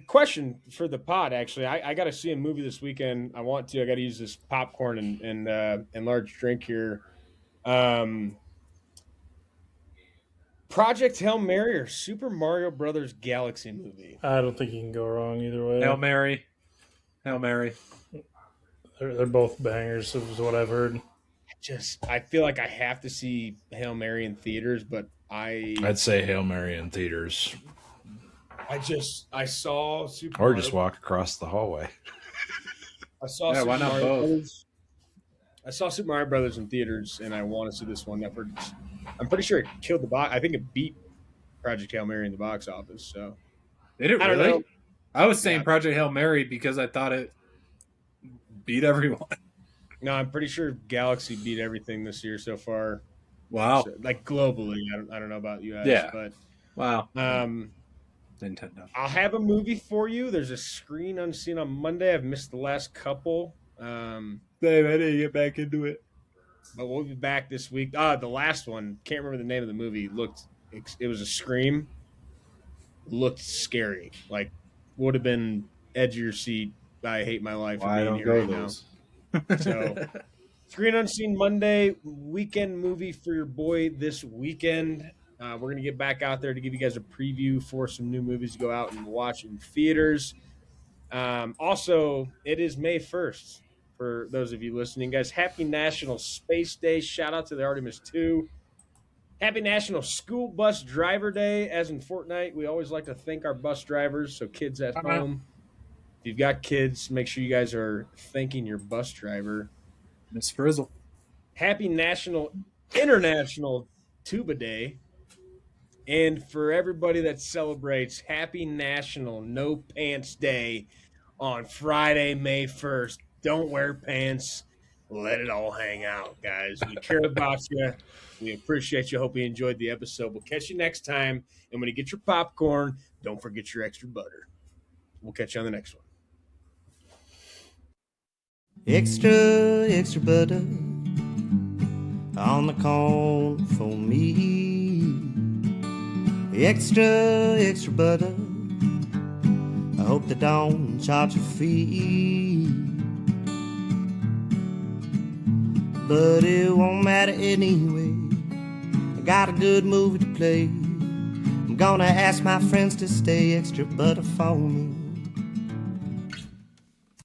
question for the pod, actually. I got to see a movie this weekend. I want to. I got to use this popcorn and large drink here. Project Hail Mary or Super Mario Brothers Galaxy movie? I don't think you can go wrong either way. Hail Mary. They're both bangers, is what I've heard. I feel like I have to see Hail Mary in theaters, but I'd say Hail Mary in theaters. I saw Super Or Mario. just walk across the hallway. I saw Yeah, Super why not Mario both? Brothers. I saw Super Mario Brothers in theaters, and I want to see this one. I'm pretty sure it killed the box. I think it beat Project Hail Mary in the box office. So Did it I don't really? know. I was saying Yeah. Project Hail Mary because I thought it beat everyone. No, I'm pretty sure Galaxy beat everything this year so far. Wow. So, like globally. I don't know about US, Yeah. but Wow. Nintendo. I'll have a movie for you. There's a screen unseen on Monday. I've missed the last couple. Damn, I didn't get back into it. But we'll be back this week. The last one, can't remember the name of the movie. It was a Scream. Looked scary. Like, would have been edge of your seat. I hate my life for Why being don't here go right those? now. So, Screen Unseen Monday, weekend movie for your boy this weekend. We're going to get back out there to give you guys a preview for some new movies to go out and watch in theaters. Also, it is May 1st for those of you listening, guys. Happy National Space Day. Shout out to the Artemis 2. Happy National School Bus Driver Day. As in Fortnite, we always like to thank our bus drivers. So kids at home, if you've got kids, make sure you guys are thanking your bus driver. Miss Frizzle. Happy International Tuba Day. And for everybody that celebrates, happy National No Pants Day on Friday, May 1st. Don't wear pants. Let it all hang out, guys. We care about you. We appreciate you. Hope you enjoyed the episode. We'll catch you next time. And when you get your popcorn, don't forget your extra butter. We'll catch you on the next one. Extra, extra butter on the corn for me. Extra, extra butter. I hope they don't charge a fee. But it won't matter anyway. I got a good movie to play. I'm gonna ask my friends to stay extra butter for me.